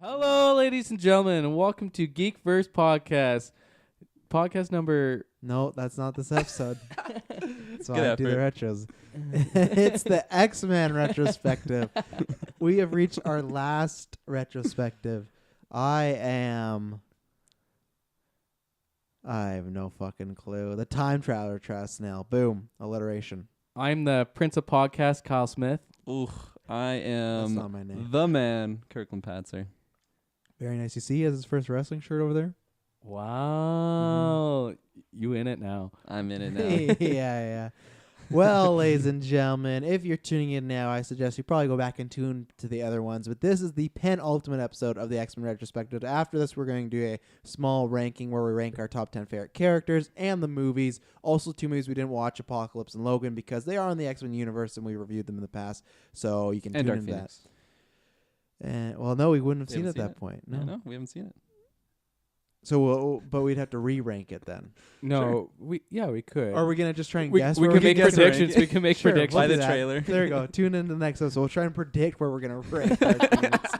Hello, ladies and gentlemen, and welcome to Geek Verse Podcast. Podcast number. No, that's not this episode. That's why Good I do the effort. retros. It's the X-Men retrospective. We have reached our last retrospective. I have no fucking clue. The time traveler trust now. Boom. Alliteration. I'm the Prince of Podcast, Kyle Smith. Ooh, I That's am not my name. the man, Kirkland Patzer. Very nice. You see he has his first wrestling shirt over there? Wow, you in it now? I'm in it now. yeah. Well, ladies and gentlemen, if you're tuning in now, I suggest you probably go back and tune to the other ones. But this is the penultimate episode of the X-Men retrospective. After this, we're going to do a small ranking where we rank our top 10 favorite characters and the movies. Also, 2 movies we didn't watch, Apocalypse and Logan, because they are in the X-Men universe and we reviewed them in the past. So you can And tune Dark into Phoenix. that. And well, no, we wouldn't have We seen it haven't at seen that it? point. Yeah, No. no, we haven't seen it. So, but we'd have to re-rank it then. No, we could. Or are we gonna just try and we guess? we where can we're make gonna guess the predictions. ranking? We can make Sure, predictions. By we'll the do that. trailer. There we go. Tune into the next episode. We'll try and predict where we're gonna rank. Dark Phoenix.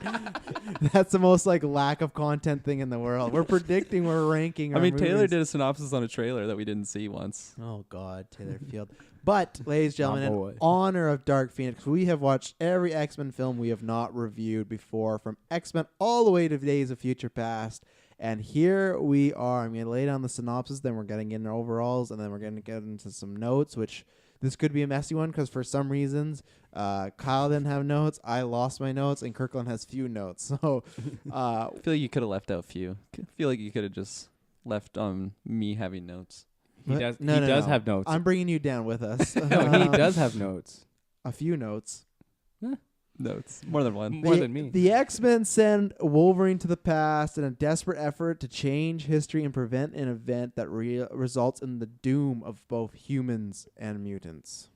That's the most lack of content thing in the world. We're predicting we're ranking. I our mean, Taylor movies. did a synopsis on a trailer that we didn't see once. Oh God, Taylor Field. But, ladies and gentlemen, boy. in honor of Dark Phoenix, we have watched every X-Men film we have not reviewed before, from X-Men all the way to Days of Future Past. And here we are. I'm going to lay down the synopsis, then we're getting into overalls, and then we're going to get into some notes, which this could be a messy one because for some reasons, Kyle didn't have notes, I lost my notes, and Kirkland has few notes. So, I feel like you could have left out a few. I feel like you could have just left on me having notes. He but- does. no, he no, does no. have notes. I'm bringing you down with us. No, he does have notes. A few notes. Notes. More than one. More than me. The X-Men send Wolverine to the past in a desperate effort to change history and prevent an event that results in the doom of both humans and mutants.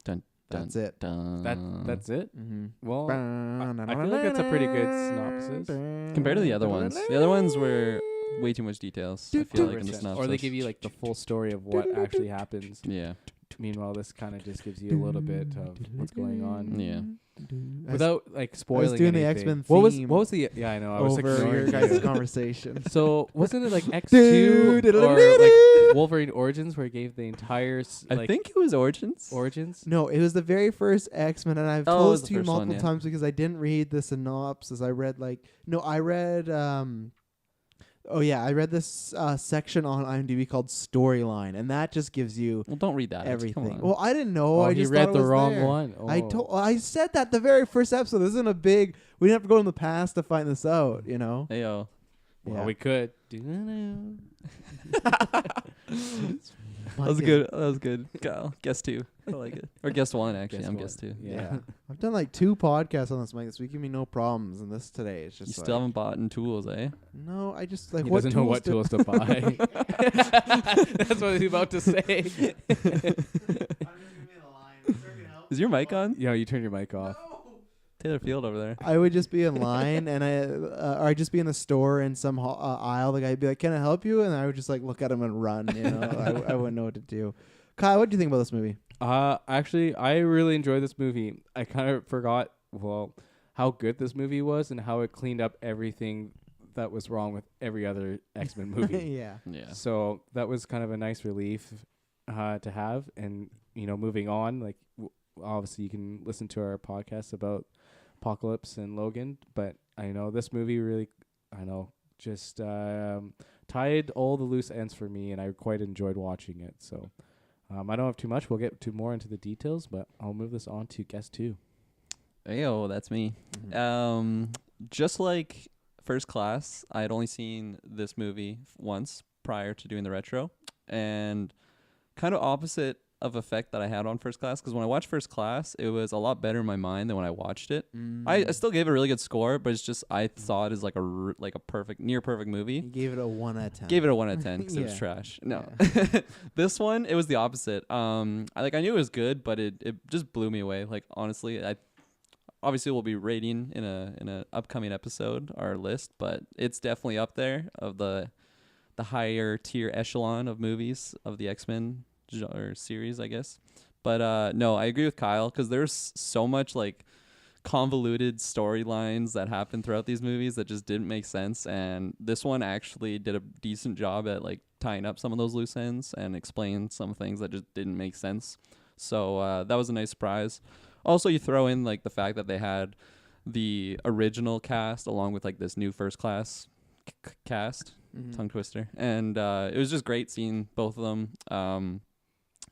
Dun, That's it. Dun. That's it. Mm-hmm. Well, I feel like that's a pretty good synopsis. Compared to the other ones. The other ones were way too much details, I feel like, in the 100%. synopsis. Or they give you like the full story of what actually happens. Yeah. Meanwhile, this kind of just gives you a little bit of what's going on. Yeah. Without like spoiling doing the anything. X-Men What was theme yeah, I know. I was over ignoring your you. guys' conversation. So wasn't it like X2 or like Wolverine Origins where it gave the entire I think it was Origins. Origins? No, it was the very first X-Men, and I've Oh, it told was this the to you first one, multiple yeah. times because I didn't read the synopsis. I read I read this section on IMDb called Storyline, and that just gives you Well, don't read that. everything. Come on. Well, I didn't know. Oh, I he just read thought it the was wrong there. one. Oh. I said that the very first episode. This isn't a big. We didn't have to go in the past to find this out. You know. Heyo. Well, we could. That was good. That was good. Kyle, guess 2. I like it. Or guess 1, actually. Guess I'm one. guess 2. Yeah. I've done like 2 podcasts on this mic this week. Give me no problems. And this today is just You still haven't bought in tools, eh? No, I just like He what doesn't know what tools to buy. That's what he's about to say. Is your mic on? Yo, you turn your mic off. Taylor Field over there. I would just be in line, and or I'd just be in the store in some aisle. The guy'd be like, "Can I help you?" And I would just like look at him and run. You know, I wouldn't know what to do. Kyle, what do you think about this movie? Actually, I really enjoyed this movie. I kind of forgot, how good this movie was and how it cleaned up everything that was wrong with every other X-Men movie. Yeah. Yeah. So that was kind of a nice relief to have. And, moving on, like, obviously you can listen to our podcast about Apocalypse and Logan, but I know this movie really, just tied all the loose ends for me, and I quite enjoyed watching it. So I don't have too much. We'll get more into the details, but I'll move this on to guest 2. Ayo, that's me. Just like First Class, I had only seen this movie once prior to doing the retro, and kind of opposite of effect that I had on First Class, because when I watched First Class, it was a lot better in my mind than when I watched it. I still gave it a really good score, but it's just I saw it as like a perfect, near perfect movie. You gave it a 1 out of 10. Gave it a 1 out of 10 because it was Yeah. trash. No, Yeah. this one it was the opposite. I knew it was good, but it just blew me away. Like honestly, obviously we'll be rating in a upcoming episode our list, but it's definitely up there of the higher tier echelon of movies of the X-Men or series, I guess. But no, I agree with Kyle because there's so much like convoluted storylines that happen throughout these movies that just didn't make sense, and this one actually did a decent job at like tying up some of those loose ends and explain some things that just didn't make sense. So that was a nice surprise. Also, you throw in like the fact that they had the original cast along with like this new first class cast, tongue twister, and it was just great seeing both of them.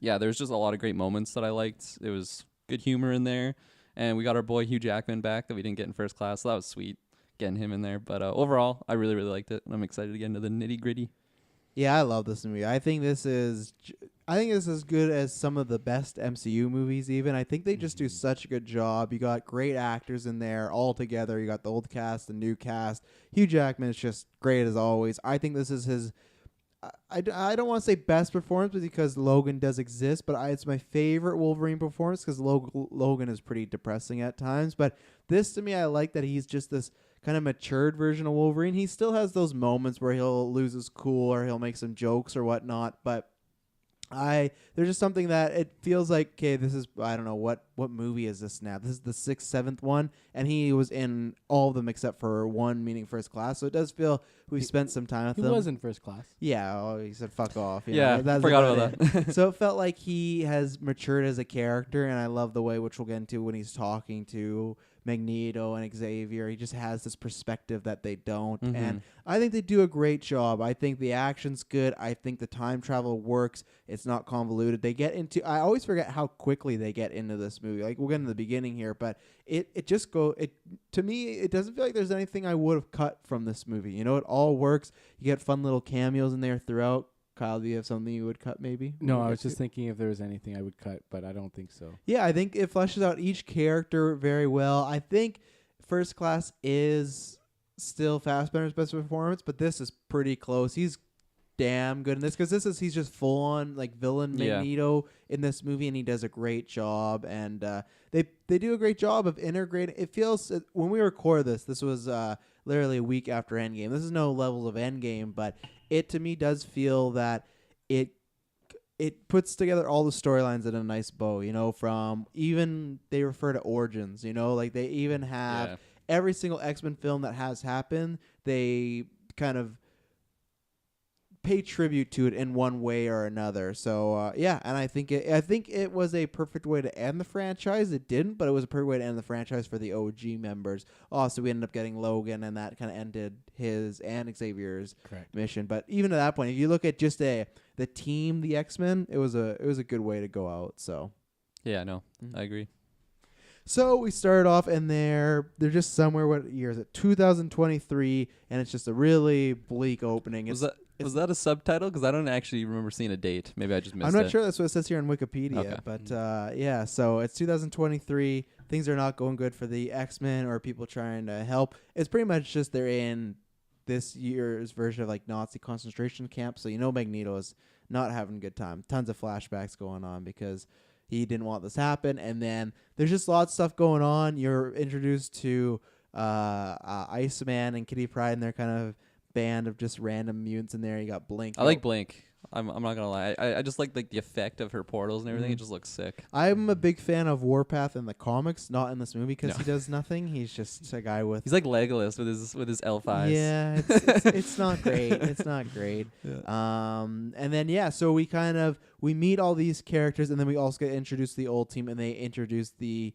Yeah, there's just a lot of great moments that I liked. It was good humor in there. And we got our boy Hugh Jackman back that we didn't get in first class. So that was sweet getting him in there. But overall, I really, really liked it. And I'm excited to get into the nitty gritty. Yeah, I love this movie. I think this is as good as some of the best MCU movies even. I think they just do such a good job. You got great actors in there all together. You got the old cast, the new cast. Hugh Jackman is just great as always. I think this is his I don't want to say best performance because Logan does exist, but it's my favorite Wolverine performance because Logan is pretty depressing at times. But this, to me, I like that he's just this kind of matured version of Wolverine. He still has those moments where he'll lose his cool or he'll make some jokes or whatnot, but there's just something that it feels like, okay, this is, I don't know, what movie is this now? This is the 6th, 7th one, and he was in all of them except for one, meaning first class. So it does feel we spent some time with him. He was in first class. Yeah, he said fuck off. Yeah, I forgot about that. So it felt like he has matured as a character, and I love the way, which we'll get into when he's talking to Magneto and Xavier. He just has this perspective that they don't, and I think they do a great job. I think the action's good. I think the time travel works. It's not convoluted. They get into, I always forget how quickly they get into this movie. Like, we'll get into the beginning here, but to me, it doesn't feel like there's anything I would have cut from this movie. You know, it all works. You get fun little cameos in there throughout. Kyle, do you have something you would cut maybe? No, I was just thinking if there was anything I would cut, but I don't think so. Yeah, I think it fleshes out each character very well. I think First Class is still Fassbender's best performance, but this is pretty close. He's damn good in this because he's just full on like villain Magneto in this movie, and he does a great job. And they do a great job of integrating. It feels when we record this was literally a week after Endgame. This is no levels of Endgame, but it to me does feel that it puts together all the storylines in a nice bow. You know, from even they refer to origins. You know, like they even have every single X-Men film that has happened. They kind of pay tribute to it in one way or another. So and I think it was a perfect way to end the franchise. It didn't, but it was a perfect way to end the franchise for the OG members. Also, we ended up getting Logan, and that kind of ended his and Xavier's mission. But even at that point, if you look at just the team, the X-Men, it was a good way to go out. So yeah, no, I agree. So we started off in they're just somewhere. What year is it? 2023, and it's just a really bleak opening. Was that a subtitle? Because I don't actually remember seeing a date. Maybe I just missed it. I'm not sure that's what it says here on Wikipedia. Okay. But so it's 2023. Things are not going good for the X-Men or people trying to help. It's pretty much just they're in this year's version of like Nazi concentration camp. So Magneto is not having a good time. Tons of flashbacks going on because he didn't want this to happen. And then there's just lots of stuff going on. You're introduced to Iceman and Kitty Pryde and their kind of band of just random mutants in there. You got Blink. I like Blink. I'm not gonna lie. I just like the effect of her portals and everything. It just looks sick. I'm a big fan of Warpath in the comics, not in this movie because he does nothing. He's just a guy with. He's like Legolas with his elf eyes. Yeah, it's not great. It's not great. Yeah. And then so we meet all these characters, and then we also get introduced to the old team, and they introduce the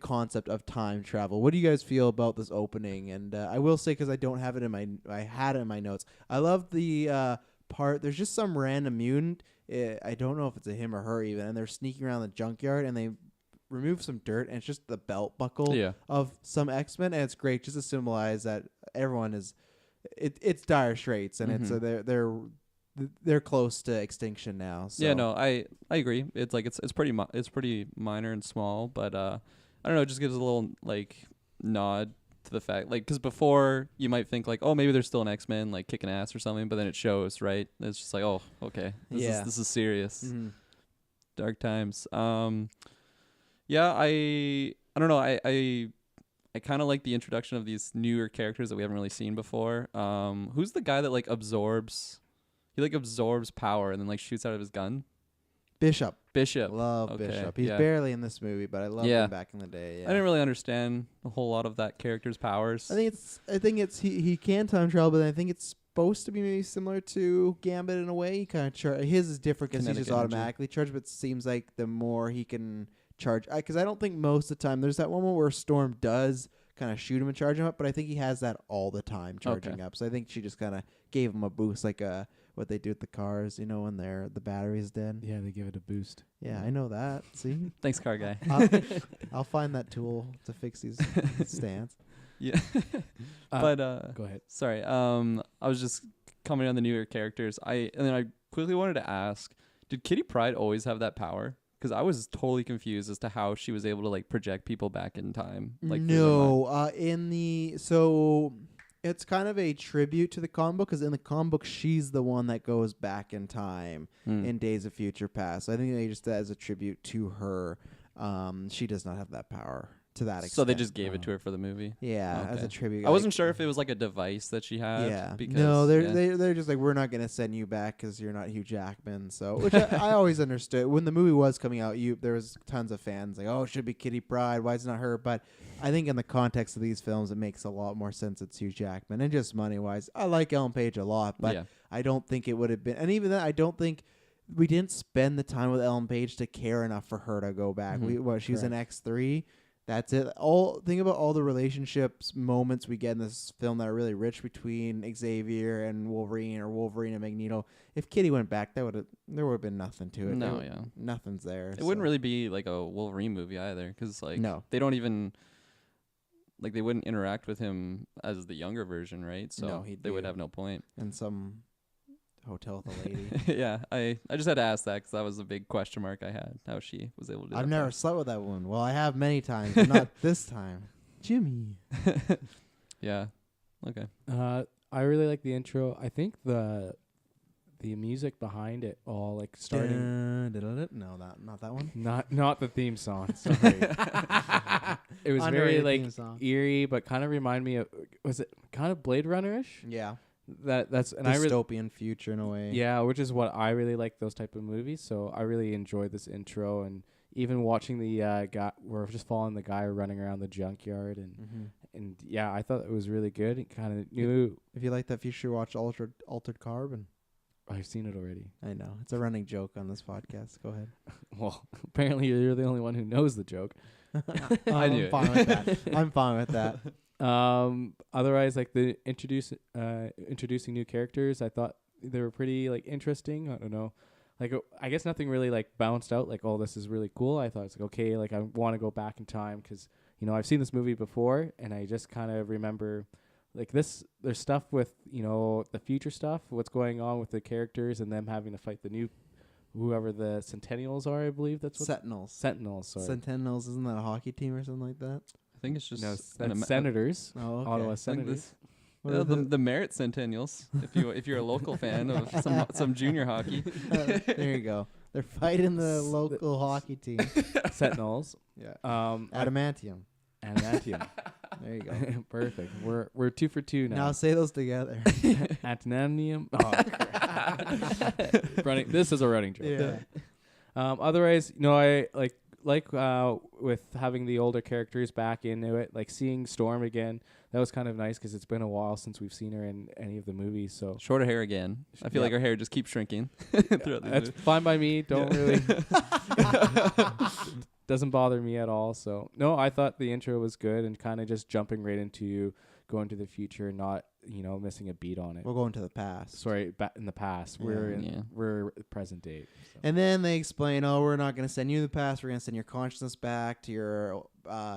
concept of time travel. What do you guys feel about this opening? And I will say, because I don't have it I had it in my notes. I love the part. There's just some random mutant. I don't know if it's a him or her even, and they're sneaking around the junkyard, and they remove some dirt, and it's just the belt buckle of some X-Men, and it's great just to symbolize that everyone is. It's dire straits, and it's they're close to extinction now. So. Yeah, no, I agree. It's like it's pretty minor and small, but I don't know. It just gives a little like nod to the fact, like, because before you might think like, oh, maybe there's still an X-Men like kicking ass or something, but then it shows, right? It's just like, oh, okay, this is serious. Dark times. Yeah, I don't know. I kind of like the introduction of these newer characters that we haven't really seen before. Who's the guy that like absorbs? He like absorbs power and then like shoots out of his gun. Bishop. Bishop. Love Okay, Bishop. He's yeah. barely in this movie, but I loved Yeah. him back in the day. Yeah. I didn't really understand a whole lot of that character's powers. I think it's he can time travel, but I think it's supposed to be maybe similar to Gambit in a way. He kind of his is different because he's Kinetic just energy. automatically charged, but it seems like the more he can charge, because I don't think most of the time there's that one where Storm does kind of shoot him and charge him up, but I think he has that all the time charging up. So I think she just kind of gave him a boost, like what they do with the cars, when the battery's dead. Yeah, they give it a boost. Yeah, I know that. See, Thanks, car guy. I'll find that tool to fix these stands. Yeah. But Go ahead. sorry. I was just commenting on the newer characters. And then I quickly wanted to ask, did Kitty Pryde always have that power? Because I was totally confused as to how she was able to like project people back in time. Like No, so it's kind of a tribute to the comic book, because in the comic book she's the one that goes back in time in Days of Future Past. So I think they just as a tribute to her. She does not have that power to that extent. So they just gave it to her for the movie. Yeah, as a tribute. I wasn't sure if it was like a device that she had. Yeah. Because, No, they're just like, we're not gonna send you back because you're not Hugh Jackman. So, which I always understood when the movie was coming out. There was tons of fans like, oh, it should be Kitty Pryde. Why is it not her? But I think in the context of these films, it makes a lot more sense. It's Hugh Jackman, and just money wise, I like Ellen Page a lot, but I don't think it would have been. And even then, I don't think we didn't spend the time with Ellen Page to care enough for her to go back. She was in X3. That's it. Think about all the relationships moments we get in this film that are really rich between Xavier and Wolverine, or Wolverine and Magneto. If Kitty went back, there would have been nothing to it. No, nothing's there. It wouldn't really be like a Wolverine movie either, because they don't even they wouldn't interact with him as the younger version, right? So they would have no point. And some hotel with a lady. Yeah, I just had to ask that because that was a big question mark I had, how she was able to do that. I've never slept with that woman. Well, I have many times, but not this time. Jimmy. Yeah. Okay. I really like the intro. I think the music behind it all, like starting. No, not that one. Not the theme song. Sorry. It was very like eerie, but kind of remind me of, was it kind of Blade Runner-ish? Yeah. That's an dystopian future in a way. Yeah, which is what I really like, those type of movies. So I really enjoyed this intro, and even watching the guy, we're just following the guy running around the junkyard, and yeah, I thought it was really good. It kind of knew. If you like that future, watch Altered Carbon. I've seen it already. I know, it's a running joke on this podcast. Go ahead. Well, apparently you're the only one who knows the joke. I knew I'm fine with that. I'm fine with that. Otherwise, like the introducing new characters, I thought they were pretty like interesting. I don't know, like I guess nothing really like bounced out like, oh, this is really cool. I thought it's like, okay, like I want to go back in time because I've seen this movie before, and I just kind of remember like there's stuff with the future stuff, what's going on with the characters and them having to fight the new whoever the Centennials are. I believe that's what Sentinels. Sorry. Sentinels, isn't that a hockey team or something like that? I think it's just that's Senators. Oh, okay. Ottawa Senators. The Merit Centennials. If you're a local fan of some junior hockey, there you go. They're fighting the local hockey team. Sentinels. Yeah. Adamantium. There you go. Perfect. We're 2 for 2 now. Now say those together. Antinanium. This is a running joke. Yeah. Otherwise, I like with having the older characters back into it, like seeing Storm again. That was kind of nice because it's been a while since we've seen her in any of the movies. So shorter hair again. I feel like her hair just keeps shrinking. That's fine by me. Don't really. Doesn't bother me at all. So no, I thought the intro was good and kind of just jumping right into going to the future, not missing a beat on it. We're going to the past. Sorry, in the past. We're present day. So. And then they explain, we're not going to send you to the past. We're going to send your consciousness back to your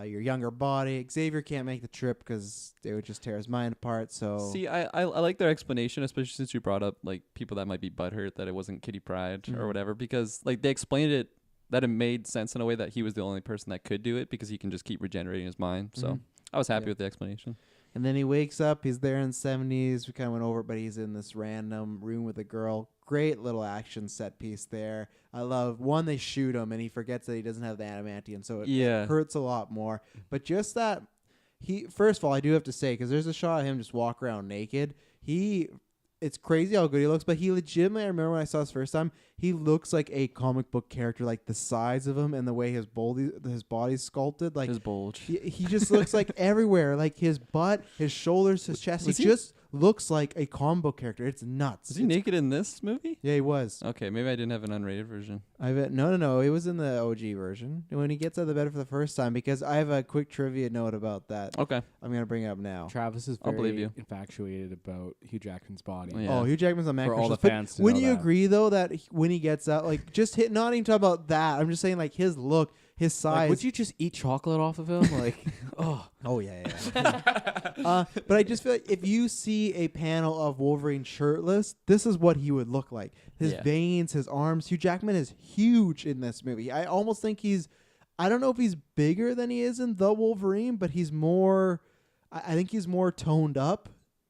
younger body. Xavier can't make the trip because they would just tear his mind apart. So see, I like their explanation, especially since you brought up like people that might be butthurt that it wasn't Kitty Pryde or whatever, because like they explained it that it made sense in a way that he was the only person that could do it because he can just keep regenerating his mind. So I was happy with the explanation. And then he wakes up. He's there in the 70s. We kind of went over it, but he's in this random room with a girl. Great little action set piece there. I love, one, they shoot him, and he forgets that he doesn't have the adamantium, so it hurts a lot more. But just that, first of all, I do have to say, because there's a shot of him just walk around naked. it's crazy how good he looks, but he legitimately, I remember when I saw this first time, he looks like a comic book character, like the size of him and the way his body's sculpted, like His bulge. he just looks like everywhere, like his butt, his shoulders, his chest. He just looks like a comic book character. It's nuts. Was he naked in this movie? Yeah, he was. Okay, maybe I didn't have an unrated version. No. He was in the OG version when he gets out of the bed for the first time. Because I have a quick trivia note about that. Okay. I'm gonna bring it up now. Travis is I'll believe very you. infatuated about Hugh Jackman's body. Oh, yeah. Oh, Hugh Jackman's a man For all crush. the fans to Wouldn't know you that. agree though that when he gets out, like not even talking about that. I'm just saying like his look, his size. Like, would you just eat chocolate off of him? Like, Oh yeah. But I just feel like if you see a panel of Wolverine shirtless, this is what he would look like. His veins, his arms. Hugh Jackman is huge in this movie. I almost think I don't know if he's bigger than he is in The Wolverine, but he's more. I think he's more toned up,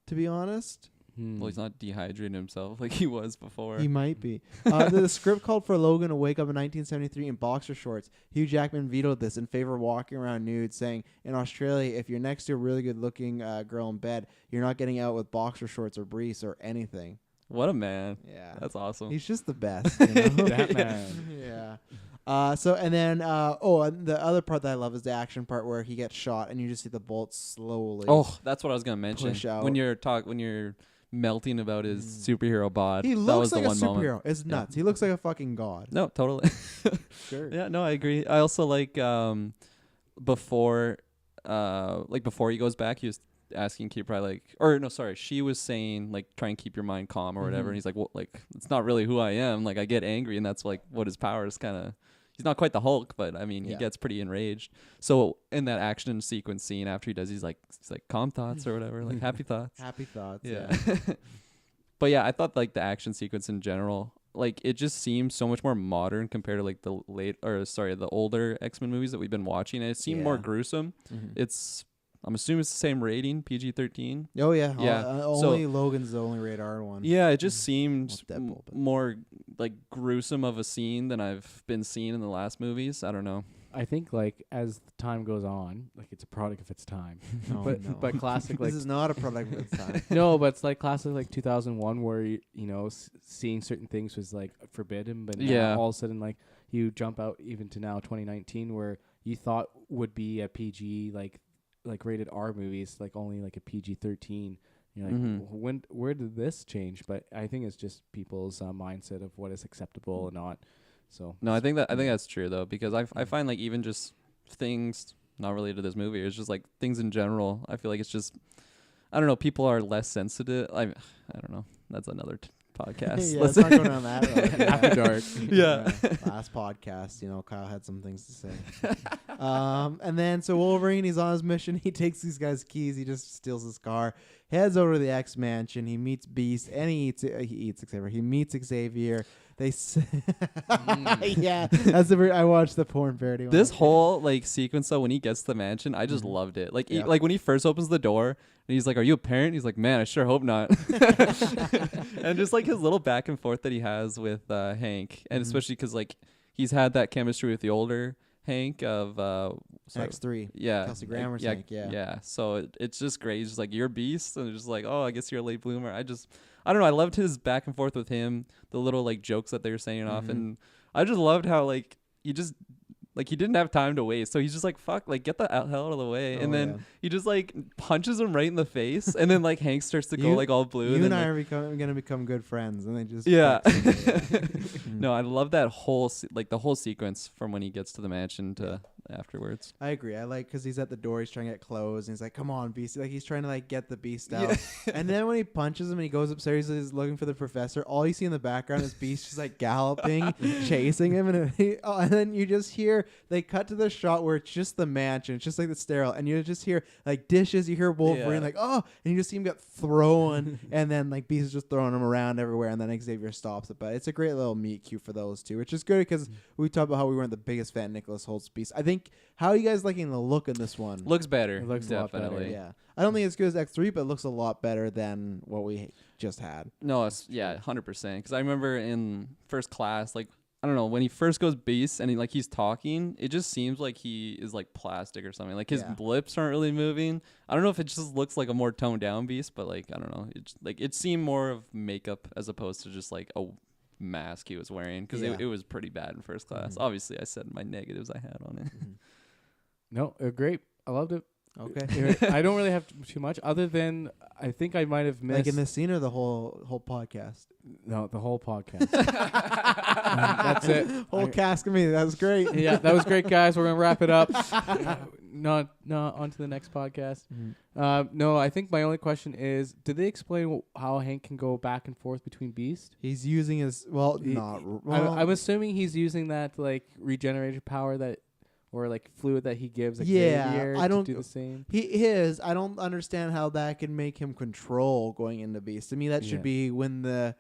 to be honest. Well, he's not dehydrating himself like he was before. He might be. The script called for Logan to wake up in 1973 in boxer shorts. Hugh Jackman vetoed this in favor of walking around nude, saying, in Australia, if you're next to a really good-looking girl in bed, you're not getting out with boxer shorts or briefs or anything. What a man. Yeah. That's awesome. He's just the best. You know? that man. Yeah. And the other part that I love is the action part where he gets shot and you just see the bullets slowly. Oh, that's what I was going to mention. Push out. When you're melting about his superhero bod. He that looks was like the a one superhero. moment. It's nuts. He looks like a fucking god. No, totally. Sure. Yeah, no, I agree. I also like before he goes back, he was asking Kid she was saying like try and keep your mind calm or whatever, and he's like, well, like it's not really who I am. Like I get angry, and that's like what his power is. Kind of, he's not quite the Hulk, but I mean he gets pretty enraged. So in that action sequence scene after he does, he's like calm thoughts or whatever, like happy thoughts. Happy thoughts. Yeah. But yeah, I thought like the action sequence in general, like it just seems so much more modern compared to like the older X-Men movies that we've been watching. And it seemed more gruesome. I'm assuming it's the same rating, PG-13. Oh yeah. Yeah. Only Logan's the only rated R one. Yeah, it just seemed Deadpool, but- more like gruesome of a scene than I've been seeing in the last movies. I don't know. I think like as time goes on, like it's a product of its time. No, but classic like this is not a product of its time. no, but it's like classic like 2001 where you know seeing certain things was like forbidden, but now all of a sudden like you jump out even to now 2019 where you thought would be a PG like rated R movies like only like a PG-13. You're like where did this change? But I think it's just people's mindset of what is acceptable and not. So no, I think that's true though, because I find like even just things not related to this movie, it's just like things in general. I feel like it's just, I don't know, people are less sensitive. I don't know. That's another podcast. Yeah, let's not go down that road. After dark. Yeah. Last podcast, Kyle had some things to say. And then so Wolverine, he's on his mission. He takes these guys' keys. He just steals his car, heads over to the X Mansion. He meets Beast, and he eats Xavier. He meets Xavier. They yeah, that's I watched the porn parody. This whole like sequence though, when he gets to the mansion, I just loved it. Like like when he first opens the door and he's like, "Are you a parent?" He's like, "Man, I sure hope not." And just like his little back and forth that he has with Hank, and especially because like he's had that chemistry with the older Hank of X3. Yeah, Kelsey Grammer's Hank. Yeah. So it's just great. He's just like, "You're a beast," and it's just like, "Oh, I guess you're a late bloomer." I don't know. I loved his back and forth with him, the little like jokes that they were saying off, and I just loved how like he didn't have time to waste, so he's just like, "Fuck, like get the hell out of the way," and then he just like punches him right in the face, and then like Hank starts to go like all blue. You and then, I are gonna become good friends, and they just No, I love that whole the whole sequence from when he gets to the mansion to afterwards. I agree. I like because he's at the door, he's trying to get closed, and he's like, "Come on, Beast!" Like he's trying to like get the Beast out. And then when he punches him and he goes upstairs, he's looking for the professor. All you see in the background is Beast just like galloping, chasing him, and then you just hear they cut to the shot where it's just the mansion, it's just like the sterile, and you just hear like dishes. You hear Wolverine like, "Oh," and you just see him get thrown, and then like Beast is just throwing him around everywhere, and then Xavier stops it. But it's a great little meet cute for those two, which is good because we talked about how we weren't the biggest fan of Nicholas Holt's Beast. I think, how are you guys liking the look in this one? Looks better. It looks a lot better. definitely. Yeah, I don't think it's good as X3, but it looks a lot better than what we just had. No, it's 100%. Because I remember in first class, like I don't know, when he first goes beast and he's talking, it just seems like he is like plastic or something. Like his lips aren't really moving. I don't know if it just looks like a more toned down beast, but like I don't know. It seemed more of makeup as opposed to just like a mask he was wearing, because it was pretty bad in First Class. Obviously, I said my negatives I had on it. No, great. I loved it. Okay. I don't really have too much other than I think I might have missed. Like in this scene or the whole podcast? No, the whole podcast. That's it. Whole cast of me. That was great. Yeah, that was great, guys. We're gonna wrap it up. Not on to the next podcast. No, I think my only question is: did they explain how Hank can go back and forth between Beast? He's using his I'm assuming he's using that like regenerative power that. Or like fluid that he gives Xavier to do the same. I don't understand how that can make him control going into Beast. To me, that should be when the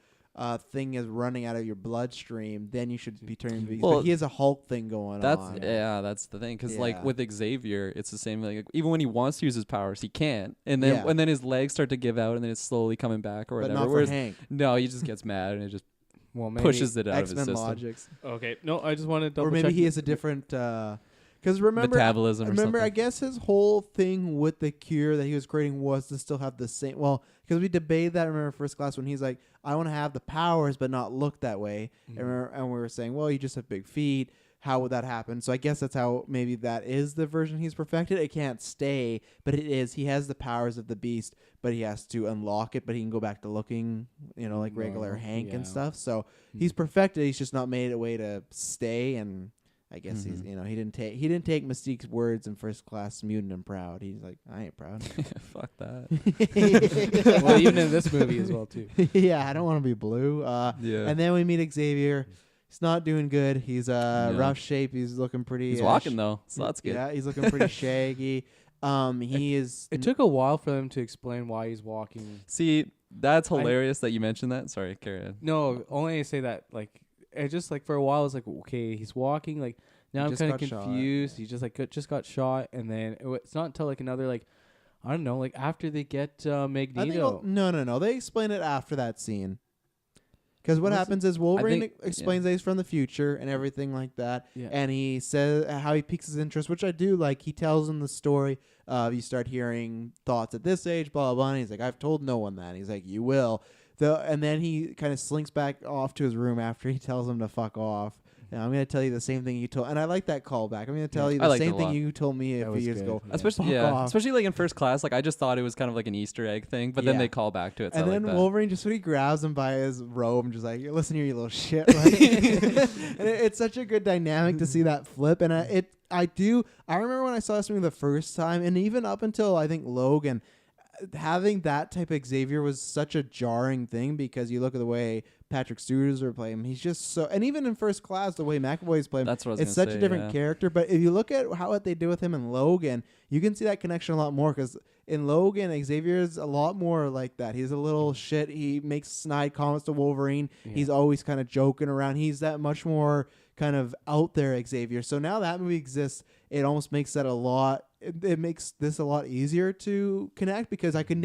thing is running out of your bloodstream. Then you should be turning Beast. Well, but he has a Hulk thing going on. That's the thing. Because like with Xavier, it's the same thing. Like, even when he wants to use his powers, he can't. And then his legs start to give out, and then it's slowly coming back or whatever. But not for Hank. No, he just gets mad and it just pushes it out of his system. Logics. Okay. No, I just wanted to double check. Or maybe he has a different. Because remember, metabolism. I guess his whole thing with the cure that he was creating was to still have the same. Well, because we debated that. Remember First Class when he's like, "I want to have the powers, but not look that way." And we were saying, "Well, you just have big feet. How would that happen?" So I guess that's how maybe that is the version he's perfected. It can't stay, but it is. He has the powers of the Beast, but he has to unlock it. But he can go back to looking, like regular Hank and stuff. So he's perfected. He's just not made a way to stay and. I guess he's he didn't take Mystique's words in First Class mutant and proud. He's like, I ain't proud. Fuck that. Well, even in this movie as well too. Yeah, I don't want to be blue. And then we meet Xavier. He's not doing good. He's rough shape. He's looking pretty. He's walking though, so that's good. Yeah, he's looking pretty shaggy. It took a while for them to explain why he's walking. See, that's hilarious that you mentioned that. Sorry, carry on. No, only I say that like. It just like for a while I was like, okay, he's walking. Like now I'm kind of confused. He just got shot, and then it's not until like another like I don't know, like after they get Magneto. No. They explain it after that scene. Because what happens is Wolverine explains that he's from the future and everything like that, and he says how he piques his interest, which I do like. He tells him the story. You start hearing thoughts at this age, blah blah blah. And he's like, I've told no one that. And he's like, you will. And then he kind of slinks back off to his room after he tells him to fuck off. And I'm going to tell you the same thing you told. And I like that callback. I'm going to tell you the same thing you told me a few years ago. Especially like in First Class. Like I just thought it was kind of like an Easter egg thing, but then they call back to it. So and then like Wolverine just when he grabs him by his robe and just like, listen here, you little shit. Like, and it's such a good dynamic to see that flip. And I remember when I saw this movie the first time, and even up until I think Logan, having that type of Xavier was such a jarring thing because you look at the way Patrick Stewart are playing him. He's just so, and even in First Class, the way McAvoy's playing him, it's such a different character. But if you look at what they do with him in Logan, you can see that connection a lot more because in Logan, Xavier's a lot more like that. He's a little shit. He makes snide comments to Wolverine. Yeah. He's always kind of joking around. He's that much more kind of out there Xavier. So now that movie exists, it almost makes that it makes this a lot easier to connect because I could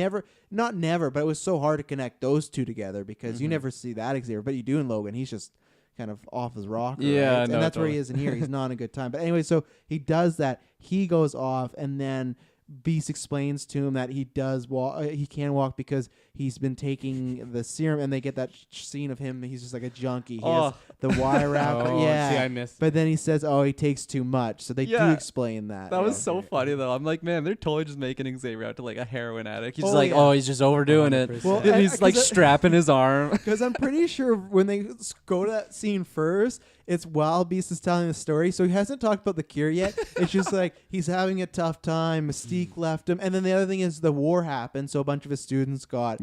not never, but it was so hard to connect those two together because you never see that Xavier, but you do in Logan. He's just kind of off his rocker. Yeah, right? And that's where he is in here. He's not in a good time. But anyway, so he does that. He goes off, and then Beast explains to him that he does walk. He can walk because he's been taking the serum, and they get that scene of him. He's just like a junkie. He has the wire wrap. Yeah, see, I missed. But then he says, "Oh, he takes too much." So they do explain that. That was so funny though. I'm like, man, they're totally just making Xavier out to like a heroin addict. He's he's just overdoing 100%. It. Well, and he's like strapping his arm. Because I'm pretty sure when they go to that scene first, it's while Beast is telling the story, so he hasn't talked about the cure yet. It's just like he's having a tough time. Mystique left him, and then the other thing is the war happened, so a bunch of his students got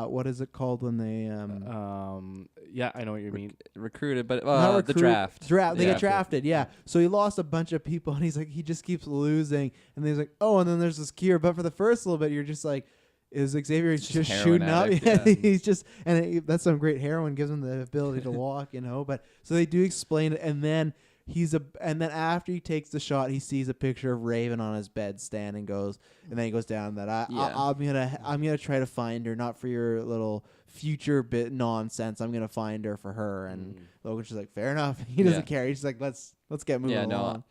what is it called when they I know what you mean, recruited, but the draft. They get drafted, So he lost a bunch of people, and he's like he just keeps losing, and then he's like, oh, and then there's this cure, but for the first little bit, you're just like. Is Xavier just shooting addict, up? He's just, and that's some great heroin, gives him the ability to walk, But so they do explain it, and then and then after he takes the shot, he sees a picture of Raven on his bedstand and then he goes down that I'm gonna try to find her, not for your little future bit nonsense. I'm gonna find her for her. And Logan's just like, fair enough. He doesn't care. He's like, let's get moving along.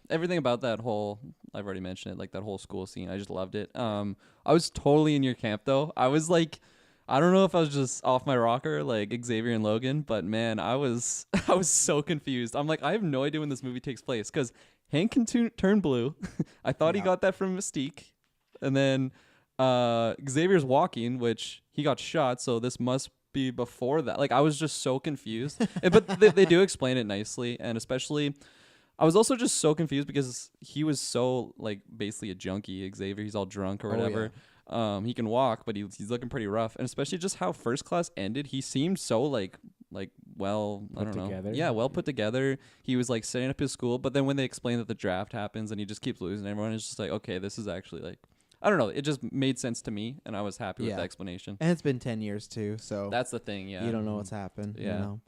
Everything about that whole, I've already mentioned it, like that whole school scene, I just loved it. I was totally in your camp though. I was like, I don't know if I was just off my rocker like Xavier and Logan, but man, I was so confused. I'm like, I have no idea when this movie takes place because Hank can turn blue. I thought he got that from Mystique, and then Xavier's walking, which he got shot, so this must be before that. Like, I was just so confused. But they do explain it nicely, and especially I was also just so confused because he was so like basically a junkie. Xavier, he's all drunk or whatever. He can walk, but he's looking pretty rough, and especially just how First Class ended. He seemed so like well, I don't know. Yeah, well put together. He was like setting up his school, but then when they explain that the draft happens and he just keeps losing, everyone is just like, okay, this is actually like, I don't know. It just made sense to me, and I was happy with the explanation. And it's been 10 years too, so that's the thing. Yeah, you don't know what's happened. Yeah. You know?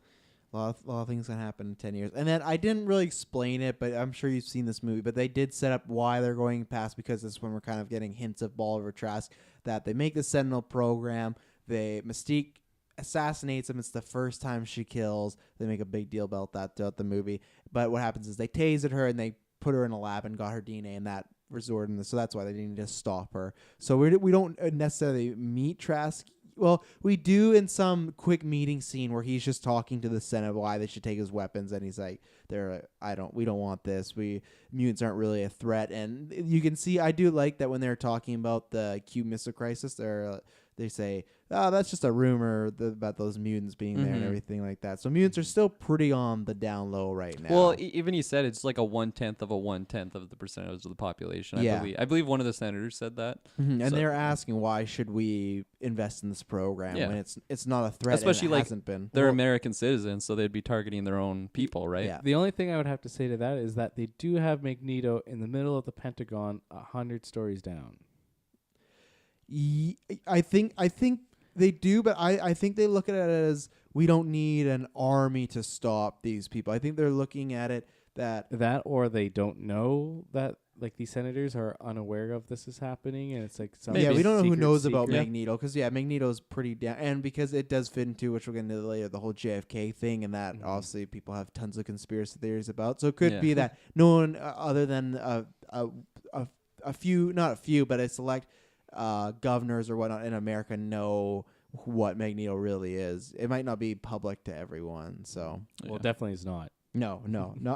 A lot of things can happen in 10 years. And then I didn't really explain it, but I'm sure you've seen this movie. But they did set up why they're going past, because this is when we're kind of getting hints of Bolivar Trask, that they make the Sentinel program. Mystique assassinates him. It's the first time she kills. They make a big deal about that throughout the movie. But what happens is they tasered her and they put her in a lab and got her DNA, and that resorted in this. So that's why they didn't just stop her. So we don't necessarily meet Trask. Well, we do in some quick meeting scene where he's just talking to the Senate why they should take his weapons, and he's like, we don't want this. Mutants aren't really a threat. And you can see, I do like that when they're talking about the Cuban Missile Crisis, they say, oh, that's just a rumor about those mutants being there and everything like that. So mutants are still pretty on the down low right now. Well, even he said it's like a 1/10 of the percentage of the population. I believe one of the senators said that. And they're asking, why should we invest in this program when it's not a threat? Especially and it like hasn't been. They're American citizens, so they'd be targeting their own people, right? Yeah. The only thing I would have to say to that is that they do have Magneto in the middle of the Pentagon, 100 stories down. I think they do, but I think they look at it as, we don't need an army to stop these people. I think they're looking at it that or they don't know that, like, these senators are unaware of this is happening, and it's like some we don't know who knows secret. about Magneto, because Magneto's pretty down, and because it does fit into, which we'll get into later, the whole JFK thing, and that obviously people have tons of conspiracy theories about. So it could be that no one other than a few, not a few, but a select governors or whatnot in America know what Magneto really is. It might not be public to everyone, so well, definitely is not. No,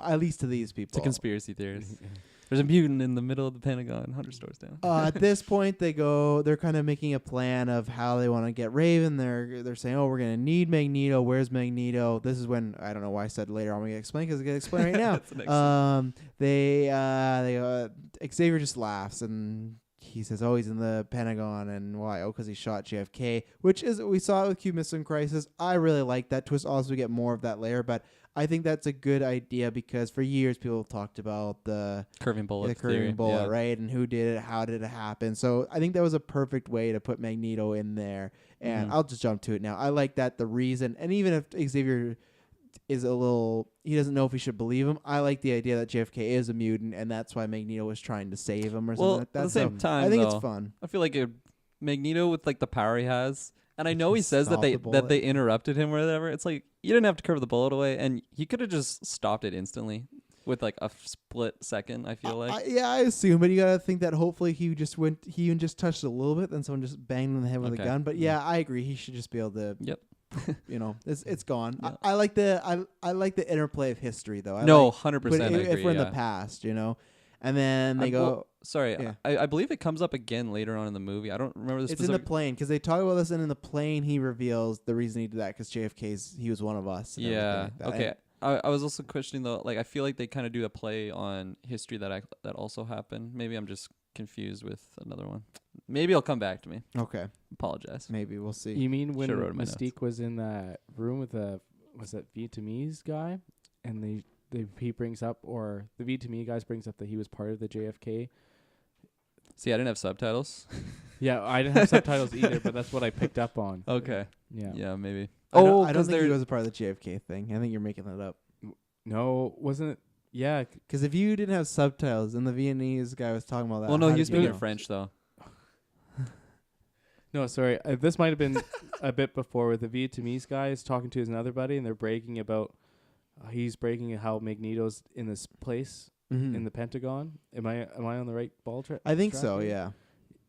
at least to these people. It's a conspiracy theorist. There's a mutant in the middle of the Pentagon, 100 stories down. At this point, they're kind of making a plan of how they want to get Raven. They're saying, oh, we're going to need Magneto. Where's Magneto? This is when, I don't know why I said later on we get explain, because I get explain right now. Xavier just laughs, and he says, oh, he's in the Pentagon, and why? Oh, because he shot JFK, which is, we saw it with Cuban Missile Crisis. I really like that twist. Also, we get more of that later, but I think that's a good idea, because for years people talked about the curving bullet, right? And who did it? How did it happen? So I think that was a perfect way to put Magneto in there. And I'll just jump to it now. I like that the reason, and even if Xavier is he doesn't know if he should believe him, I like the idea that JFK is a mutant, and that's why Magneto was trying to save him or something like that. At the same time, I think it's fun. I feel like Magneto, with like the power he has, and I know he says that they interrupted him or whatever. It's like, you didn't have to curve the bullet away, and he could have just stopped it instantly with like a split second. I feel like. I assume, but you gotta think that hopefully he even just touched a little bit, then someone just banged him in the head with a gun. But I agree, he should just be able to. Yep. It's gone. Yeah. I like the interplay of history, though. 100%. If we're in the past, and then they go. I believe it comes up again later on in the movie. I don't remember the specific. It's in the plane, because they talk about this, and in the plane he reveals the reason he did that, because he was one of us. Yeah. Okay. I was also questioning though. Like, I feel like they kind of do a play on history that also happened. Maybe I'm just confused with another one. Maybe it'll come back to me. Okay. Apologize. Maybe we'll see. You mean when Mystique was in that room with was that Vietnamese guy, and he brings up, or the Vietnamese guys brings up that he was part of the JFK. See, I didn't have subtitles. Yeah, I didn't have subtitles either, but that's what I picked up on. Okay. Yeah, maybe. I don't think he was a part of the JFK thing. I think you're making that up. No, wasn't it? Yeah, Because if you didn't have subtitles and the Vietnamese guy was talking about that, Well, no, how he was did you speaking know? French though. no, sorry. This might have been a bit before with the Vietnamese guy is talking to his another buddy, and they're bragging about he's bragging how Magneto's in this place in the Pentagon. Am I on the right ball track? I think so. Yeah,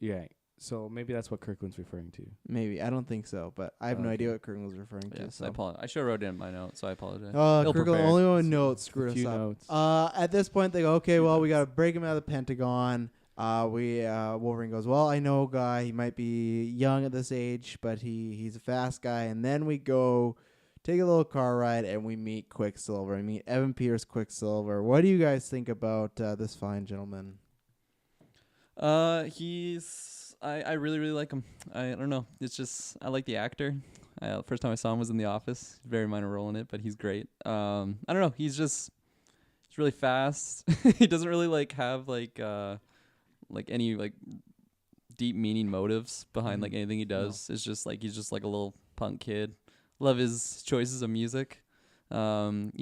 Yeah. So maybe that's what Kirkland's referring to. maybe. I don't think so, but I have no Okay. idea what Kirkland was referring to. Yes, So. I apologize. I should have wrote it in my notes, so I apologize. Kirkland, Ill-prepared. only one It's notes a screwed us few up. notes. At this point, they go, okay, well, we got to break him out of the Pentagon. Wolverine goes, well, I know a guy. He might be young at this age, but he's a fast guy. And then we go take a little car ride, and we meet Quicksilver. We meet Evan Peters Quicksilver. What do you guys think about this fine gentleman? I really, really like him. I don't know. It's just, I like the actor. First time I saw him was in The Office. Very minor role in it, but he's great. I don't know. He's really fast. He doesn't really have any deep meaning motives behind anything he does. No. It's just he's just a little punk kid. Love his choices of music. He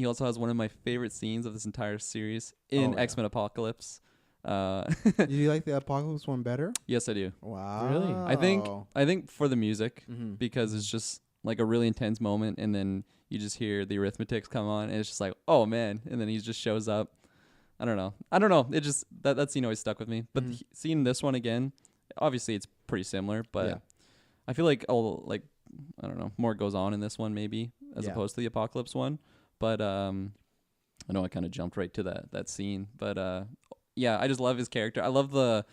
also has one of my favorite scenes of this entire series in X-Men Apocalypse. Do you like the Apocalypse one better? Yes, I do. Wow. Really? I think for the music, Mm-hmm. because it's just a really intense moment, and then you just hear the arithmetics come on, and it's just oh man, and then he just shows up. I don't know. It just that scene always stuck with me. But seeing this one again, obviously it's pretty similar, but I feel like I don't know, more goes on in this one maybe as opposed to the Apocalypse one. But I know I kind of jumped right to that scene, but yeah, I just love his character. I love the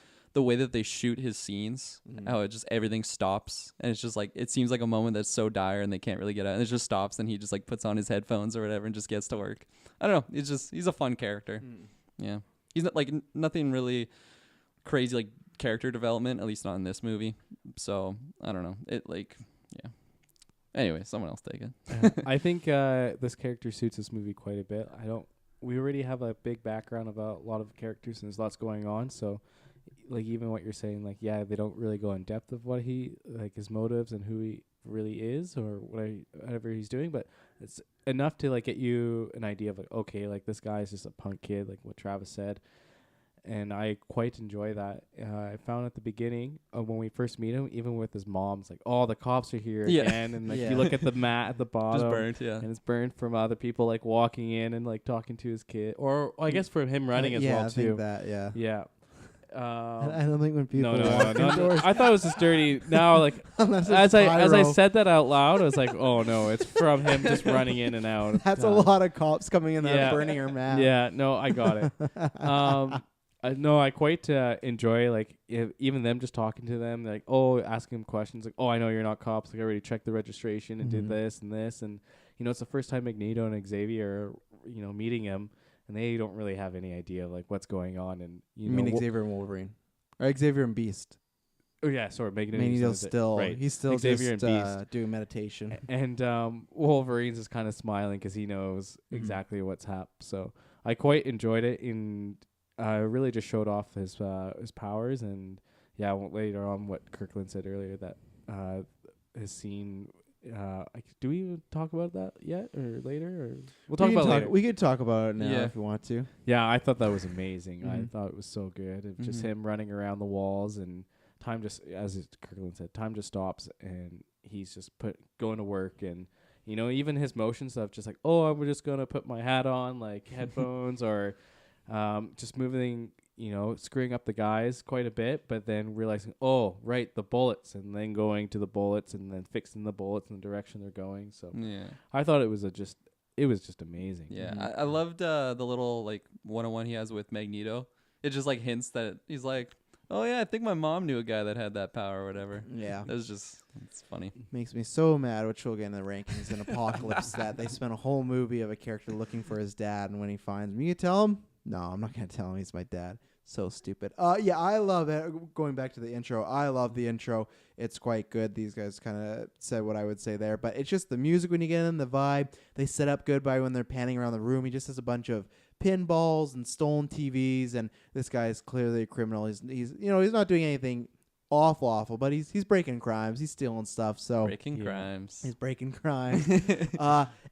way that they shoot his scenes. How it just everything stops, and it's just it seems like a moment that's so dire and they can't really get out, and it just stops, and he just puts on his headphones or whatever and just gets to work. I don't know. He's a fun character. Yeah, he's not nothing really crazy character development, at least not in this movie. So I don't know. Yeah. Anyway, someone else take it. I think this character suits this movie quite a bit. We already have a big background about a lot of characters, and there's lots going on. So, even what you're saying, they don't really go in depth of what he his motives and who he really is or whatever he's doing, but it's enough to get you an idea of okay, this guy is just a punk kid, like what Travis said. And I quite enjoy that. I found at the beginning when we first meet him, even with his mom, it's oh, the cops are here again. And you look at the mat at the bottom, just burnt, and it's burnt from other people walking in and talking to his kid, or I guess from him running as well too. I think that, yeah. I don't think when people no, walk indoors, I thought it was just dirty. Now, as I said that out loud, I was oh no, it's from him just running in and out. That's a lot of cops coming in there burning her mat. Yeah, no, I got it. I quite enjoy even them just talking to them, asking them questions oh, I know you're not cops, I already checked the registration and did this and this, and it's the first time Magneto and Xavier are meeting him, and they don't really have any idea what's going on. And you mean Xavier and Wolverine, or Xavier and Beast? Oh yeah, sorry, Magneto's still right. He's still Xavier just and Beast doing meditation, and Wolverine's just kind of smiling because he knows exactly what's happened. So I quite enjoyed it. Really just showed off his powers, and later on what Kirkland said earlier, that his scene. Do we even talk about that yet or later? Or we'll talk about it later. We could talk about it now if you want to. Yeah, I thought that was amazing. I thought it was so good. It just him running around the walls, and time just, as Kirkland said, time just stops, and he's just going to work, and even his motion stuff, just oh, I'm just gonna put my hat on, headphones, or just moving, screwing up the guys quite a bit, but then realizing, oh, right, the bullets, and then going to the bullets, and then fixing the bullets in the direction they're going. So I thought it was just amazing. Yeah, I loved the little one-on-one he has with Magneto. It just hints that he's oh yeah, I think my mom knew a guy that had that power or whatever. Yeah, it's funny. Makes me so mad, which we'll get in the rankings in Apocalypse, that they spent a whole movie of a character looking for his dad, and when he finds him, you tell him. No, I'm not going to tell him he's my dad. So stupid. I love it. Going back to the intro, I love the intro. It's quite good. These guys kind of said what I would say there, but it's just the music when you get in, the vibe. They set up good by when they're panning around the room. He just has a bunch of pinballs and stolen TVs, and this guy is clearly a criminal. He's not doing anything awful. But he's breaking crimes. He's stealing stuff. So Breaking crimes. he's breaking crimes.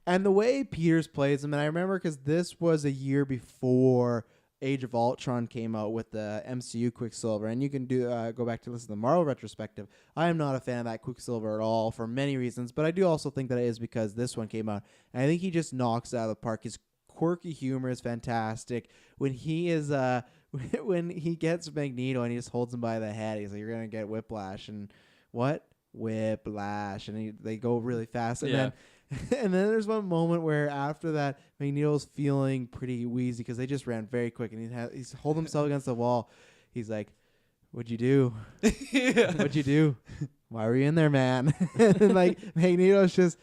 And the way Peters plays him, and I remember because this was a year before Age of Ultron came out with the MCU Quicksilver, and you can go back to listen to the Marvel retrospective. I am not a fan of that Quicksilver at all for many reasons, but I do also think that it is because this one came out, and I think he just knocks it out of the park. His quirky humor is fantastic. When he is when he gets Magneto and he just holds him by the head, he's like, "You're gonna get whiplash," and what? Whiplash, and they go really fast, and then and then there's one moment where after that Magneto's feeling pretty wheezy because they just ran very quick, and he's holding himself against the wall. He's like, "What'd you do? What'd you do? Why were you in there, man?" And like Magneto's just,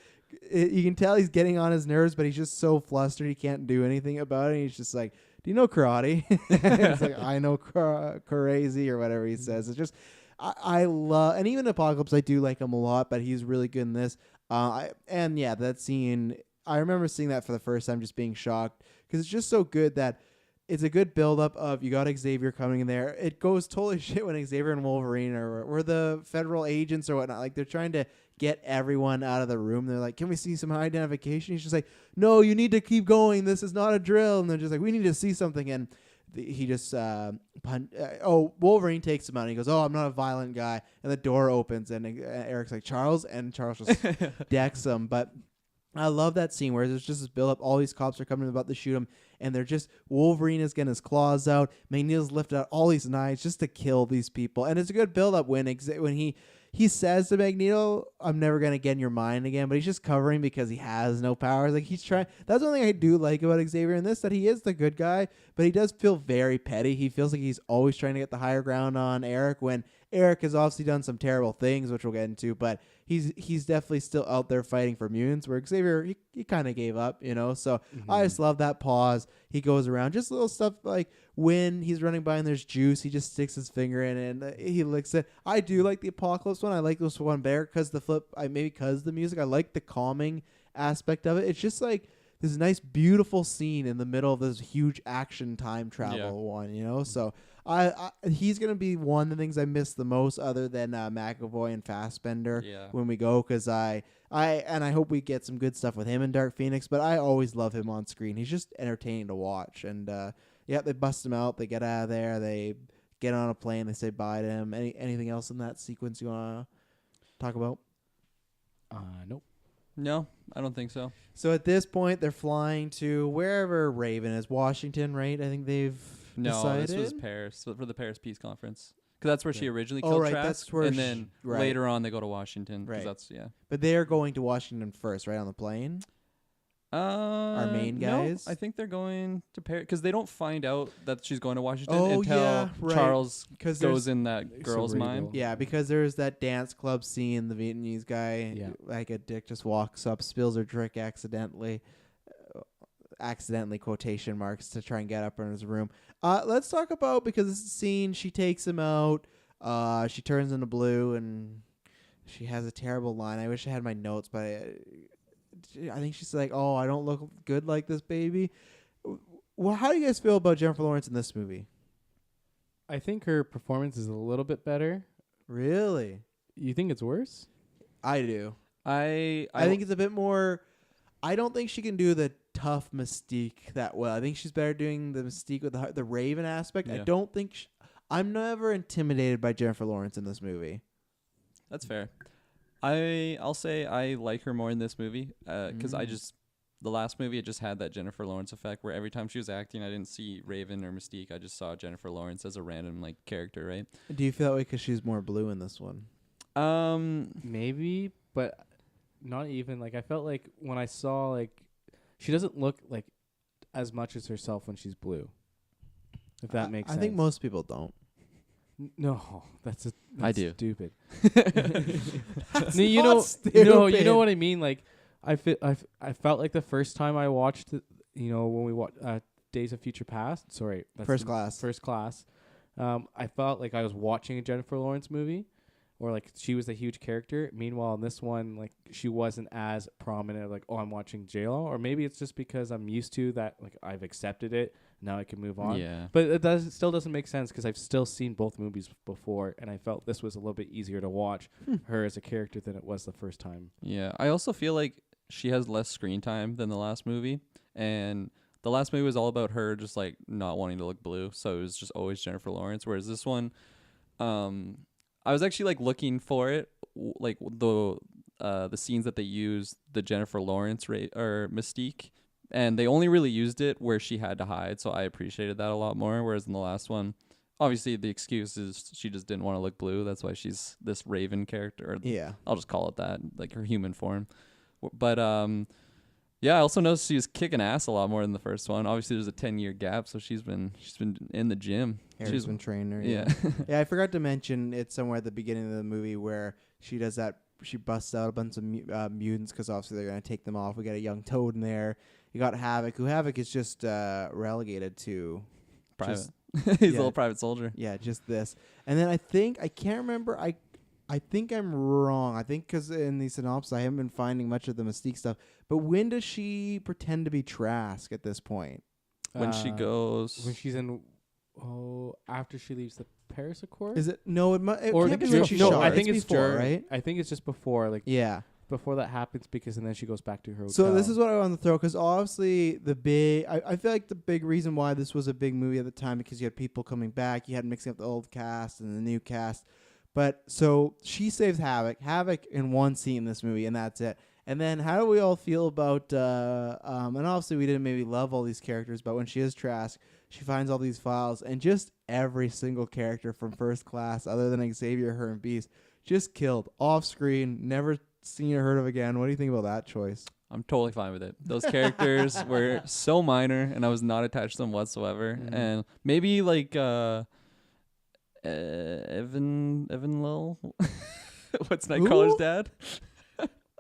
you can tell he's getting on his nerves, but he's just so flustered he can't do anything about it. He's just like, "Do you know karate?" It's like, "I know crazy," or whatever he says. It's just, I love, and even Apocalypse, I do like him a lot, but he's really good in this. That scene, I remember seeing that for the first time, just being shocked because it's just so good that it's a good buildup of you got Xavier coming in there. It goes totally shit when Xavier and Wolverine or the federal agents or whatnot. Like they're trying to get everyone out of the room. They're like, "Can we see some identification?" He's just like, "No, you need to keep going. This is not a drill." And they're just like, "We need to see something." And he just Wolverine takes him out and he goes, "Oh, I'm not a violent guy," and the door opens and Eric's like, "Charles," and Charles just decks him. But I love that scene where there's just this build up, all these cops are coming about to shoot him, and they're just, Wolverine is getting his claws out, Magneto's lifted out all these knives just to kill these people, and it's a good build up when he says to Magneto, "I'm never going to get in your mind again," but he's just covering because he has no powers. Like he's trying. That's one thing I do like about Xavier in this, that he is the good guy, but he does feel very petty. He feels like he's always trying to get the higher ground on Eric when Eric has obviously done some terrible things, which we'll get into, but he's definitely still out there fighting for mutants, where Xavier, he kind of gave up, So I just love that pause. He goes around, just little stuff like when he's running by and there's juice, he just sticks his finger in it and he licks it. I do like the Apocalypse one. I like this one better because the music. I like the calming aspect of it. It's just like this nice, beautiful scene in the middle of this huge action time travel one, So he's gonna be one of the things I miss the most, other than McAvoy and Fassbender when we go, because I hope we get some good stuff with him in Dark Phoenix. But I always love him on screen. He's just entertaining to watch. And they bust him out. They get out of there. They get on a plane. They say bye to him. Anything else in that sequence you wanna talk about? Nope. No, I don't think so. So at this point, they're flying to wherever Raven is, Washington, right? I think they've decided. This was Paris for the Paris Peace Conference, because that's where she originally killed Trask. That's where and then later on they go to Washington. Right. That's But they are going to Washington first, right, on the plane. Our main guys. No, I think they're going to Paris because they don't find out that she's going to Washington until Charles goes in that girl's mind. Yeah, because there's that dance club scene. The Vietnamese guy, like a dick, just walks up, spills her drink accidentally quotation marks, to try and get up in his room. Let's talk about, because this scene, she takes him out. She turns into blue and she has a terrible line. I wish I had my notes, but I think she's like, "Oh, I don't look good like this, baby." Well, how do you guys feel about Jennifer Lawrence in this movie? I think her performance is a little bit better. Really? You think it's worse? I do. I think it's a bit more. I don't think she can do the tough Mystique that well. I think she's better doing the Mystique with the Raven aspect. I don't think I'm never intimidated by Jennifer Lawrence in this movie. That's fair. I'll say I like her more in this movie because the last movie, it just had that Jennifer Lawrence effect where every time she was acting, I didn't see Raven or Mystique. I just saw Jennifer Lawrence as a random character, right? Do you feel that way because she's more blue in this one? Maybe, but not even. I felt like when I saw she doesn't look like as much as herself when she's blue. If that makes sense. I think most people don't. No, that's I do. Stupid. That's you know what I mean. I felt like the first time I watched it, when we watched Days of Future Past. Sorry, that's First Class. I felt like I was watching a Jennifer Lawrence movie, or she was a huge character. Meanwhile, in this one, she wasn't as prominent. I'm watching JLo, or maybe it's just because I'm used to that. I've accepted it. now I can move on. Yeah. But it still doesn't make sense because I've still seen both movies before, and I felt this was a little bit easier to watch her as a character than it was the first time. Yeah. I also feel like she has less screen time than the last movie, and the last movie was all about her just like not wanting to look blue, so it was just always Jennifer Lawrence. Whereas this one, I was actually like looking for it, like the scenes that they used the Jennifer Lawrence or Mystique, and they only really used it where she had to hide, so I appreciated that a lot more. Whereas in the last one, obviously the excuse is she just didn't want to look blue. That's why she's this Raven character. Or Yeah. I'll just call it that, like her human form. But yeah, I also noticed she was kicking ass a lot more than the first one. Obviously, there's a 10-year gap, so she's been in the gym. Harry's been trained her. Yeah. Yeah, I forgot to mention it somewhere at the beginning of the movie where she does that. She busts out a bunch of mutants because obviously they're going to take them off. We got a young Toad in there. You got Havoc, who Havoc is just relegated to Private. just- He's yeah. a little private soldier. Yeah, just this. And then I can't remember. I think I'm wrong. I think because in the synopsis I haven't been finding much of the Mystique stuff. But when does she pretend to be Trask at this point? When she goes, when she's in, after she leaves the Paris Accord. Is it no? It or can't be the when she's no, shot. I think it's before, during, right? I think it's just before, like Yeah. before that happens, because and then she goes back to her hotel. So this is what I want to throw, because obviously I feel like the big reason why this was a big movie at the time, because you had people coming back, you had mixing up the old cast and the new cast. But so she saves Havoc in one scene in this movie, and that's it. And then how do we all feel about, and obviously we didn't maybe love all these characters, but when she is Trask, she finds all these files, and just every single character from First Class, other than Xavier, her, and Beast, just killed off screen, never seen or heard of again. What do you think about that choice? I'm totally fine with it. Those characters were so minor, and I was not attached to them whatsoever. Mhm. And maybe like Evan Lil, what's Nightcrawler's dad?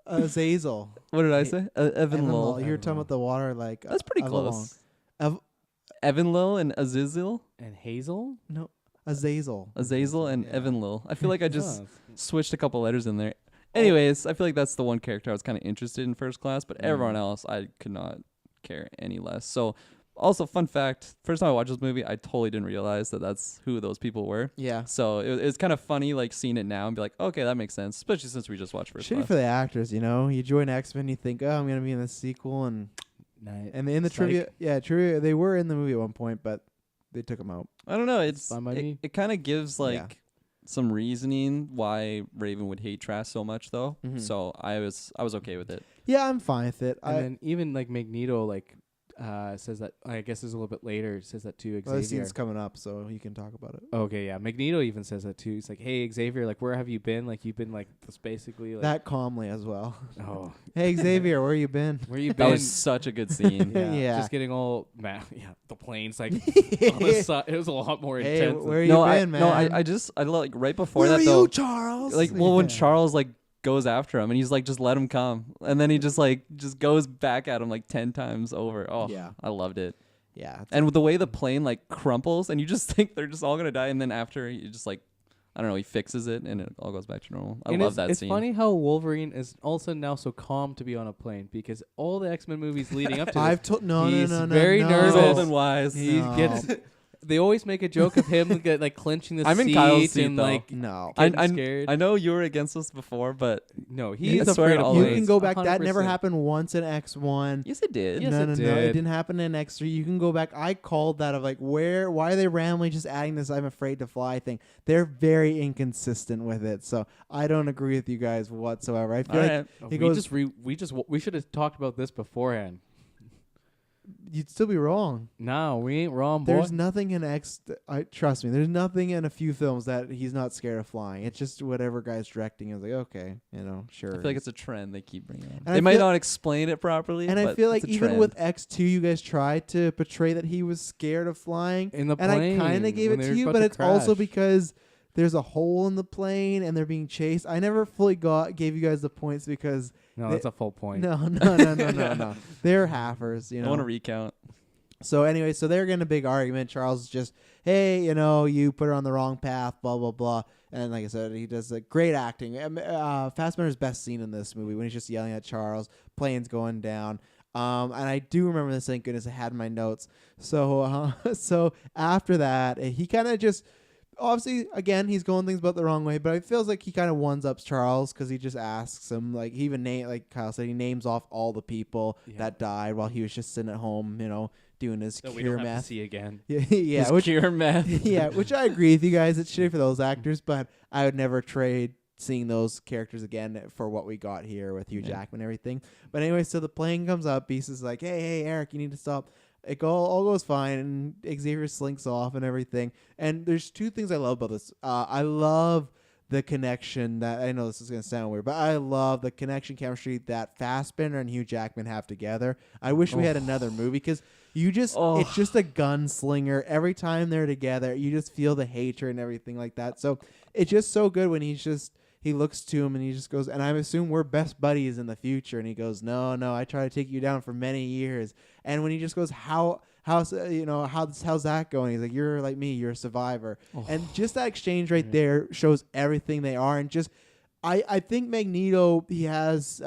Azazel. What did I say? Evan Lil. You were talking about the water, like That's pretty Avalon. close. Av- Evan Lil and Azazel, and Hazel. no, Azazel. Azazel and Yeah. Evan Lil. I feel like I just Oh, switched a couple letters in there. Anyways, I feel like that's the one character I was kind of interested in First Class, but everyone else I could not care any less. So, also fun fact: first time I watched this movie, I totally didn't realize that that's who those people were. Yeah. So it's kind of funny, like seeing it now and be like, okay, that makes sense, especially since we just watched First Shitty Class. for the actors, you know. You join X-Men, you think, oh, I'm gonna be in the sequel, and in the Psych. trivia, they were in the movie at one point, but they took them out. I don't know. It's Fine by me. it kind of gives like Yeah. some reasoning why Raven would hate Trask so much, though. Mhm. So I was okay with it. Yeah, I'm fine with it. And then even like Magneto says that, I guess it's a little bit later, says that to Well, this Xavier. scene's coming up, so you can talk about it. Okay, yeah. Magneto even says that too. He's like, "Hey, Xavier, like, where have you been? Like, you've been like this basically like, That calmly as well. oh, Hey, Xavier, where you been? where you That been?" was such a good scene. Yeah. Just getting all the planes like on the side. It was a lot more Hey, intense. where you No, been, man? I like right before Where that are though. you, Charles? Like, well, when Yeah. Charles like goes after him and he's like, just let him come, and then he just goes back at him like 10 times over. Oh, Yeah. I loved it. Yeah. And with the way the plane like crumples, and you just think they're just all gonna die, and then after he just like, I don't know, he fixes it and it all goes back to normal. I And love that it's scene. funny how Wolverine is all of a sudden now so calm to be on a plane, because all the X-Men movies leading up to I've this, told no, he's no, very no. nervous. He's old and wise. he No. gets. They always make a joke of him like clenching the I'm in seat Kyle's seat, and though. like No. getting scared. I know you were against us before, but No, I he's swear afraid to of all You Always. planes. can go back. That never 100%. happened once in X1. yes, it did. Yes, no, it no, it did. didn't happen in X3. You can go back. I called that of like, why are they randomly just adding this I'm afraid to fly thing? They're very inconsistent with it. So I don't agree with you guys whatsoever. I feel All like right. Oh, He goes- we should have talked about this beforehand. you'd still be wrong. No, we ain't wrong, boy. There's nothing in trust me, there's nothing in a few films that he's not scared of flying. It's just whatever guy's directing is like, okay, sure. I feel like it's a trend they keep bringing up. And I They might feel- not explain it properly, and I but feel like it's a even trend. with X2, you guys tried to portray that he was scared of flying. in the And plane. I kind of gave when it they to were you, about but to it's also crash. because there's a hole in the plane and they're being chased. I never fully gave you guys the points because No, that's a full point. no. They're halfers, I want to recount. So anyway, so they're getting a big argument. Charles is just, hey, you put her on the wrong path, blah, blah, blah. And like I said, he does great acting. Fassbender's best scene in this movie when he's just yelling at Charles, planes going down. And I do remember this. Thank goodness I had in my notes. So so after that, he kind of just. Obviously, again, he's going things about the wrong way, but it feels like he kind of one-ups Charles because he just asks him, like, he even like Kyle said, he names off all the people that died while he was just sitting at home, doing his that cure we don't meth. have to see again. Yeah, His cure meth. Yeah, which I agree with you guys. It's shitty for those actors, but I would never trade seeing those characters again for what we got here with Hugh Jackman and everything. But anyway, so the plane comes up. Beast is like, hey, Eric, you need to stop. It all goes fine, and Xavier slinks off and everything. And there's two things I love about this. I love the connection that, I know this is going to sound weird, but I love the connection chemistry that Fassbender and Hugh Jackman have together. I wish we had another movie because it's just a gunslinger. Every time they're together, you just feel the hatred and everything like that. So it's just so good when he looks to him and he just goes, and I assume we're best buddies in the future. And he goes, no, I tried to take you down for many years. And when he just goes, how's that going? He's like, you're like me, you're a survivor. And just that exchange right there shows everything they are. And just, I think Magneto, he has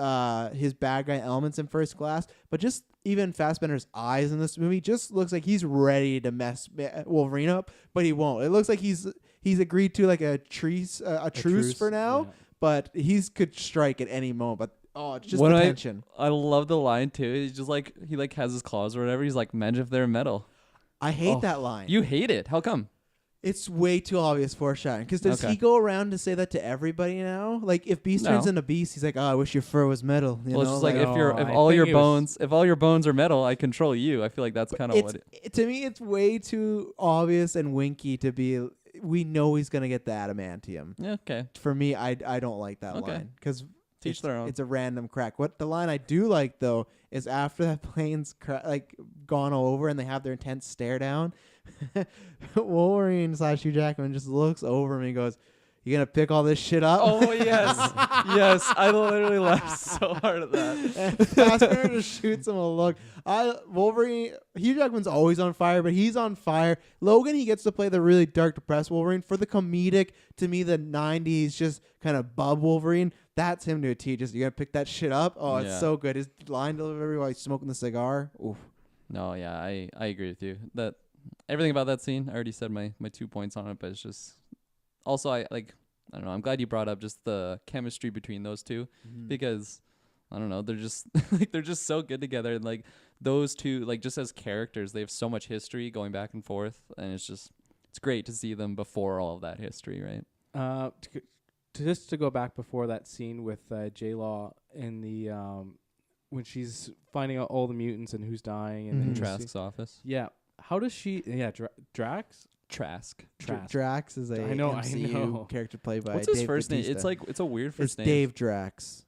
his bad guy elements in First Class, but just even Fassbender's eyes in this movie just looks like he's ready to mess Wolverine up, but he won't. It looks like he's agreed to like a truce for now, but could strike at any moment. But it's just the tension. I love the line too. He's just like he has his claws or whatever. He's like, imagine if they're metal. I hate that line. You hate it? How come? It's way too obvious foreshadowing. Because does he go around to say that to everybody now? Like if Beast turns into Beast, he's like, "Oh, I wish your fur was metal." It's just like if all your bones are metal, I control you. I feel like that's kind of what it. To me, it's way too obvious and winky to be. We know he's gonna get the adamantium. Okay. For me, I don't like that line because teach their own. It's a random crack. What the line I do like though is after that plane's gone over and they have their intense stare down, Wolverine / Hugh Jackman just looks over him and he goes, "You gonna pick all this shit up?" Oh yes, yes! I literally laughed so hard at that. And Fassbender just shoots him a look. Hugh Jackman's always on fire, but he's on fire. Logan, he gets to play the really dark, depressed Wolverine. For the comedic, to me, the '90s just kind of bub Wolverine. That's him to a T. Just, you gonna pick that shit up? Oh, it's so good. His line delivery while he's smoking the cigar. Oof. No, yeah, I agree with you. That everything about that scene, I already said my 2 points on it, but it's just also I don't know. I'm glad you brought up just the chemistry between those two because I don't know. They're just they're just so good together. And like those two, like just as characters, they have so much history going back and forth, and it's great to see them before all of that history, right? To go back before that scene with J-Law in the when she's finding out all the mutants and who's dying and Trask's office. Yeah. How does she? Yeah, Drax. Trask. Drax is a MCU character played by What's his Dave first name? Bautista. It's a weird first name. Dave Drax.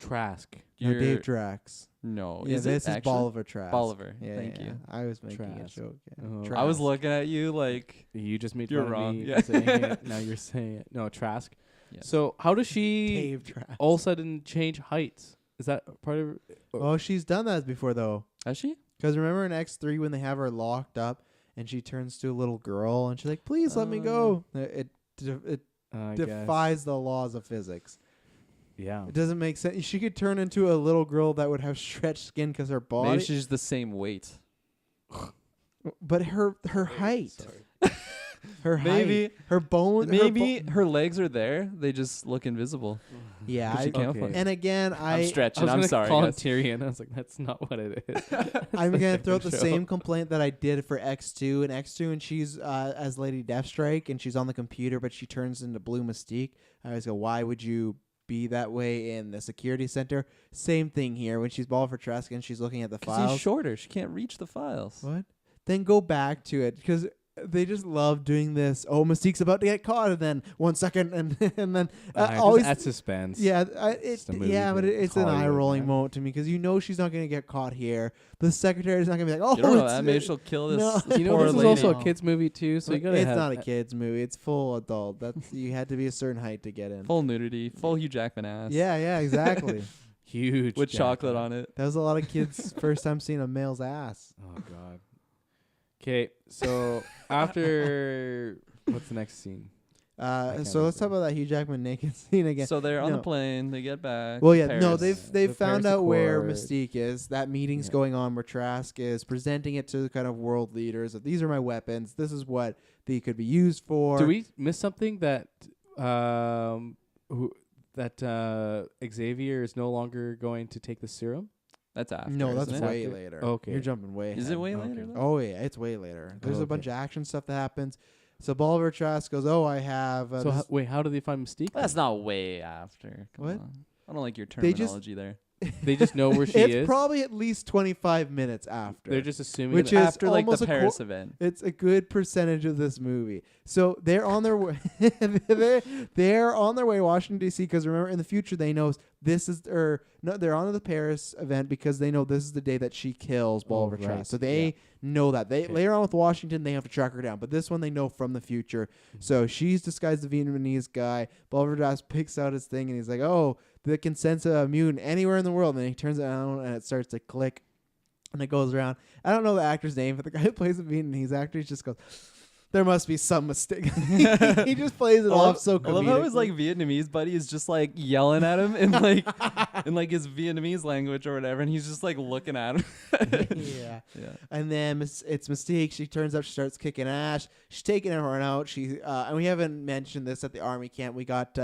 Trask. No, Dave Drax. No, yeah, is this it is actually? Bolivar Trask. Bolivar. Yeah, Thank you. I was making Trask. a joke. Oh. I was looking at you like You just made you're fun wrong. of me. Yeah. Saying it. Now you're saying it. No, Trask. Yes. So how does she Dave Drax. all of a sudden change heights? Is that part of? Oh, she's done that before though. Has she? Because remember in X3 when they have her locked up and she turns to a little girl and she's like, "Please let me go." It defies the laws of physics. Yeah. It doesn't make sense. She could turn into a little girl that would have stretched skin because her body. Maybe she's the same weight. But her height. Her maybe height. Her bone. Maybe her legs are there. They just look invisible. Yeah. She can't fly. And again, I'm stretching. I'm sorry. Call guys. Tyrion. I was like, that's not what it is. I'm gonna throw out the same complaint that I did for X2 and she's as Lady Deathstrike and she's on the computer, but she turns into Blue Mystique. I always go, why would you be that way in the security center? Same thing here when she's Bolivar Trask and she's looking at the files. He's shorter. She can't reach the files. What? Then go back to it because they just love doing this. Oh, Mystique's about to get caught, and then 1 second, and then always at suspense. Yeah, it's an eye rolling moment to me because she's not going to get caught here. The secretary's not going to be like, "Oh, you don't know that. Maybe she'll kill this." No. This You know, poor this is lady. also a kids movie too, so you gotta. It's not a kids movie. It's full adult. That's you had to be a certain height to get in. Full nudity, full Hugh Jackman ass. Yeah, exactly. Huge with chocolate on it. That was a lot of kids' first time seeing a male's ass. Oh God. Okay, so after what's the next scene? So let's talk about that Hugh Jackman naked scene again. So they're on the No. plane. They get back. Well, to yeah, no, Paris. they've The found Paris out where Accord. Mystique is. That meeting's going on where Trask is presenting it to the kind of world leaders that these are my weapons. This is what they could be used for. Do we miss something that Xavier is no longer going to take the serum? That's after. No, that's isn't it? way After? later. Okay. You're jumping way. Is ahead. it way Okay. later? Though? Oh yeah, it's way later. There's a Okay. bunch of action stuff that happens. So Bolivar Trask goes, "Oh, I have." So wait, how do they find Mystique? That's not way after. Come What? on. I don't like your They just- terminology there. They just know where she it's is. probably at least 25 minutes after. They're just assuming. Which that is After like the almost a Paris event. It's a good percentage of this movie. So they're on their way. they're on their way to Washington D.C. because remember, in the future they know this is they're on to the Paris event because they know this is the day that she kills Bolivar right. Trask. So they know that. They Okay. later on with Washington they have to track her down, but this one they know from the future. So she's disguised the Vietnamese guy. Bolivar Trask picks out his thing and he's like, "Oh, the consensor mutant anywhere in the world," and then he turns it on and it starts to click. And it goes around. I don't know the actor's name, but the guy who plays the Vietnamese actor just goes, "There must be some mistake." He just plays it off so I love how his comedically. like Vietnamese buddy is just like yelling at him in like in like his Vietnamese language or whatever, and he's just like looking at him. Yeah. Yeah. And then it's Mystique. She turns up. She starts kicking ass. She's taking everyone out. She and we haven't mentioned this at the army camp. We got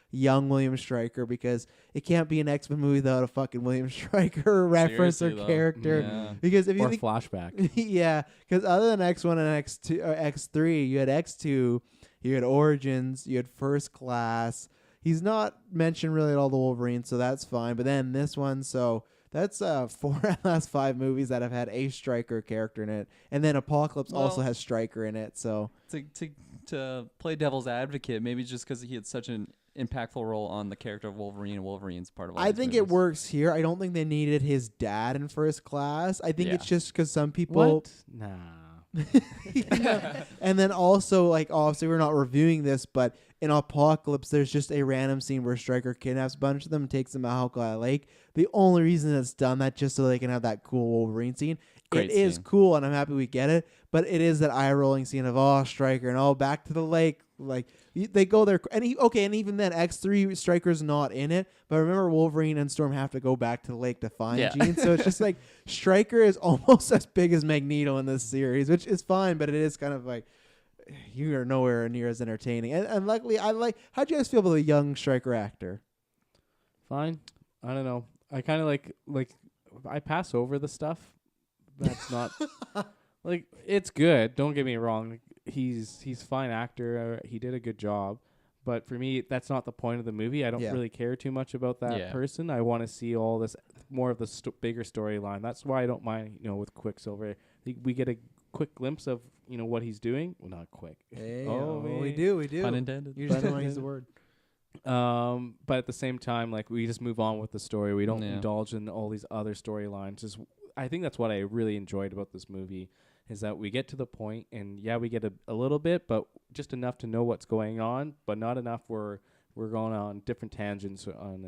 young William Stryker because it can't be an X-Men movie without a fucking William Stryker reference or Seriously, though. character. Yeah. Because if you or think flashback. yeah, because other than X1 and X2, X3, you had X2, you had Origins, you had First Class. He's not mentioned really at all the Wolverine, so that's fine. But then this one, so that's 4 out of the last 5 movies that have had a Stryker character in it, and then Apocalypse also has Stryker in it. So To play devil's advocate, maybe just because he had such an impactful role on the character of Wolverine, and Wolverine's part of all I these think it movies. works here. I don't think they needed his dad in First Class. I think Yeah. it's just because some people. What? Nah. And then also, like, obviously we're not reviewing this, but in Apocalypse, there's just a random scene where Stryker kidnaps a bunch of them and takes them to Alkali Lake. The only reason it's done that just so they can have that cool Wolverine scene. Great It is scene. cool, and I'm happy we get it. But it is that eye-rolling scene of Stryker and back to the lake. Like they go there, and even then X3 Stryker's not in it. But remember, Wolverine and Storm have to go back to the lake to find Yeah. Jean. So it's just like Stryker is almost as big as Magneto in this series, which is fine. But it is kind of like you are nowhere near as entertaining. And luckily, how'd you guys feel about the young Stryker actor? Fine. I don't know. I kind of like I pass over the stuff that's not like it's good. Don't get me wrong. He's a fine actor. He did a good job. But for me, that's not the point of the movie. I don't Yeah. really care too much about that Yeah. person. I want to see all this more of the bigger storyline. That's why I don't mind, with Quicksilver. We get a quick glimpse of, what he's doing. Well, not quick. we do. Pun intended. You just don't want to use the word. But at the same time, like we just move on with the story. We don't Yeah. indulge in all these other storylines. I think that's what I really enjoyed about this movie is that we get to the point and we get a little bit, but just enough to know what's going on, but not enough where we're going on different tangents on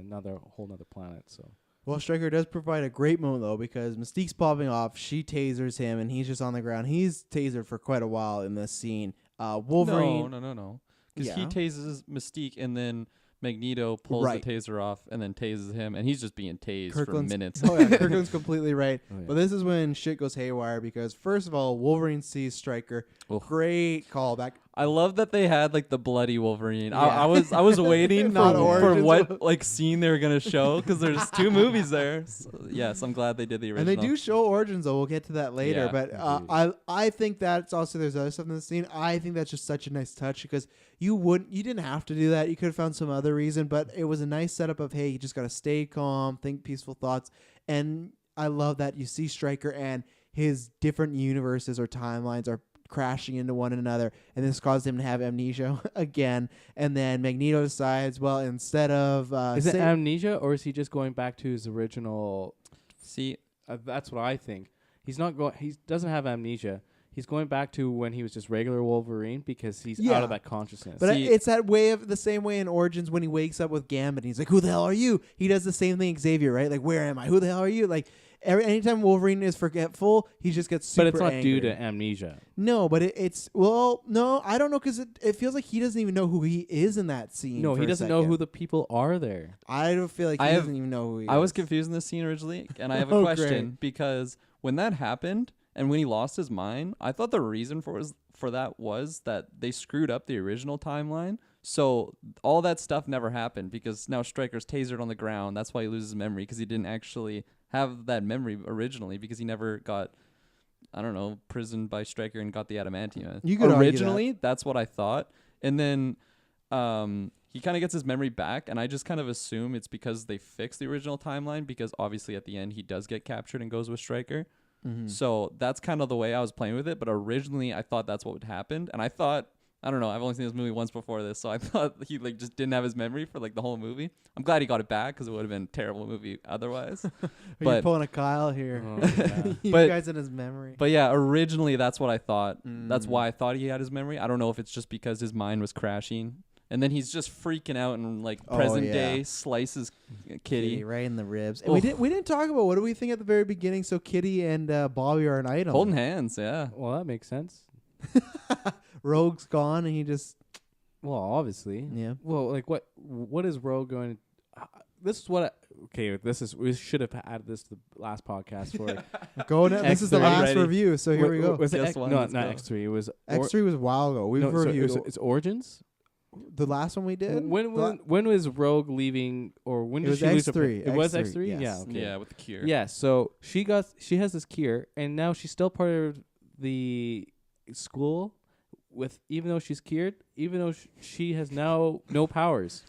whole nother planet. So. Well, Stryker does provide a great moment, though, because Mystique's popping off. She tasers him, and he's just on the ground. He's tasered for quite a while in this scene. Wolverine. No. Because Yeah. he tases Mystique, and then Magneto pulls Right. the taser off and then tases him, and he's just being tased Kirkland's- for minutes. Oh, yeah, Kirkland's completely right. Oh, yeah. But this is when shit goes haywire because, first of all, Wolverine sees Stryker. Oof. Great callback. I love that they had like the bloody Wolverine. Yeah. I was waiting Not for Origins. what like scene they were gonna show because there's 2 movies there. So, yes, I'm glad they did the original. And they do show Origins, though. We'll get to that later. Yeah, but I think that's also, there's other stuff in the scene. I think that's just such a nice touch because you didn't have to do that. You could have found some other reason, but it was a nice setup of, hey, you just got to stay calm, think peaceful thoughts. And I love that you see Stryker and his different universes or timelines are crashing into one another, and this caused him to have amnesia again. And then Magneto decides, well, instead of Is it amnesia or is he just going back to his original? See, That's what I think. He's not going. He doesn't have amnesia. He's going back to when he was just regular Wolverine because he's out of that consciousness. But See- it's that way of the same way in Origins when he wakes up with Gambit. And he's like, "Who the hell are you?" He does the same thing, Xavier, right? Like, "Where am I? Who the hell are you?" Like, Anytime Wolverine is forgetful, he just gets super But it's not angry. due to amnesia. No, but it's no, I don't know because it feels like he doesn't even know who he is in that scene. No, for he a doesn't know second. who the people are there. I don't feel like he doesn't even know who he is. I was confused in this scene originally, and I have a Oh, question great. because when that happened and when he lost his mind, I thought the reason for that was that they screwed up the original timeline. So all that stuff never happened because now Stryker's tasered on the ground. That's why he loses memory because he didn't actually have that memory originally because he never got, I don't know, prisoned by Stryker and got the adamantium. You could argue Originally, that's what I thought. And then he kind of gets his memory back, and I just kind of assume it's because they fixed the original timeline because obviously at the end he does get captured and goes with Stryker. Mhm. So that's kind of the way I was playing with it. But originally I thought that's what would happen. And I thought, I don't know, I've only seen this movie once before this, so I thought he like just didn't have his memory for like the whole movie. I'm glad he got it back because it would have been a terrible movie otherwise. Are you but pulling a Kyle here? Oh, yeah. You But- guys in his memory. But yeah, originally that's what I thought. That's Mm. why I thought he had his memory. I don't know if it's just because his mind was crashing. And then he's just freaking out and like Oh, present yeah. day slices Kitty. right in the ribs. And Oof. we didn't talk about what do we think at the very beginning. So Kitty and Bobby are an item. Holding hands, yeah. Well, that makes sense. Rogue's gone, and he just Well, obviously. yeah. Well, like what is Rogue going to this is what we should have added this to the last podcast for like, Go now. This is the X3. last Ready. review. So here we go. Was it Just X, one, no, let's not go. X3. It was X3 was a while ago. We've no, so reviewed it's Origins. the last one we did. When was Rogue leaving, or when It did was she lose her X3. It was X3, X3. yes. Yeah. Okay. Yeah, with the cure. Yeah. So she has this cure, and now she's still part of the school. Even though she's cured, even though she has now no powers.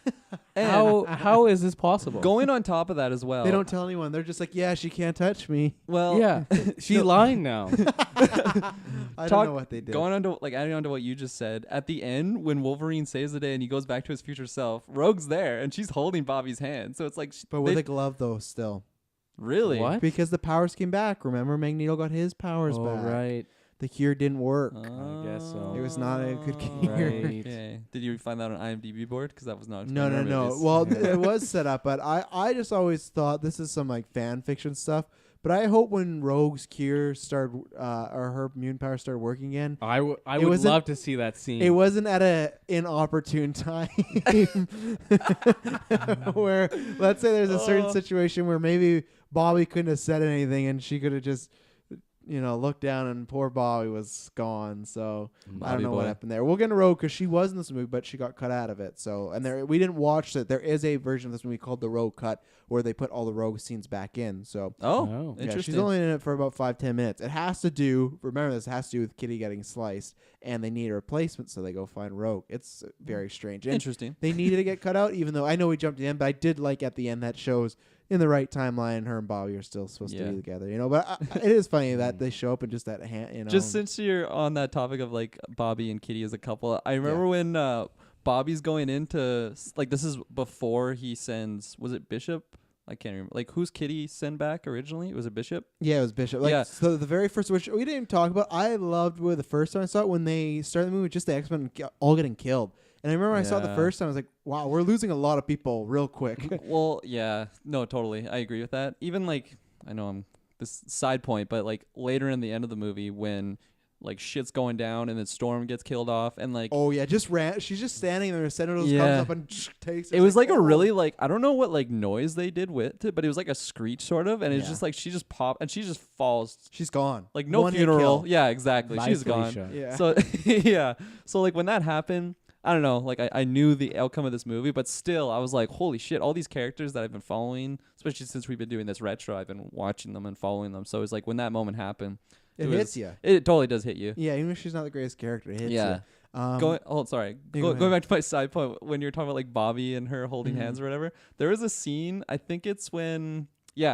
How is this possible? Going on top of that as well. They don't tell anyone. They're just like, yeah, she can't touch me. Well, Yeah, she's lying now. I don't know what they did. Going on to like adding on to what you just said, at the end when Wolverine saves the day and he goes back to his future self, Rogue's there and she's holding Bobby's hand. So it's like, But with a glove though, still really? What? because the powers came back. Remember, Magneto got his powers Oh, back. right. The cure didn't work. I guess so. It was not a good Oh, cure. Right. Okay. Did you find that on IMDb board? Because that was not. No. explained in our movies. Well, it was set up, but I just always thought this is some like fan fiction stuff. But I hope when Rogue's cure started, or her immune power started working again, I would wasn't- love to see that scene. it wasn't at a inopportune time where, let's say there's a certain situation where maybe Bobby couldn't have said anything and she could have just, looked down and poor Bobby was gone. So I don't Bobby know boy. what happened there. We'll get into Rogue because she was in this movie, but she got cut out of it. So, and we didn't watch it. There is a version of this movie called the Rogue Cut where they put all the Rogue scenes back in. So Oh, Oh. yeah, interesting. she's only in it for about 5-10 minutes. It has to do, remember this, it has to do with Kitty getting sliced, and they need a replacement, so they go find Rogue. It's very strange. And Interesting. they needed to get cut out, even though I know we jumped in, but I did like at the end that shows in the right timeline, her and Bobby are still supposed to Yeah. be together, But it is funny that they show up and just that hand, Just since you're on that topic of like Bobby and Kitty as a couple, I remember when Bobby's going into like this is before he sends. Was it Bishop? I can't remember. Like who's Kitty send back originally? Was it Bishop? Yeah, it was Bishop. Like, Yeah. So the very first, which we didn't even talk about, I loved the first time I saw it when they started the movie with just the X-Men all getting killed. And I remember I saw it the Yeah. first time, I was like, wow, we're losing a lot of people real quick. Well, yeah, no, totally, I agree with that. Even like I know I'm this side point, but like later in the end of the movie when like shit's going down and then Storm gets killed off and like Oh yeah, she's just standing there. Sentinels Yeah. comes up and takes. it was like a oh. really like I don't know what like noise they did with it, but it was like a screech sort of, and it's Yeah. just like she just popped and she just falls She's gone. like no One hit funeral. kill. Yeah, exactly. Bye, She's gone. Felicia. Yeah. So yeah. So like when that happened, I don't know, like I knew the outcome of this movie, but still I was like, holy shit, all these characters that I've been following, especially since we've been doing this retro, I've been watching them and following them. So it's like when that moment happened, it was- hits you. it totally does hit you. Yeah, even if she's not the greatest character, it hits Yeah. you. Sorry. yeah, go Going ahead. back to my side point, when you're talking about like Bobby and her holding Mhm. hands or whatever, there was a scene, I think it's when,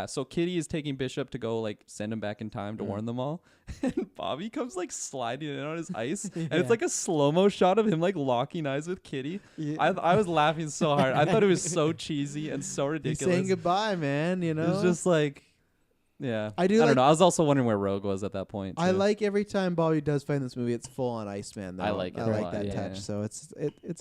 so Kitty is taking Bishop to go like send him back in time to Mhm. warn them all. And Bobby comes like sliding in on his ice. And Yeah. it's like a slow-mo shot of him like locking eyes with Kitty. I was laughing so hard. I thought it was so cheesy and so He's ridiculous. saying goodbye, man. It was just like, Yeah. I do I don't like- know. I was also wondering where Rogue was at that point. I too. like every time Bobby does fight in this movie, it's full on Iceman. Though. I like it I a like lot, that yeah. touch. So it's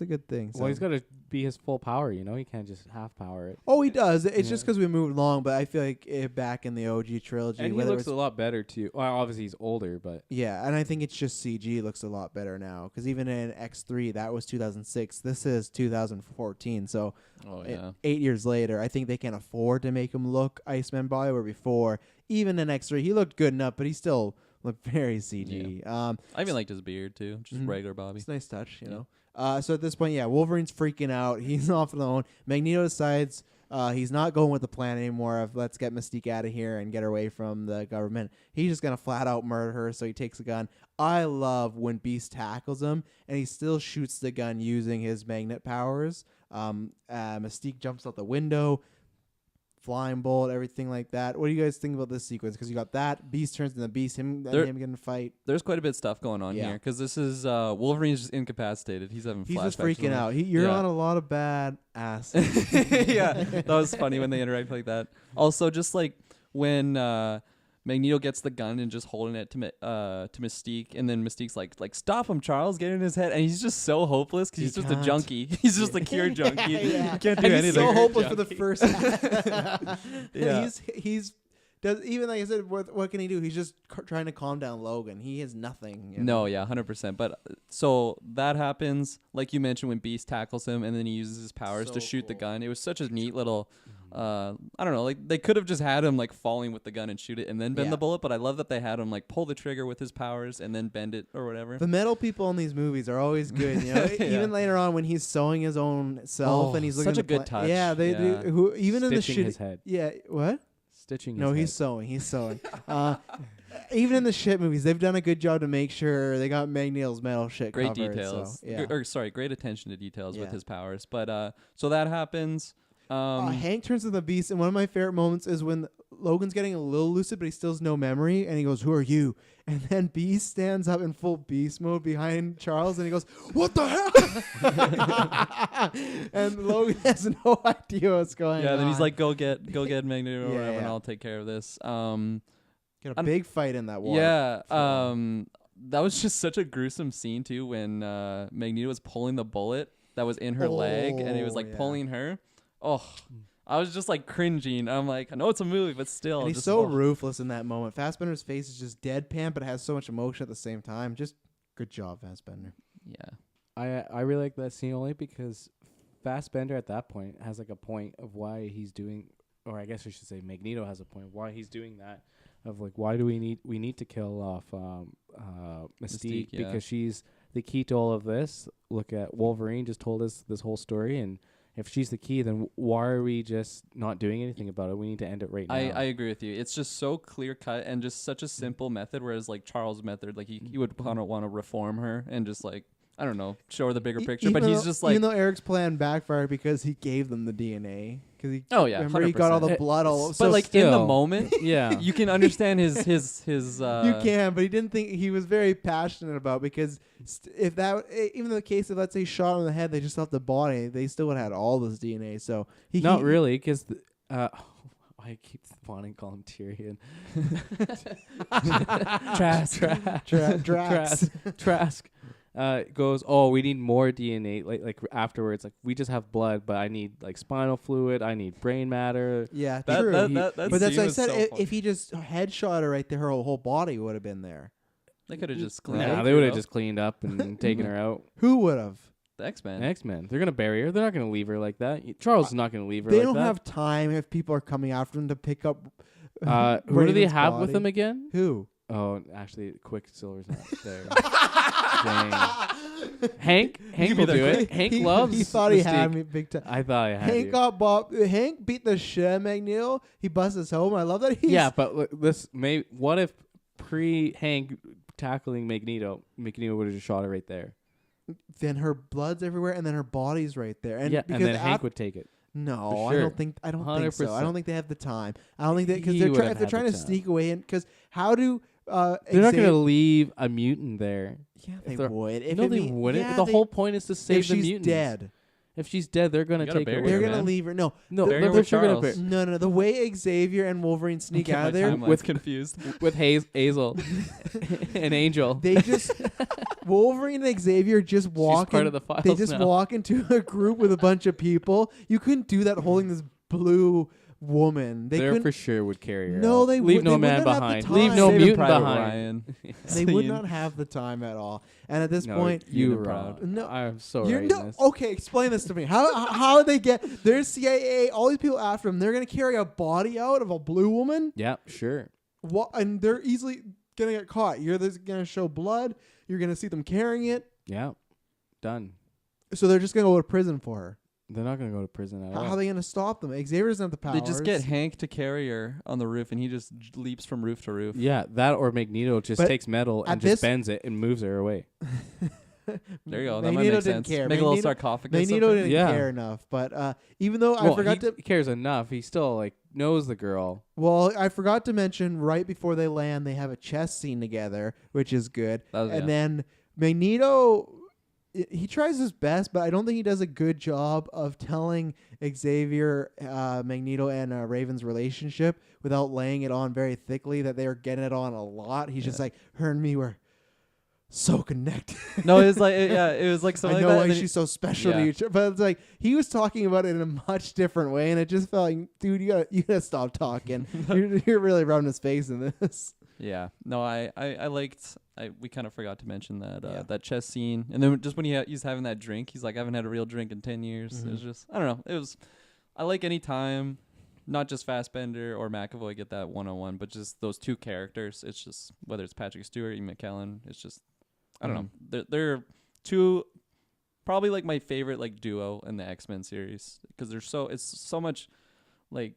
a good thing. So. Well, he's got to be his full power. You know, he can't just half power it. Oh, he does. It's just Yeah. because we moved along, but I feel like back in the OG trilogy, And he whether looks it's a lot better too. Well, obviously he's older, but yeah, and I think it's just CG looks a lot better now because even in X3 that was 2006. This is 2014, so Oh yeah. 8 years later, I think they can afford to make him look Iceman Bobby. Where before, even in X3, he looked good enough, but he still looked very CG. I even liked his beard too, just Mhm. regular Bobby. It's a nice touch, you Yeah. know. So at this point, yeah, Wolverine's freaking out. He's off alone. Magneto decides he's not going with the plan anymore of let's get Mystique out of here and get her away from the government. He's just going to flat out murder her, so he takes a gun. I love when Beast tackles him, and he still shoots the gun using his magnet powers. Mystique jumps out the window, flying bolt, everything like that. What do you guys think about this sequence? Because you got that, Beast turns into Beast, him getting a fight. There's quite a bit of stuff going on Yeah. here because this is Wolverine's just incapacitated. He's having He's just flashbacks freaking or out. You're Yeah. on a lot of bad acid. yeah, that was funny when they interact like that. Also, just like when Magneto gets the gun and just holding it to Mystique, and then Mystique's like stop him, Charles, get in his head, and he's just so hopeless because He he's just can't. a junkie. He's just a cure junkie. Yeah. He can't do And anything. he's so hopeless for the Junkie. first half. Yeah. He's does even like I said. What can he do? He's just trying to calm down Logan. He has nothing. You know? No, yeah, 100%. But so that happens, like you mentioned, when Beast tackles him, and then he uses his powers to So shoot the cool. gun. It was such a neat little. I don't know, like they could have just had him like falling with the gun and shoot it and then bend Yeah. the bullet, but I love that they had him like pull the trigger with his powers and then bend it or whatever. The metal people in these movies are always good. You know, Yeah. even later on when he's sewing his own self Oh, and he's looking such a to good touch. Yeah, they Yeah. do. Who even in the stitching shit. his head. Yeah, what? Stitching. No, his he's head. sewing. He's sewing. Even in the shit movies, they've done a good job to make sure they got Magneto's metal shit Great covered. details. So, yeah. Great attention to details with Yeah. his powers. But so that happens. Hank turns into the Beast, and one of my favorite moments is when Logan's getting a little lucid, but he still has no memory, and he goes, "Who are you?" And then Beast stands up in full Beast mode behind Charles, and he goes, "What the hell?" And Logan has no idea what's going on. Yeah, then he's like, go get Magneto or Yeah, whatever, and yeah. I'll take care of this. Get a I'm- big fight in that war. Yeah. That was just such a gruesome scene too when Magneto was pulling the bullet that was in her leg, and he was like Oh, yeah. pulling her. Oh, I was just like cringing. I'm like, I know it's a movie, but still. And he's just, so oh. ruthless in that moment. Fassbender's face is just deadpan, but it has so much emotion at the same time. Just good job, Fassbender. Yeah. I really like that scene only because Fassbender at that point has like a point of why he's doing, or I guess I should say Magneto has a point of why he's doing that. Of like, why do we need to kill off Mystique yeah. because she's the key to all of this. Look at Wolverine just told us this whole story, and if she's the key, then why are we just not doing anything about it? We need to end it right now. I agree with you. It's just so clear cut and just such a simple method. Whereas like Charles' method, like he would kind of want to reform her and just like, I don't know, show her the bigger picture. But he's just like, even though Eric's plan backfired because he gave them the DNA. Because he, oh yeah, remember he got all the 100%. blood all. But So like in the still. moment, yeah. you can understand his you can, but he didn't think he was very passionate about because if that, even in the case of let's say shot him in the head, they just left the body, they still would have had all this DNA. So Not really, because I keep wanting to call him Tyrion. Drax. Trask goes, oh, we need more DNA. Like afterwards, like we just have blood, but I need like spinal fluid. I need brain matter. Yeah, That- true. that but that's scene what I was said. so If funny. he just headshot her right there, her whole body would have been there. They could have just cleaned Nah, it they would have up. just cleaned up and taken her out. Who would have? The X-Men. X-Men. They're gonna bury her. They're not gonna leave her like that. Charles is not gonna leave her They like don't that. have time if people are coming after them to pick up. Who do they Raven's have with body. them again? Who? Oh, actually, Quicksilver's not there. Dang. Hank Give me will the do it. quick- Hank he loves. He thought he had Mystique. me big time. I thought I had Hank you. got Bob. Hank beat the shit out of Magneto. He busts his home. I love that. Yeah, but this may. What if pre-Hank tackling Magneto would have just shot her right there? Then her blood's everywhere, and then her body's right there. And yeah, because and then Hank would take it. No, For I sure. don't think. I don't think so. I 100%. don't think they have the time. I don't think that because He they're would trying. have If they're had trying the to time. sneak away in, because how do They're not going to Xavier- leave a mutant there. Yeah, if they they're- would. If No, it they mean- wouldn't. yeah, The they- whole point is to save if the she's mutants. dead. If she's dead, they're gonna You gotta take her. bury Away. They're her, gonna man. leave her. No, No, Bury her they're with for sure gonna Charles. bury- no. The way Xavier and Wolverine sneak Get out my of there, timelines confused. with Hazel, an angel. they just Wolverine and Xavier just walk. She's part in- of the files they just now. walk into a group with a bunch of people. You couldn't do that holding this blue woman. They They couldn't. for sure would carry her. No, out. they leave would- no they man would not have the behind. Leave time. no Saving mutant Private behind. Ryan. They would Scene. not have the time at all. And at this No, point, you You're were proud. wrong. No, I'm so you're right. no, in this. okay, explain this to me. How did they get? There's CIA, all these people after them. They're gonna carry a body out of a blue woman. Yeah, sure. What? And they're easily gonna get caught. You're just gonna show blood. You're gonna see them carrying it. Yeah, done. So they're just gonna go to prison for her. They're not gonna go to prison at How all. are they gonna stop them? Xavier doesn't have the powers. They just get Hank to carry her on the roof, and he just leaps from roof to roof. Yeah, that or Magneto just But takes metal at and just this- bends it and moves her away. There you go. That might Magneto make didn't sense. care. Make a little Magneto- sarcophagus. Magneto of her. didn't Yeah. care enough. But even though I Well, forgot he to, cares enough. He still like knows the girl. well, I forgot to mention right before they land, they have a chess scene together, which is good. That was- And yeah. then Magneto, he tries his best, but I don't think he does a good job of telling Xavier, Magneto, and Raven's relationship without laying it on very thickly that they are getting it on a lot. He's just like, her and me were so connected. No, it was like it was like something I know like that. why and then she's so special to yeah. each other, but it's like he was talking about it in a much different way, and it just felt like, dude, you gotta stop talking. you're really rubbing his face in this. Yeah. No, I liked. We kind of forgot to mention that Yeah. that chess scene, and then just when he's having that drink, he's like, I haven't had a real drink in 10 years. It was just, I don't know. It was, I like any time, not just Fassbender or McAvoy get that one-on-one, but just those two characters. It's just whether it's Patrick Stewart, Ian McKellen. It's just, I don't know. They're two, probably like my favorite like duo in the X-Men series because it's so much like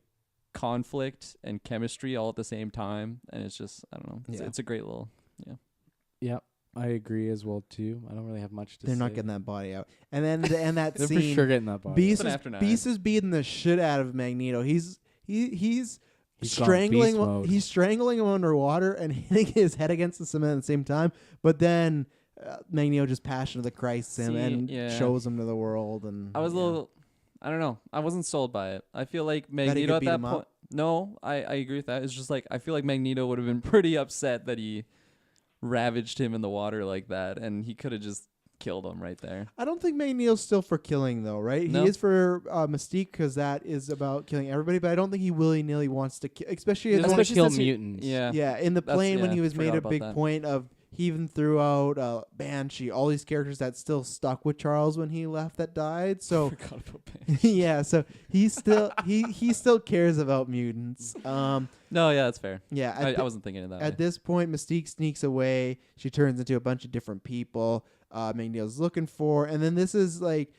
conflict and chemistry all at the same time, and it's just, I don't know. It's a great little. Yeah, I agree as well too. I don't really have much to They're say. not getting that body out, and then that They're scene. for sure getting that body. Beast It's an is, after nine. Beast is beating the shit out of Magneto. He's He's gone strangling beast mode. he's strangling him underwater and hitting his head against the cement at the same time. But then Magneto just Passion of the Christ him See, and yeah. shows him to the world. And I was a yeah. little, I don't know. I wasn't sold by it. I feel like he Magneto could at beat that him up? point. No, I agree with that. It's just like I feel like Magneto would have been pretty upset that he ravaged him in the water like that, and he could have just killed him right there. I don't think Magneto's still for killing though, right? No. He is for Mystique because that is about killing everybody. But I don't think he willy-nilly wants to, especially He as doesn't want to especially kill since he- mutants. Yeah. yeah, in the That's- plane when yeah, he was forgot made a about big that. point of. He even threw out Banshee, all these characters that still stuck with Charles when he left that died. So Forgot about Banshee. yeah, so he still he still cares about mutants. No, yeah, that's fair. Yeah, I wasn't thinking of that. at way. this point, Mystique sneaks away. She turns into a bunch of different people. Magneto's looking for, and then this is like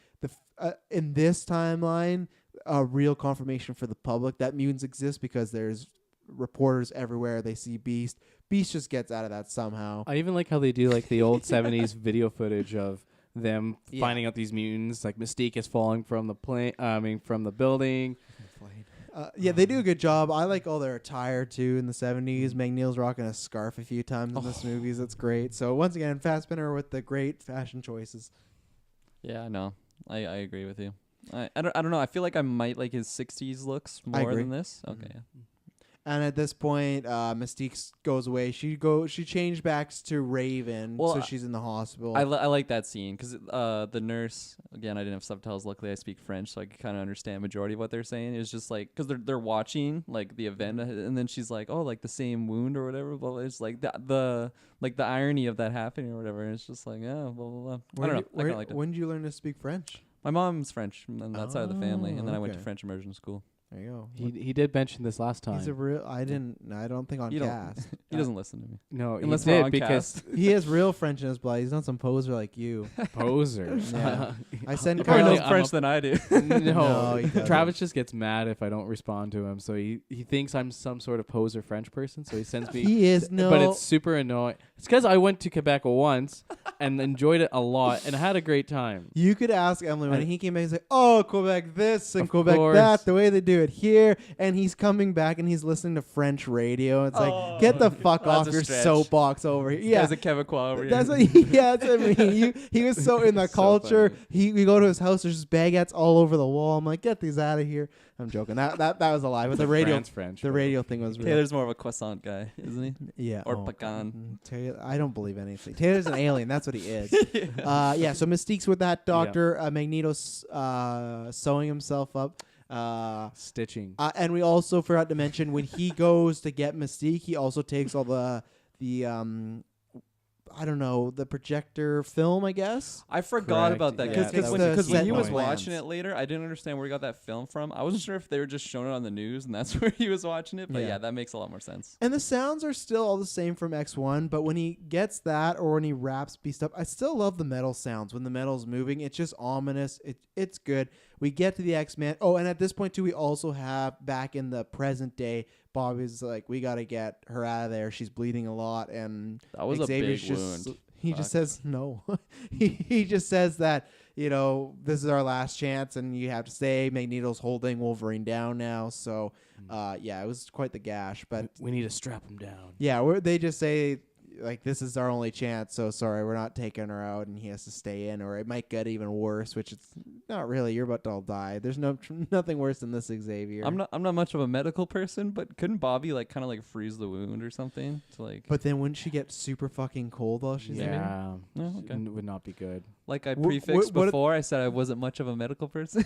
in this timeline, a real confirmation for the public that mutants exist because there's reporters everywhere. They see Beast. Beast just gets out of that somehow. I even like how they do like the old 70s video footage of them Yeah. finding out these mutants. Like Mystique is falling from the plane. From the building. Yeah, they do a good job. I like all their attire too in the 70s. Magneto's rocking a scarf a few times in this movies. That's great. So once again, Fassbender with the great fashion choices. Yeah, no, I agree with you. I don't know. I feel like I might like his 60s looks more agree. than this. Okay. Yeah. And at this point, Mystique goes away. She changed back to Raven, Well, so she's in the hospital. I like that scene because the nurse, again, I didn't have subtitles. Luckily, I speak French, so I could kind of understand majority of what they're saying. It's just like because they're watching like the event, and then she's like, oh, like the same wound or whatever. But it's like the irony of that happening or whatever. And it's just like, oh, blah blah blah. I don't know. I kind of liked it. When did you learn to speak French? My mom's French on that side of the family, and then I went to okay. French immersion school. There you go. He did mention this last time. He's a real. I don't think on You don't- cast. He doesn't listen to me. No, Unless he we're did on because He has real French in his blood. He's not some poser like you. poser. Yeah. I send He probably Carlos. knows French than I do. No, he doesn't. Travis just gets mad if I don't respond to him. So he thinks I'm some sort of poser French person. So he sends me. He is no. But it's super annoying. It's because I went to Quebec once and enjoyed it a lot and had a great time. You could ask Emily when And- he came back. He's like, "Oh, Quebec this and Of Quebec course. that." The way they do do it here, and he's coming back and he's listening to French radio. It's like, get the fuck That's off a your stretch. soapbox over here. Yeah, Yeah, a Kevin Kwa over that's here. what. That's what I mean. He was so in the So culture. funny. We go to his house. There's just baguettes all over the wall. I'm like, get these out of here. I'm joking. That was a lie. But the radio, French. the radio thing was real. Taylor's more of a croissant guy, isn't he? Yeah. Or God. pecan. Taylor, I don't believe anything. Taylor's an alien. That's what he is. Yeah. So Mystique's with that doctor. Magneto's sewing himself up. Stitching. And we also forgot to mention when he goes to get Mystique, he also takes all the I don't know, the projector film, I guess. I forgot Correct, about that yeah. because Takes when the he was set watching plans. it later, I didn't understand where he got that film from. I wasn't sure if they were just showing it on the news and that's where he was watching it. But Yeah. yeah, that makes a lot more sense. And the sounds are still all the same from X1, but when he gets that or when he wraps Beast up, I still love the metal sounds. When the metal's moving, it's just ominous. It's good. We get to the X-Men. Oh, and at this point, too, we also have back in the present day, Bobby's like, we got to get her out of there. She's bleeding a lot. And That was Xavier's a big just, wound. He just says no. he just says that, this is our last chance and you have to stay. Magneto's holding Wolverine down now. So, yeah, it was quite the gash. But We need to strap him down. yeah, they just say, like, this is our only chance, so sorry, we're not taking her out, and he has to stay in, or it might get even worse, which it's not really. You're about to all die. There's nothing worse than this Xavier. I'm not much of a medical person, but couldn't Bobby kind of freeze the wound or something to But then wouldn't she get super fucking cold while she's in? Yeah. Oh, okay. Would not be good. like I Wh- prefixed what- before? I said I wasn't much of a medical person.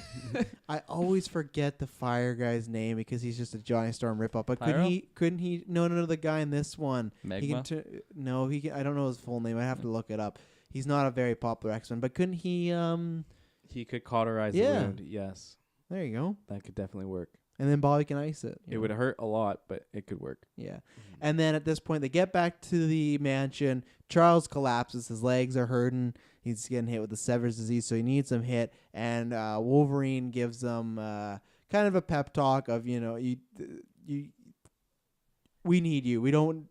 I always forget the fire guy's name because he's just a Johnny Storm ripoff. But Pyro? couldn't he? No, the guy in this one. He Magma. no, he can. I don't know his full name. I have to look it up. He's not a very popular X-Men, but couldn't he? He could cauterize Yeah. the wound. Yes. There you go. That could definitely work. And then Bobby can ice it. It would hurt a lot, but it could work. Yeah. And then at this point, they get back to the mansion. Charles collapses. His legs are hurting. He's getting hit with the Sever's disease, so he needs some hit. And Wolverine gives them kind of a pep talk of, we need you. We don't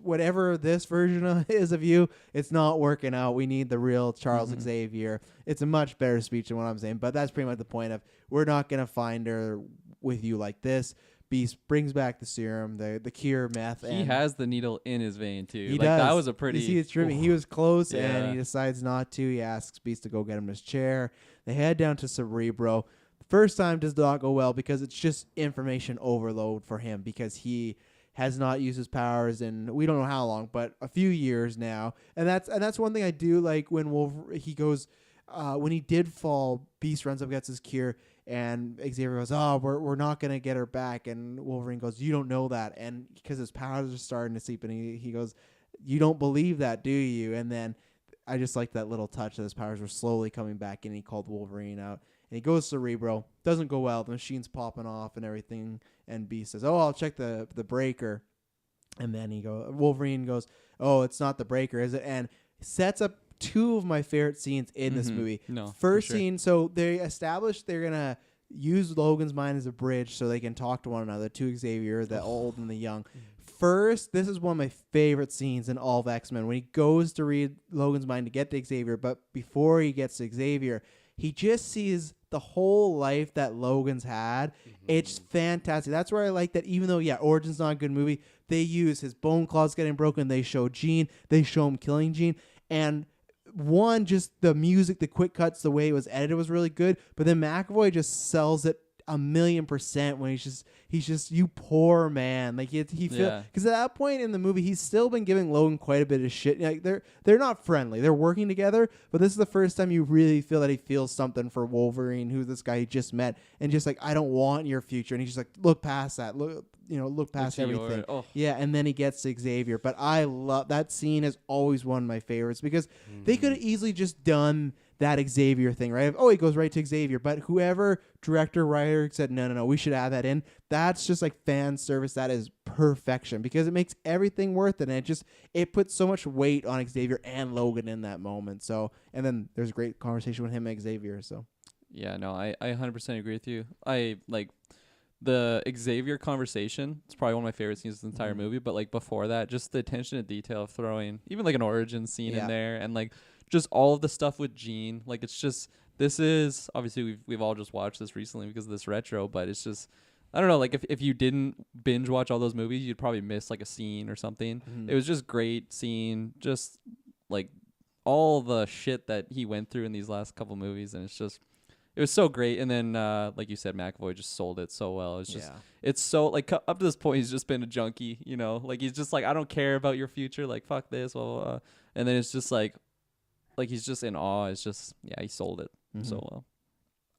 whatever this version is of you, it's not working out. We need the real Charles Xavier. It's a much better speech than what I'm saying, but that's pretty much the point of we're not gonna find her with you like this. Beast brings back the serum, the cure meth. He has the needle in his vein too. He That does. was a pretty. You see, it's tripping. He was close, Yeah. and he decides not to. He asks Beast to go get him his chair. They head down to Cerebro. First time does not go well because it's just information overload for him because he has not used his powers in we don't know how long, but a few years now. And that's one thing I do like when he goes when he did fall, Beast runs up, gets his cure, and Xavier goes, "Oh, we're not gonna get her back." And Wolverine goes, "You don't know that," and because his powers are starting to seep, and he goes, "You don't believe that, do you?" And then I just like that little touch that his powers were slowly coming back, and he called Wolverine out. And he goes Cerebro. Doesn't go well. The machine's popping off and everything. And Beast says, "Oh, I'll check the breaker." And then Wolverine goes, "Oh, it's not the breaker, is it?" And sets up two of my favorite scenes in this movie. No, First for sure. scene, so they established they're going to use Logan's mind as a bridge so they can talk to one another, to Xavier, the old and the young. First, this is one of my favorite scenes in all of X-Men, when he goes to read Logan's mind to get to Xavier, but before he gets to Xavier, he just sees the whole life that Logan's had. It's fantastic. That's where I like that, even though, Origin's not a good movie, they use his bone claws getting broken. They show Jean. They show him killing Jean. And one, just the music, the quick cuts, the way it was edited was really good. But then McAvoy just sells it 1,000,000% when he's just you poor man. Like he feel because at that point in the movie he's still been giving Logan quite a bit of shit. Like they're not friendly. They're working together, but this is the first time you really feel that he feels something for Wolverine, who's this guy he just met, and just like, I don't want your future. And he's just like, look past that. Look past everything. Yeah, and then he gets to Xavier. But I love that scene. Is always one of my favorites because they could have easily just done that Xavier thing, right? Oh, he goes right to Xavier. But whoever director, writer said, no, we should add that in. That's just like fan service. That is perfection because it makes everything worth it. And it puts so much weight on Xavier and Logan in that moment. So, and then there's a great conversation with him and Xavier. So, yeah, no, I 100% agree with you. I like the Xavier conversation. It's probably one of my favorite scenes of the entire movie. But like before that, just the attention to detail of throwing even like an origin scene in there, and like just all of the stuff with Jean. Like it's just, this is obviously we've all just watched this recently because of this retro, but it's just I don't know, like if you didn't binge watch all those movies, you'd probably miss like a scene or something. It was just great seeing just like all the shit that he went through in these last couple movies, and it was so great. And then like you said, McAvoy just sold it so well. It's just it's so like up to this point he's just been a junkie, you know, like he's just like, I don't care about your future, like fuck this, blah, blah, blah. And then it's just like he's just in awe. It's just he sold it so well.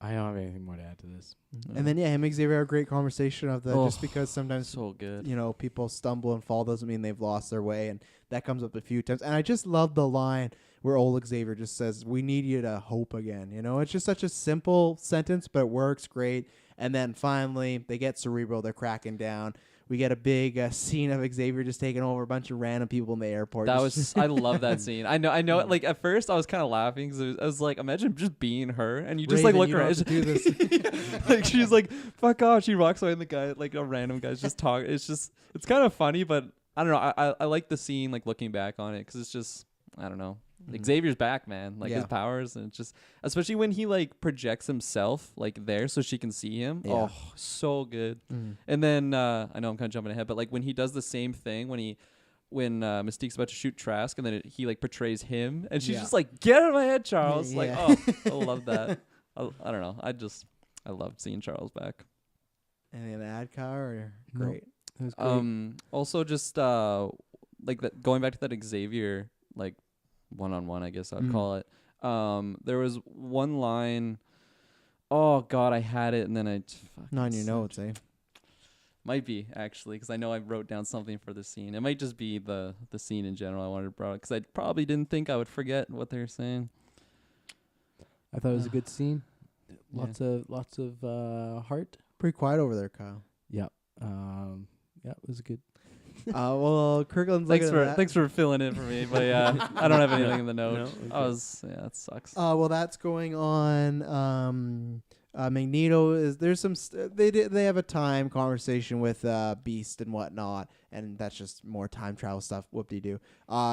I don't have anything more to add to this. And then him and Xavier had a great conversation of that, just because sometimes so good, you know, people stumble and fall doesn't mean they've lost their way, and that comes up a few times. And I just love the line where old Xavier just says, "We need you to hope again." You know, it's just such a simple sentence, but it works great. And then finally, they get Cerebro. They're cracking down. We get a big scene of Xavier just taking over a bunch of random people in the airport. That was I love that scene. I know. Like at first, I was kind of laughing because I was like, imagine just being her, and you just Raven, like look you don't around. have to do this. Like she's like, "Fuck off!" She walks away, and the guy, like a random guy's just talking. It's kind of funny, but I don't know. I like the scene, like looking back on it, because it's just, I don't know. Xavier's back, man. Like his powers, and it's just, especially when he like projects himself like there so she can see him. Yeah. Oh, so good. And then I know I'm kind of jumping ahead, but like when he does the same thing when Mystique's about to shoot Trask, and then he like portrays him, and she's just like, "Get out of my head, Charles!" Like, oh, I love that. I don't know. I loved seeing Charles back. And then ad car, great. It was great. Also just like that, going back to that Xavier like one-on-one, I guess I'd call it. There was one line. Oh God, I had it, and then Not on your notes, eh? Might be actually, because I know I wrote down something for the scene. It might just be the scene in general I wanted to bring up, because I probably didn't think I would forget what they were saying. I thought it was a good scene. Lots of heart. Pretty quiet over there, Kyle. Yeah. Yeah, it was good. Well, Kirkland's looking at that. Thanks for filling in for me, but yeah, I don't have anything in the notes. No, That sucks. Well, that's going on. Magneto is there's some they have a time conversation with Beast and whatnot, and that's just more time travel stuff. Whoop-de-doo.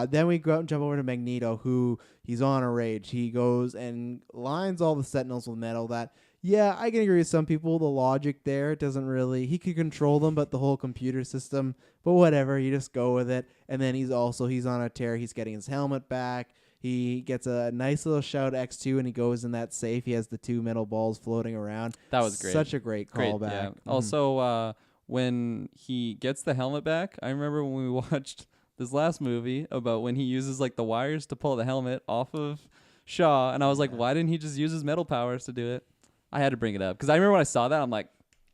Then we go out and jump over to Magneto, who he's on a rage. He goes and lines all the Sentinels with metal. That I can agree with some people. The logic there doesn't really. He could control them, but the whole computer system. But whatever, you just go with it. And then he's on a tear. He's getting his helmet back. He gets a nice little shout X2, and he goes in that safe. He has the two metal balls floating around. That was great. Such a great callback. Yeah. Also, when he gets the helmet back, I remember when we watched this last movie about when he uses like the wires to pull the helmet off of Shaw, and I was like, why didn't he just use his metal powers to do it? I had to bring it up because I remember when I saw that, I'm like,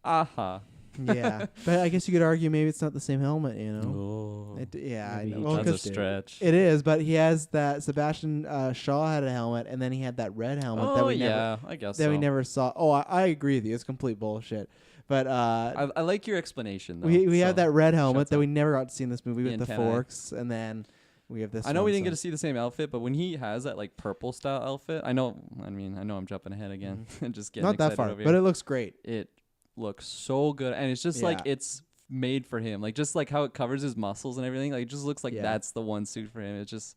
aha. Yeah, but I guess you could argue maybe it's not the same helmet, you know. Oh, I know. Well, that's a stretch. It is, but he has that. Sebastian Shaw had a helmet, and then he had that red helmet that we never. I guess that we never saw. Oh, I agree with you. It's complete bullshit. But I like your explanation though. We have that red helmet that we never got to see in this movie with the antennae. forks, and then we have this. I know we didn't get to see the same outfit, but when he has that like purple style outfit, I know I'm jumping ahead again and just getting not that excited far, over but here. it looks great. It looks so good, and it's just like it's made for him, like just like how it covers his muscles and everything, like it just looks like that's the one suit for him. It just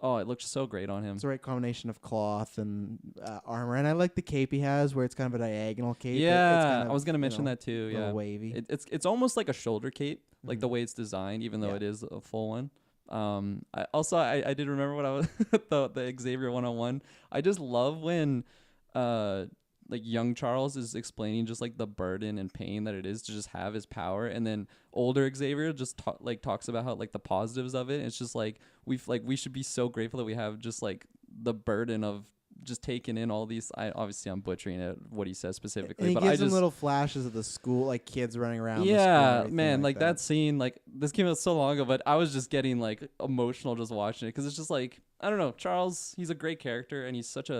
it looks so great on him. It's the right combination of cloth and armor, and I like the cape he has where it's kind of a diagonal cape. It's kind of, I was gonna mention that too. a little wavy. It's almost like a shoulder cape, like the way it's designed, even though it is a full one. I did remember what I was the Xavier 101. I just love when like young Charles is explaining just like the burden and pain that it is to just have his power, and then older Xavier just talks about how like the positives of it. It's just like we should be so grateful that we have just like the burden of just taking in all these. I'm butchering it what he says specifically, and he but gives I him just little flashes of the school, like kids running around. Yeah, man, like that scene, like this came out so long ago, but I was just getting like emotional just watching it, because it's just like, I don't know, Charles, he's a great character, and he's such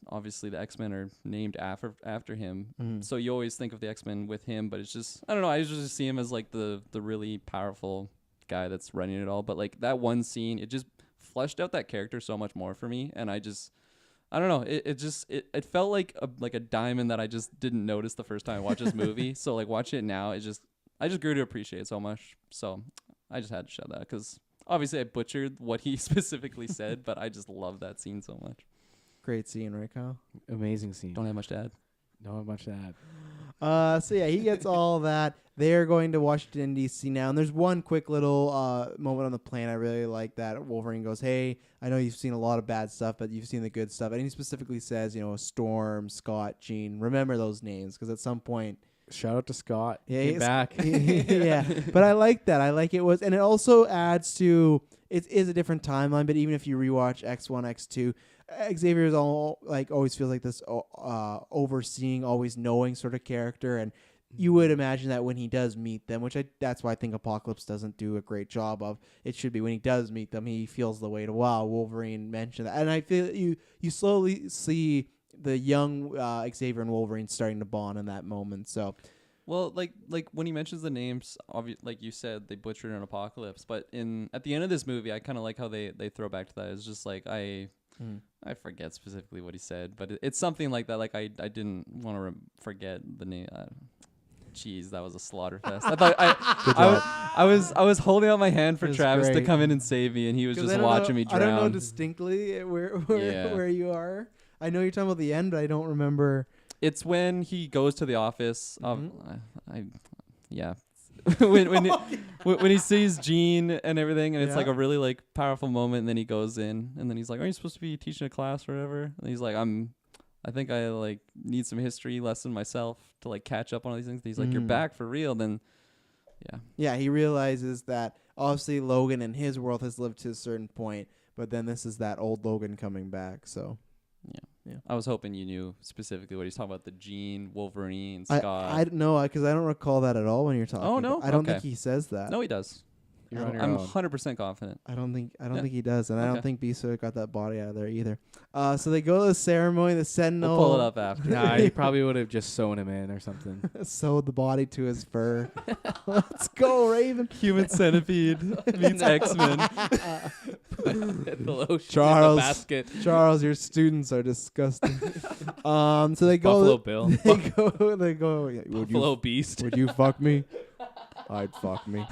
obviously the X-Men are named after him, so you always think of the X-Men with him, but it's just, I don't know, I just see him as like the really powerful guy that's running it all. But like that one scene, it just fleshed out that character so much more for me, and I don't know. It felt like a diamond that I just didn't notice the first time I watched this movie. So like watching it now, I just grew to appreciate it so much. So I just had to show that, because obviously I butchered what he specifically said, but I just love that scene so much. Great scene, right, Kyle? Amazing scene. Don't have much to add. Don't have much to add. So yeah, he gets all that. They're going to Washington D.C. now, and there's one quick little moment on the plane I really like that Wolverine goes, "Hey, I know you've seen a lot of bad stuff, but you've seen the good stuff." And he specifically says, Storm, Scott, Jean, remember those names because at some point. Shout out to Scott. Yeah, Came back. Yeah, but I like that. I like it was, and it also adds to it is a different timeline. But even if you rewatch X1, X2, Xavier is always feels like this overseeing, always knowing sort of character, and you would imagine that when he does meet them, that's why I think Apocalypse doesn't do a great job of. It should be when he does meet them, he feels the weight of wow. Wolverine mentioned that, and I feel you slowly see the young Xavier and Wolverine starting to bond in that moment. So, well, like when he mentions the names, like you said, they butchered an Apocalypse. But at the end of this movie, I kind of like how they throw back to that. It's just like I forget specifically what he said, but it's something like that. Like I didn't want to forget the name. Jeez, that was a slaughter fest. I thought I was holding out my hand for Travis to come in and save me, and he was just watching me drown. I don't know distinctly where you are. I know you're talking about the end, but I don't remember. It's when he goes to the office. Yeah. when he sees Jean and everything, and it's like a really like powerful moment. And then he goes in, and then he's like, "Are you supposed to be teaching a class or whatever?" And he's like, I think I like need some history lesson myself to like catch up on all these things." And he's like, "You're back for real." Then, yeah, he realizes that obviously Logan in his world has lived to a certain point, but then this is that old Logan coming back. So. Yeah. I was hoping you knew specifically what he's talking about, the Jean, Wolverine, Scott. I know, because I don't recall that at all when you're talking. Oh, no? I don't think he says that. No, he does. I'm 100% confident. I don't think he does, and I don't think Bisa got that body out of there either. So they go to the ceremony. The Sentinel. We'll pull it up after. Nah, he probably would have just sewn him in or something. Sewed the body to his fur. Let's go, Raven. Human Centipede meets X-Men. The lotion in the basket. Charles, your students are disgusting. So they go. Buffalo Bill. They go. Yeah, Buffalo Beast. Would you fuck me? I'd fuck me.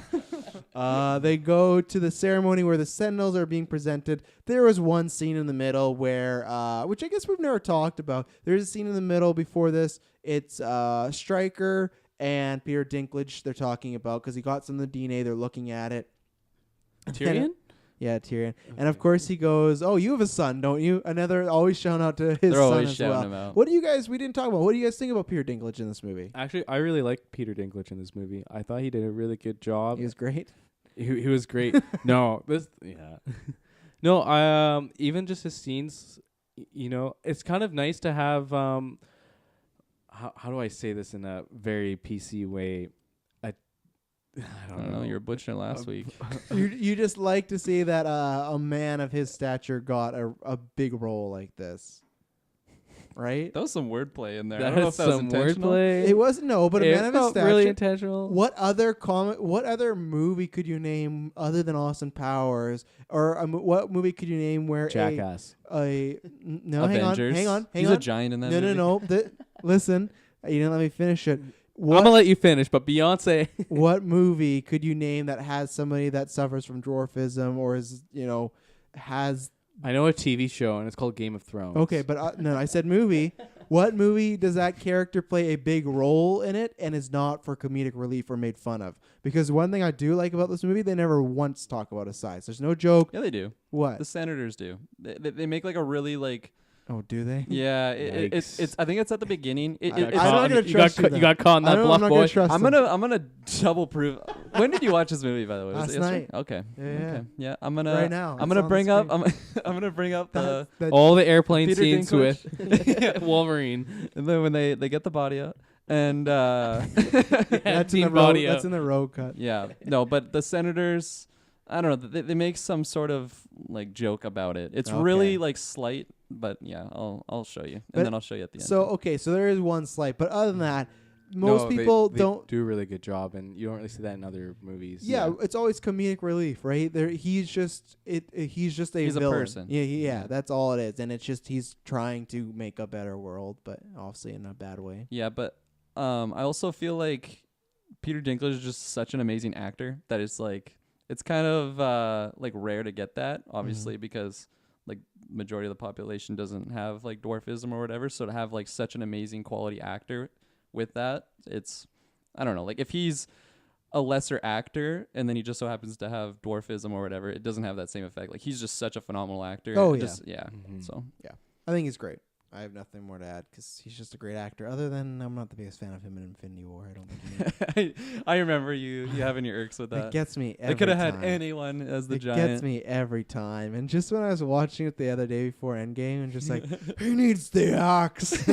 They go to the ceremony where the Sentinels are being presented. There was one scene in the middle where, which I guess we've never talked about. There's a scene in the middle before this. It's Stryker and Peter Dinklage they're talking about because he got some of the DNA. They're looking at it. Tyrion? Yeah, Tyrion. Okay. And of course he goes, "Oh, you have a son, don't you?" Another always shouting out to his They're son always as shouting well. him out. What do you guys? We didn't talk about. What do you guys think about Peter Dinklage in this movie? Actually, I really like Peter Dinklage in this movie. I thought he did a really good job. He was great. He was great. No, even just his scenes. It's kind of nice to have. How do I say this in a very PC way? I don't know. You were butchering last week. You just like to see that a man of his stature got a big role like this, right? That was some wordplay in there. I That don't know if that was intentional. Wordplay. It wasn't but a man of his stature. Really intentional. What other movie could you name other than Austin Powers? Or what movie could you name where Jackass? No, Avengers. hang on. He's a giant in that movie. No. Listen, you didn't let me finish it. I'm gonna let you finish, but Beyonce. What movie could you name that has somebody that suffers from dwarfism or is has? I know a TV show and it's called Game of Thrones. Okay, but no, I said movie. What movie does that character play a big role in it and is not for comedic relief or made fun of? Because one thing I do like about this movie, they never once talk about his size. There's no joke. Yeah, they do. What? The Senators do. They make like a really like. Oh, do they? Yeah, it's. I think it's at the beginning. I'm not gonna trust you. You got caught in that bluff, boy. I'm gonna double prove. When did you watch this movie, by the way? Last night. Okay. Yeah. Okay. Yeah. I'm gonna. Right now. I'm gonna bring up. I'm gonna bring up the all the airplane Peter scenes Dinklage. with Wolverine, and then when they get the body out, and that's in the road. That's in the road cut. Yeah. No, but the Senators. I don't know. They make some sort of like joke about it. It's really like slight, but yeah, I'll show you, and then I'll show you at the end. So there is one slight, but other than that, most people they don't do a really good job, and you don't really see that in other movies. Yeah, it's always comedic relief, right? He's just a He's villain. a person. Yeah, that's all it is, and it's just he's trying to make a better world, but obviously in a bad way. Yeah, but I also feel like Peter Dinklage is just such an amazing actor that it's like. It's kind of like rare to get that, obviously, because like majority of the population doesn't have like dwarfism or whatever. So to have like such an amazing quality actor with that. It's, I don't know, like if he's a lesser actor and then he just so happens to have dwarfism or whatever, it doesn't have that same effect. Like he's just such a phenomenal actor. Oh, It yeah. just, yeah. Mhm. So I think he's great. I have nothing more to add because he's just a great actor. Other than I'm not the biggest fan of him in Infinity War. I don't think I remember you having your irks with it that. gets me every They could have time. had anyone as the it giant. gets me every time. And just when I was watching it the other day before Endgame, and just like, who needs the axe?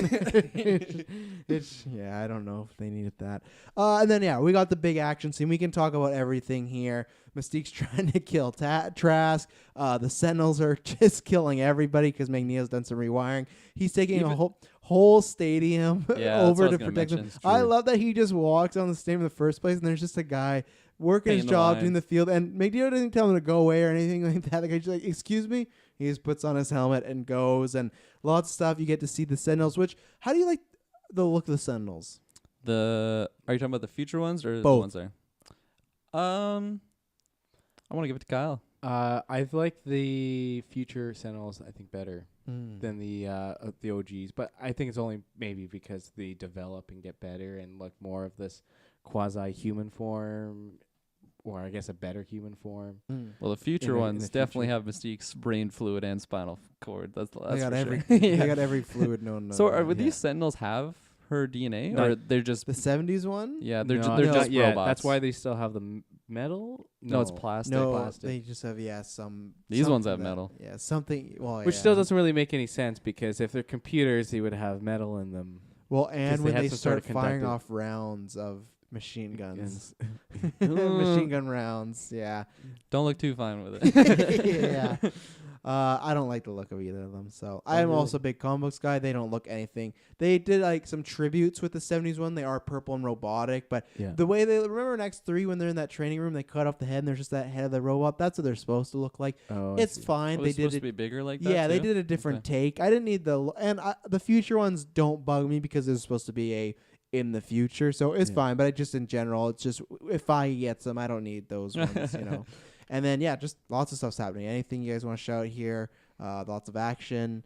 Yeah, I don't know if they needed that. And then we got the big action scene. We can talk about everything here. Mystique's trying to kill Trask. The Sentinels are just killing everybody because Magneto's done some rewiring. He's taking a whole stadium over to protect them. I love that he just walks on the stadium in the first place, and there's just a guy working his job doing the field, and Magneto doesn't tell him to go away or anything like that. The guy's just like, excuse me? He just puts on his helmet and goes, and lots of stuff. You get to see the Sentinels, which, how do you like the look of the Sentinels? Are you talking about the future ones or Both. the ones there? I want to give it to Kyle. I've liked the future Sentinels, I think, better than the OGs, but I think it's only maybe because they develop and get better and look more of this quasi-human form, or I guess a better human form. Well, the future in ones the definitely future. have Mystique's brain fluid and spinal cord. That's They got for every sure. they got every fluid known. So would these Sentinels have her DNA, No. or they're just the 70s one? yeah, they're No, they're not just yet. robots. That's why they still have the metal. No, it's plastic. No, plastic. they just have some. These ones something have that- metal. Yeah, something. Well, Which still doesn't really make any sense because if they're computers, they would have metal in them. Well, and they when had they some sort start of firing conductive- off rounds of machine guns, Mm. machine gun rounds. Yeah, Don't look too fine with it. yeah. I don't like the look of either of them. So I'm really? also a big comic books guy. They don't look anything. They did like some tributes with the 70s one. They are purple and robotic, but Yeah. the way they remember in X3 when they're in that training room, they cut off the head and there's just that head of the robot. That's what they're supposed to look like. Oh, It's fine. Oh, They it's did supposed it. to be bigger like that. Yeah, they too? did a different take. I didn't need the future ones don't bug me because they're supposed to be in the future, so it's fine. But just in general, it's just if I get them, I don't need those ones, And then just lots of stuff's happening. Anything you guys want to shout here? Lots of action.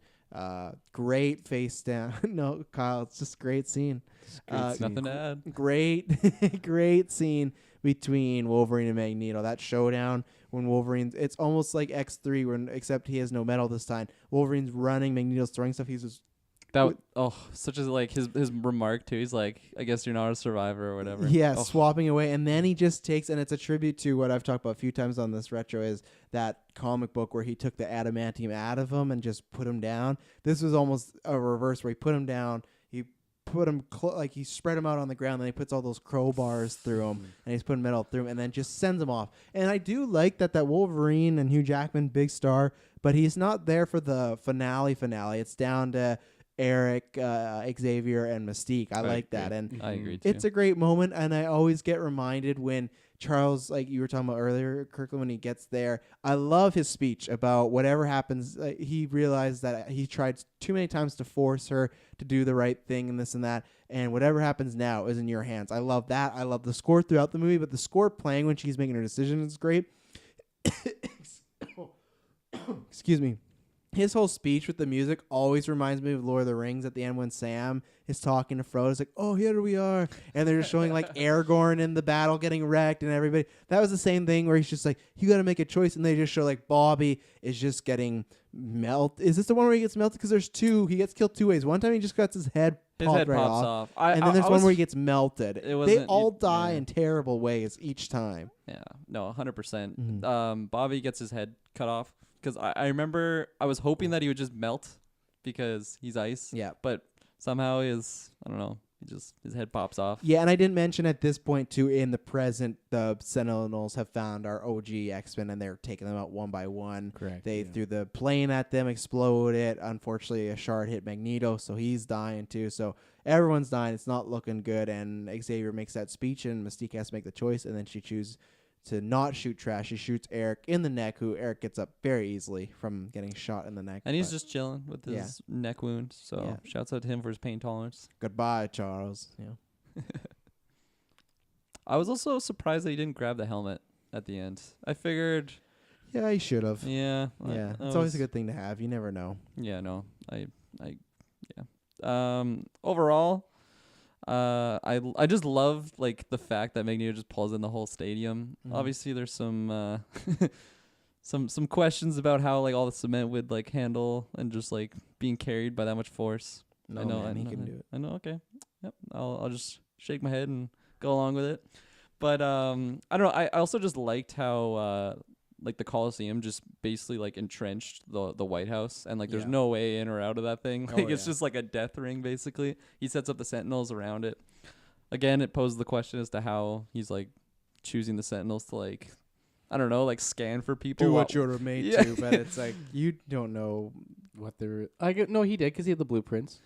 Great face down. No, Kyle, it's just a great scene. Nothing to add. Great scene between Wolverine and Magneto. That showdown when Wolverine's, it's almost like X3 when except he has no metal this time. Wolverine's running, Magneto's throwing stuff. He's just Such as like his remark too. He's like, I guess you're not a survivor or whatever. Yeah, Oh. swapping away, and then he just takes, and it's a tribute to what I've talked about a few times on this retro, is that comic book where he took the adamantium out of him and just put him down. This was almost a reverse where he put him down, he put him he spread him out on the ground, then he puts all those crowbars through him, and he's putting metal through him, and then just sends him off. And I do like that Wolverine and Hugh Jackman, big star, but he's not there for the finale. It's down to Eric, Xavier, and Mystique. I like that. And I agree too. it's a great moment, and I always get reminded when Charles, like you were talking about earlier, Kirkland, when he gets there. I love his speech about whatever happens. He realized that he tried too many times to force her to do the right thing and this and that, and whatever happens now is in your hands. I love that. I love the score throughout the movie, but the score playing when she's making her decision is great. Excuse me. His whole speech with the music always reminds me of Lord of the Rings at the end when Sam is talking to Frodo. It's like, oh, here we are. And they're just showing like Aragorn in the battle getting wrecked and everybody. That was the same thing where he's just like, you got to make a choice. And they just show like Bobby is just getting melted. Is this the one where he gets melted? Because there's two. He gets killed two ways. One time he just got his head popped right off. And then there's one where he gets melted. They all die in terrible ways each time. Yeah, no, 100%. Mhm. Bobby gets his head cut off because I remember I was hoping that he would just melt because he's ice. Yeah. But somehow his head pops off. Yeah, and I didn't mention at this point, too, in the present, the Sentinels have found our OG X-Men, and they're taking them out one by one. Correct. They threw the plane at them, exploded it. Unfortunately, a shard hit Magneto, so he's dying, too. So everyone's dying. It's not looking good, and Xavier makes that speech, and Mystique has to make the choice, and then she chooses to not shoot Trash. She shoots Eric in the neck, who Eric gets up very easily from getting shot in the neck. And he's just chilling with his neck wound. So shouts out to him for his pain tolerance. Goodbye, Charles. Yeah. I was also surprised that he didn't grab the helmet at the end. I figured. Yeah, he should have. Yeah. Yeah. It's always a good thing to have. You never know. Yeah, no. Overall, I just love like the fact that Magneto just pulls in the whole stadium. Mhm. Obviously, there's some some questions about how like all the cement would like handle and just like being carried by that much force. No, I know, man, he can do it. I know. Okay, yep. I'll just shake my head and go along with it. But I don't know. I also just liked how like the Coliseum just basically like entrenched the White House, and like there's Yeah. no way in or out of that thing. Oh, Like it's yeah. just like a death ring basically. He sets up the Sentinels around it. Again, it poses the question as to how he's like choosing the Sentinels to like, I don't know, like scan for people. Do while- what you were made Yeah. to, but it's like you don't know. What they're no, he did because he had the blueprints.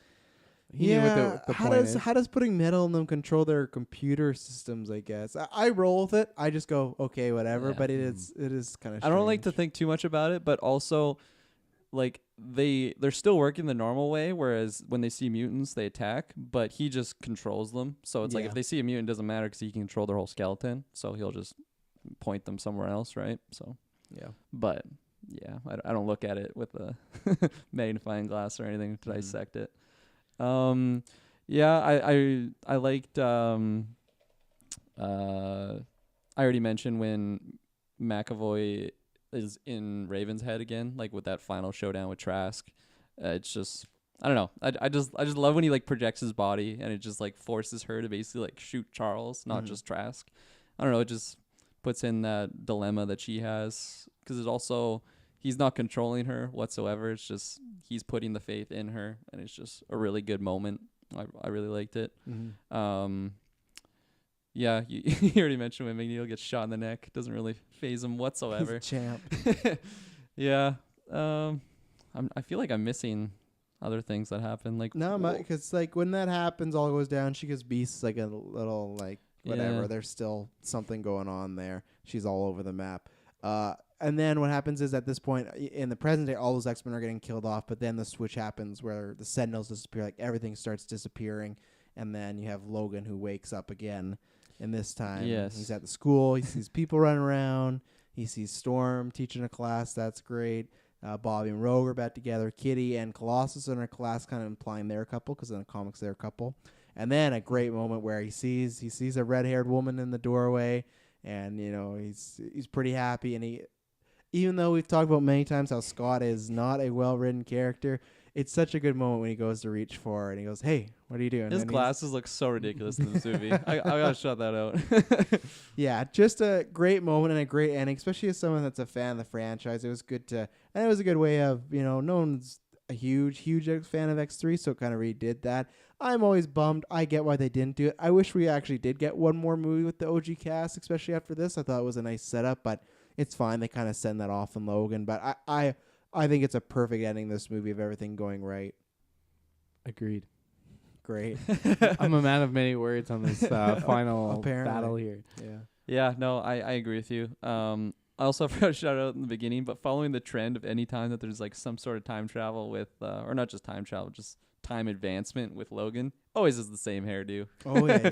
He knew what the how point does is. how does putting metal in them control their computer systems? I guess I roll with it. I just go okay, whatever. Yeah. But it is kind of. I don't like to think too much about it, but also like they're still working the normal way, whereas when they see mutants they attack, but he just controls them. So it's like Yeah. if they see a mutant, it doesn't matter because he can control their whole skeleton, so he'll just point them somewhere else, right? So Yeah. but yeah, I don't look at it with a magnifying glass or anything to Mhm. dissect it. Yeah, I liked I already mentioned when McAvoy is in Raven's head again, like with that final showdown with Trask. It's just I don't know. I just love when he like projects his body and it just like forces her to basically like shoot Charles, not Mhm. just Trask. I don't know. It just puts in that dilemma that she has because it's also he's not controlling her whatsoever. It's just he's putting the faith in her, and it's just a really good moment. I really liked it. Mhm. Yeah, you already mentioned when Magneto gets shot in the neck. Doesn't really phase him whatsoever. He's a champ. Yeah. I feel like I'm missing other things that happen. Like No, because like when that happens, all goes down. She gets beasts like a little like whatever. Yeah. There's still something going on there. She's all over the map. And then what happens is at this point in the present day, all those X-Men are getting killed off. But then the switch happens where the Sentinels disappear. Like everything starts disappearing, and then you have Logan who wakes up again. And this time, Yes. he's at the school. He sees people running around. He sees Storm teaching a class. That's great. Bobby and Rogue are back together. Kitty and Colossus are in a class, kind of implying they're a couple because in the comics they're a couple. And then a great moment where he sees a red-haired woman in the doorway, and you know he's pretty happy. And even though we've talked about many times how Scott is not a well-written character, it's such a good moment when he goes to reach for her and he goes, "Hey, what are you doing?" his And glasses look so ridiculous in this movie. I gotta shut that out. yeah, just a great moment and a great ending, especially as someone that's a fan of the franchise. It was good to, and it was a good way of, no one's a huge fan of X3, so it kind of redid that. I'm always bummed. I get why they didn't do it. I wish we actually did get one more movie with the OG cast, especially after this. I thought it was a nice setup, but it's fine. They kind of send that off in Logan, but I think it's a perfect ending, this movie, of everything going right. Agreed. Great. I'm a man of many words on this final Apparently. battle here. Yeah. Yeah, no, I agree with you. I also forgot to shout out in the beginning, but following the trend of any time that there's like some sort of time travel with, or not just time travel, just time advancement with Logan, always is the same hairdo. Oh, yeah.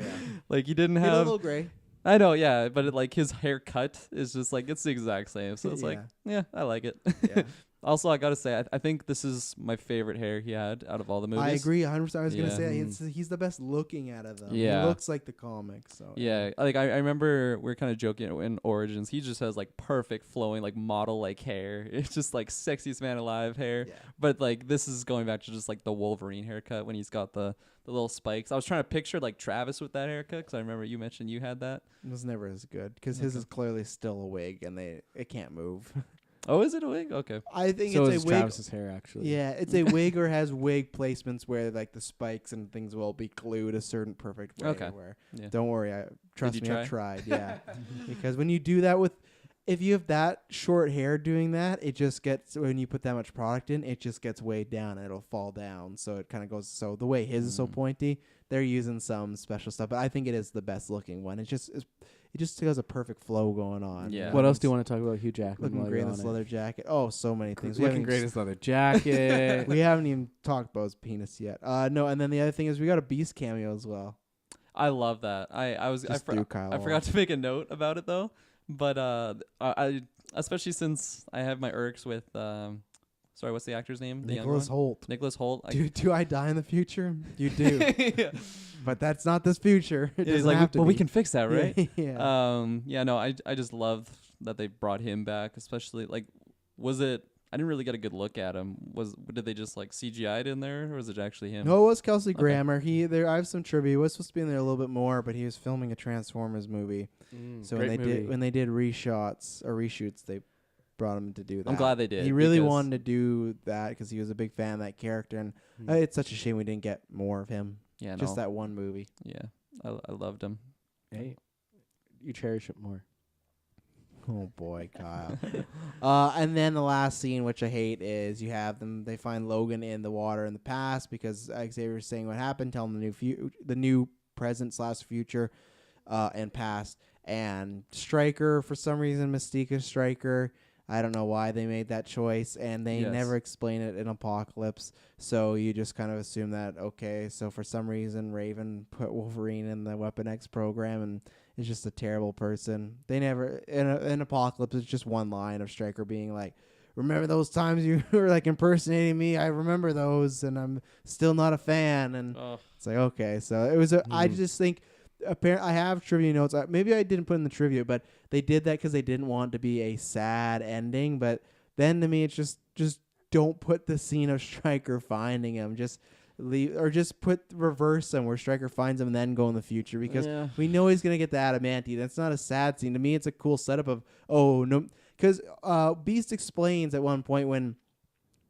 Like he didn't Get a have. little gray. I know, yeah, but like his haircut is just like it's the exact same. So it's like, yeah, I like it. Yeah. Also, I gotta say, I think this is my favorite hair he had out of all the movies. I agree 100%. I was going to Yeah. say he's the best looking out of them. Yeah. He looks like the comics. So Yeah, like I remember we are kind of joking in Origins. He just has like perfect flowing like model like hair. It's just like sexiest man alive hair. Yeah. But like this is going back to just like the Wolverine haircut when he's got the little spikes. I was trying to picture like Travis with that haircut because I remember you mentioned you had that. It was never as good because his Okay. is clearly still a wig and it can't move. Oh, is it a wig? Okay. I think So it's is a wig. Travis's hair actually. Yeah, it's a wig or has wig placements where like the spikes and things will be glued a certain perfect way. Okay. Where Yeah. don't worry, trust you me, try? I've tried. Yeah, because when you do that if you have that short hair doing that, it just gets when you put that much product in, it just gets weighed down and it'll fall down. So it kind of goes. So the way his is so pointy, they're using some special stuff, but I think it is the best looking one. It just has a perfect flow going on. Yeah. What else do you want to talk about Hugh Jackman? Looking while great you're in this on it? leather jacket. Oh, so many things. We Looking haven't great in even his leather jacket. we haven't even talked about his penis yet. No, and then the other thing is we got a Beast cameo as well. I love that. I Threw Kyle forgot off. to make a note about it though, but I especially since I have my irks with Sorry, what's the actor's name? The Nicholas Holt. Nicholas Holt. Do I die in the future? You do. Yeah. But that's not this future. It He's doesn't like, have to but we be. can fix that, right? Yeah. No, I just love that they brought him back, especially like, was it? I didn't really get a good look at him. Did they just like CGI'd in there, or was it actually him? No, it was Kelsey Grammer. I have some trivia. He was supposed to be in there a little bit more, but he was filming a Transformers movie. So when they did reshoots, they brought him to do that. I'm glad they did. He really wanted to do that because he was a big fan of that character, and it's such a shame we didn't get more of him. Yeah, just that one movie. Yeah, I loved him. Hey, you cherish it more. Oh boy, Kyle. And then the last scene, which I hate, is you have them. They find Logan in the water in the past because Xavier's saying what happened, telling the new present / future, and past. And Stryker, for some reason, Mystique is Stryker. I don't know why they made that choice, and they never explain it in Apocalypse. So you just kind of assume that, okay, so for some reason Raven put Wolverine in the Weapon X program and is just a terrible person. They never, in Apocalypse, it's just one line of Stryker being like, remember those times you were like impersonating me? I remember those, and I'm still not a fan. And it's like, okay, so it was I just think, I have trivia notes. Maybe I didn't put in the trivia, but they did that because they didn't want it to be a sad ending. But then to me, it's just don't put the scene of Stryker finding him. Just leave, or just reverse him where Stryker finds him and then go in the future, because we know he's gonna get the adamantine. That's not a sad scene. To me, it's a cool setup of because Beast explains at one point when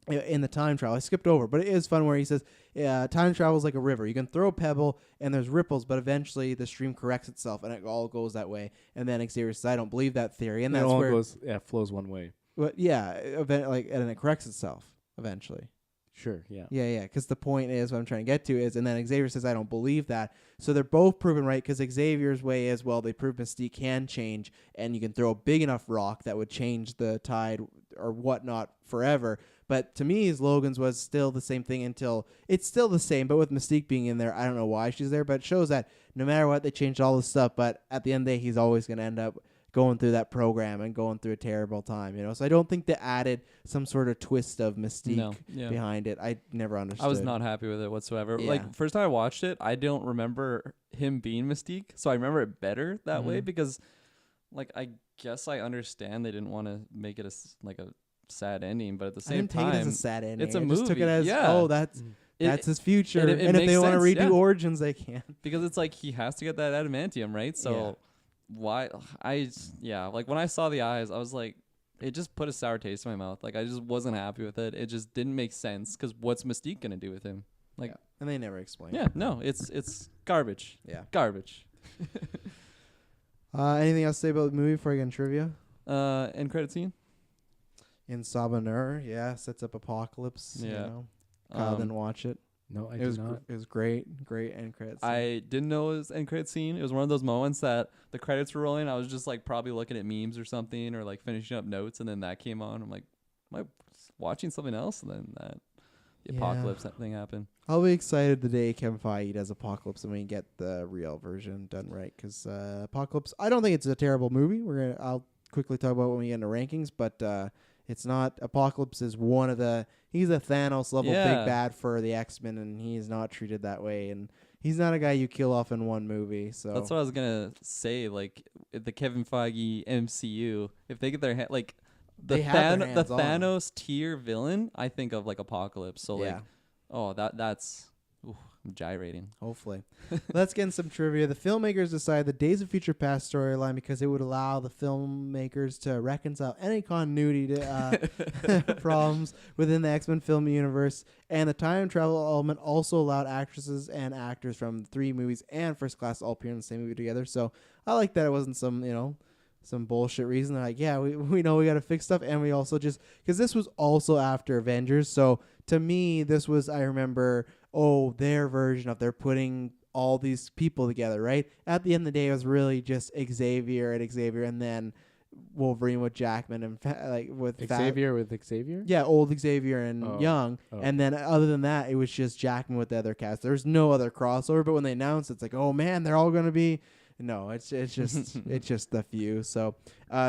in the time travel, I skipped over, but it is fun where he says time travel is like a river. You can throw a pebble and there's ripples, but eventually the stream corrects itself and it all goes that way. And then Xavier says, I don't believe that theory, and that's where it flows one way. But and it corrects itself eventually. Sure, yeah. Yeah, because the point is, what I'm trying to get to is, and then Xavier says, I don't believe that. So they're both proven right, because Xavier's way is, well, they prove Mystique can change, and you can throw a big enough rock that would change the tide or whatnot forever. But to me, Logan's was still the same thing until it's still the same, but with Mystique being in there, I don't know why she's there, but it shows that no matter what, they changed all this stuff, but at the end of the day, he's always going to end up going through that program and going through a terrible time, So I don't think they added some sort of twist of Mystique behind it. I never understood. I was not happy with it whatsoever. Yeah. Like, first time I watched it, I don't remember him being Mystique, so I remember it better that way, because, like, I guess I understand they didn't want to make it a sad ending, but at the same time, take it as a sad ending. It's a I movie. Just took it as, that's his future. And if they want to redo sense, Origins, they can. Because it's like he has to get that adamantium, right? So why? Like when I saw the eyes, I was like, it just put a sour taste in my mouth. Like I just wasn't happy with it. It just didn't make sense, because what's Mystique gonna do with him? Like, and they never explain. Yeah, no, it's garbage. Yeah, garbage. Anything else to say about the movie before I get in trivia? End credit scene. In Sabanur, sets up Apocalypse. Yeah. Kyle didn't watch it. No, I did not. It was great end credits. I didn't know it was end credit scene. It was one of those moments that the credits were rolling. I was just like probably looking at memes or something, or like finishing up notes, and then that came on. I'm like, am I watching something else? And then the Apocalypse thing happened. I'll be excited the day Kevin Feige does Apocalypse and we get the real version done right, because Apocalypse, I don't think it's a terrible movie. I'll quickly talk about when we get into rankings, but it's not. Apocalypse is he's a Thanos level big bad for the X-Men, and he's not treated that way, and he's not a guy you kill off in one movie. So that's what I was gonna say. Like the Kevin Feige MCU, if they get their hand, like the Thanos tier villain, I think of like Apocalypse. So that's. Ooh, I'm gyrating. Hopefully. Let's get in some trivia. The filmmakers decided the Days of Future Past storyline because it would allow the filmmakers to reconcile any continuity to, problems within the X-Men film universe. And the time travel element also allowed actresses and actors from 3 movies and First Class all appear in the same movie together. So I like that it wasn't some bullshit reason. They're like, we know we got to fix stuff. And we also just, because this was also after Avengers. So to me, this was, I remember, their version of they're putting all these people together, right? At the end of the day, it was really just Xavier, and then Wolverine with Jackman and with Xavier with Xavier? Yeah, old Xavier and young. And then other than that, it was just Jackman with the other cast. There's no other crossover, but when they announced it, it's like, oh man, they're all going to be No, it's just it's just the few. So,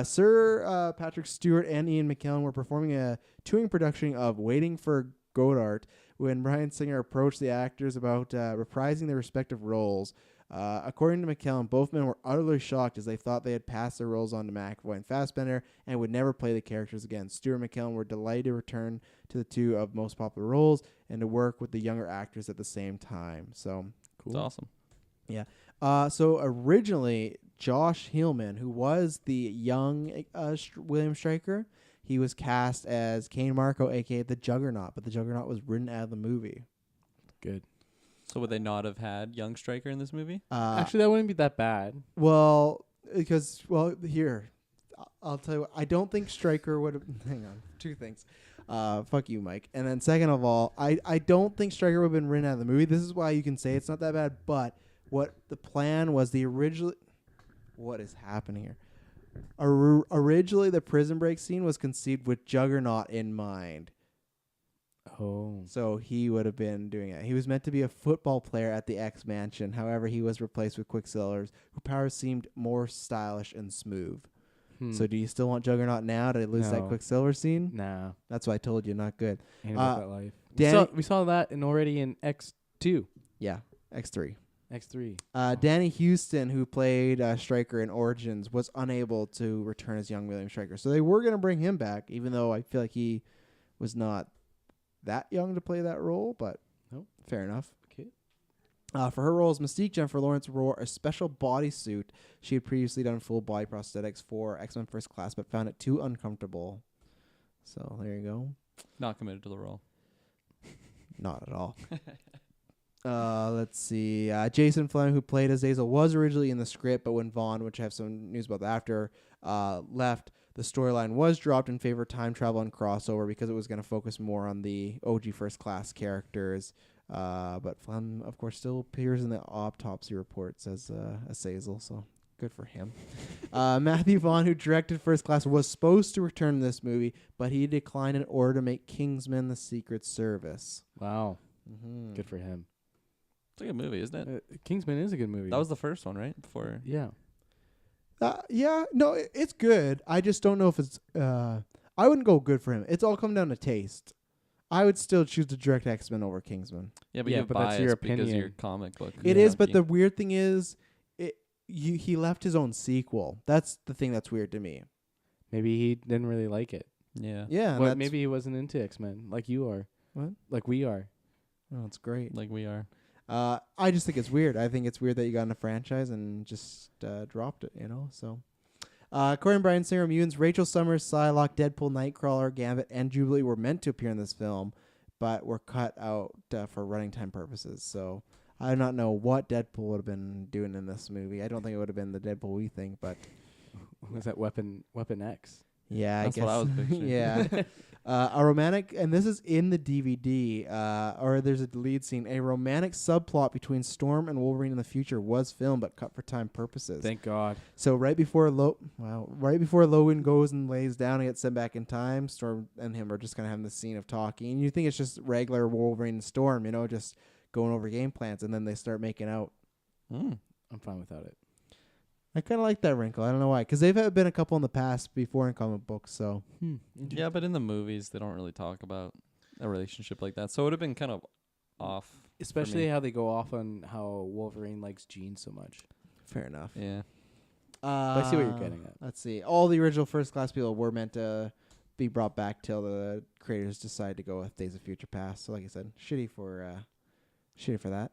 Sir Patrick Stewart and Ian McKellen were performing a touring production of Waiting for Godard when Bryan Singer approached the actors about reprising their respective roles. According to McKellen, both men were utterly shocked as they thought they had passed their roles on to McAvoy and Fassbender and would never play the characters again. Stewart and McKellen were delighted to return to the two of most popular roles and to work with the younger actors at the same time. So It's awesome. Yeah. So originally, Josh Hillman, who was the young William Stryker, he was cast as Kane Marco, a.k.a. the Juggernaut, but the Juggernaut was written out of the movie. Good. So would they not have had young Stryker in this movie? Actually, that wouldn't be that bad. Well, because, here, I'll tell you what, I don't think Stryker would have, hang on, two things. Fuck you, Mike. And then second of all, I don't think Stryker would have been written out of the movie. This is why you can say it's not that bad, but what the plan was, the original, what is happening here? Originally, the prison break scene was conceived with Juggernaut in mind. Oh. So he would have been doing it. He was meant to be a football player at the X Mansion. However, he was replaced with Quicksilver's, whose powers seemed more stylish and smooth. So do you still want Juggernaut now to lose that No. Quicksilver scene? Nah. That's why I told you, not good. Ain't about that life. Danny- We saw that already in X2. Yeah, X3. X3. Danny Houston, who played Stryker in Origins, was unable to return as young William Stryker. So they were going to bring him back, even though I feel like he was not that young to play that role, but Nope. Fair enough. Okay. For her role as Mystique, Jennifer Lawrence wore a special bodysuit. She had previously done full body prosthetics for X-Men First Class, but found it too uncomfortable. So there you go. Not committed to the role. Not at all. Let's see. Jason Fleming, who played Azazel, was originally in the script, but when Vaughn, which I have some news about that after, left, the storyline was dropped in favor of time travel and crossover because it was going to focus more on the OG First Class characters. But Flem, of course, still appears in the autopsy reports as Azazel, so good for him. Matthew Vaughn, who directed First Class, was supposed to return to this movie, but he declined in order to make Kingsman: The Secret Service. Wow. Mm-hmm. Good for him. It's a good movie, isn't it? Kingsman is a good movie. That was the first one, right? Before. Yeah. Yeah, no, it's good. I just don't know if it's. I wouldn't go good for him. It's all come down to taste. I would still choose to direct X-Men over Kingsman. Yeah, but Yeah, you're but that's biased your because of your opinion. comic book. It Yeah. is, but the weird thing is, he left his own sequel. That's the thing that's weird to me. Maybe he didn't really like it. Yeah. Yeah, Well, that's, maybe he wasn't into X-Men like you are. What? Like we are. Oh, it's great. Like we are. I just think it's weird. I think it's weird that you got in a franchise and just dropped it, So, according to Bryan Singer, mutants Rachel Summers, Psylocke, Deadpool, Nightcrawler, Gambit, and Jubilee were meant to appear in this film, but were cut out for running time purposes. So, I do not know what Deadpool would have been doing in this movie. I don't think it would have been the Deadpool we think, but Was that Weapon X? yeah, That's I guess. what I was picturing. Yeah. A romantic, and this is in the DVD, or there's a lead scene. A romantic subplot between Storm and Wolverine in the future was filmed, but cut for time purposes. Thank God. So right before Logan goes and lays down and gets sent back in time, Storm and him are just gonna have the scene of talking. And you think it's just regular Wolverine and Storm, just going over game plans, and then they start making out. Mm. I'm fine without it. I kind of like that wrinkle. I don't know why, because they've been a couple in the past before in comic books. So Yeah, but in the movies, they don't really talk about a relationship like that. So it would have been kind of off. Especially how they go off on how Wolverine likes Jean so much. fair enough. Yeah. I see what you're getting at. Let's see. All the original First Class people were meant to be brought back till the creators decided to go with Days of Future Past. So, like I said, shitty for that.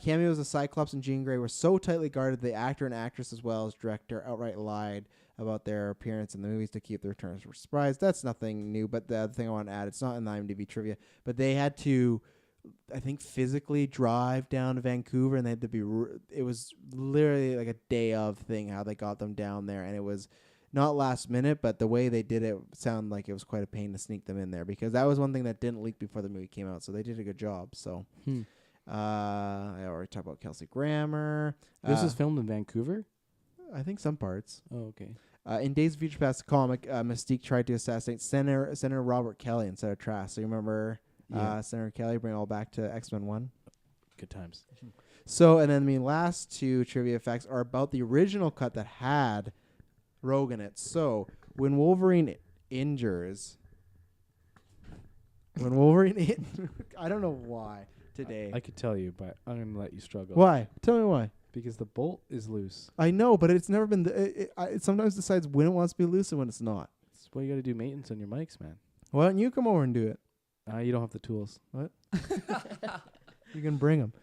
Cameos of Cyclops and Jean Grey were so tightly guarded, the actor and actress as well as director outright lied about their appearance in the movies to keep the returns for surprise. That's nothing new, but the other thing I want to add, it's not in the IMDb trivia, but they had to, I think, physically drive down to Vancouver, and they had to be, it was literally like a day of thing how they got them down there, and it was not last minute, but the way they did it sounded like it was quite a pain to sneak them in there, because that was one thing that didn't leak before the movie came out, so they did a good job. So I already talked about Kelsey Grammer. This is filmed in Vancouver? I think some parts. Oh, okay. In Days of Future Past comic, Mystique tried to assassinate Senator Robert Kelly instead of Trask. So you remember Yeah. Senator Kelly bring it all back to X-Men 1? Good times. So, and then the last two trivia facts are about the original cut that had Rogue in it. So, when Wolverine injures, I don't know why today. I could tell you, but I'm gonna let you struggle. Why? Tell me why. Because the bolt is loose. I know, but it's never been. It sometimes decides when it wants to be loose and when it's not. That's why you got to do maintenance on your mics, man. Why don't you come over and do it? You don't have the tools. What? You can bring them.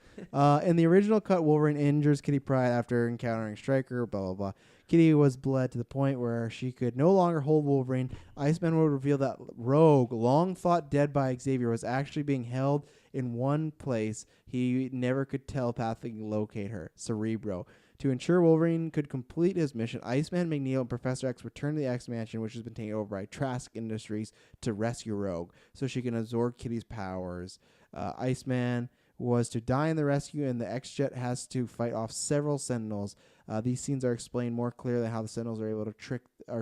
In the original cut, Wolverine injures Kitty Pryde after encountering Stryker, blah, blah, blah. Kitty was bled to the point where she could no longer hold Wolverine. Iceman would reveal that Rogue, long thought dead by Xavier, was actually being held in one place. He never could telepathically locate her, Cerebro. To ensure Wolverine could complete his mission, Iceman, McNeil, and Professor X returned to the X-Mansion, which has been taken over by Trask Industries, to rescue Rogue so she can absorb Kitty's powers. Iceman was to die in the rescue, and the X-Jet has to fight off several Sentinels. These scenes are explained more clearly how the Sentinels are able to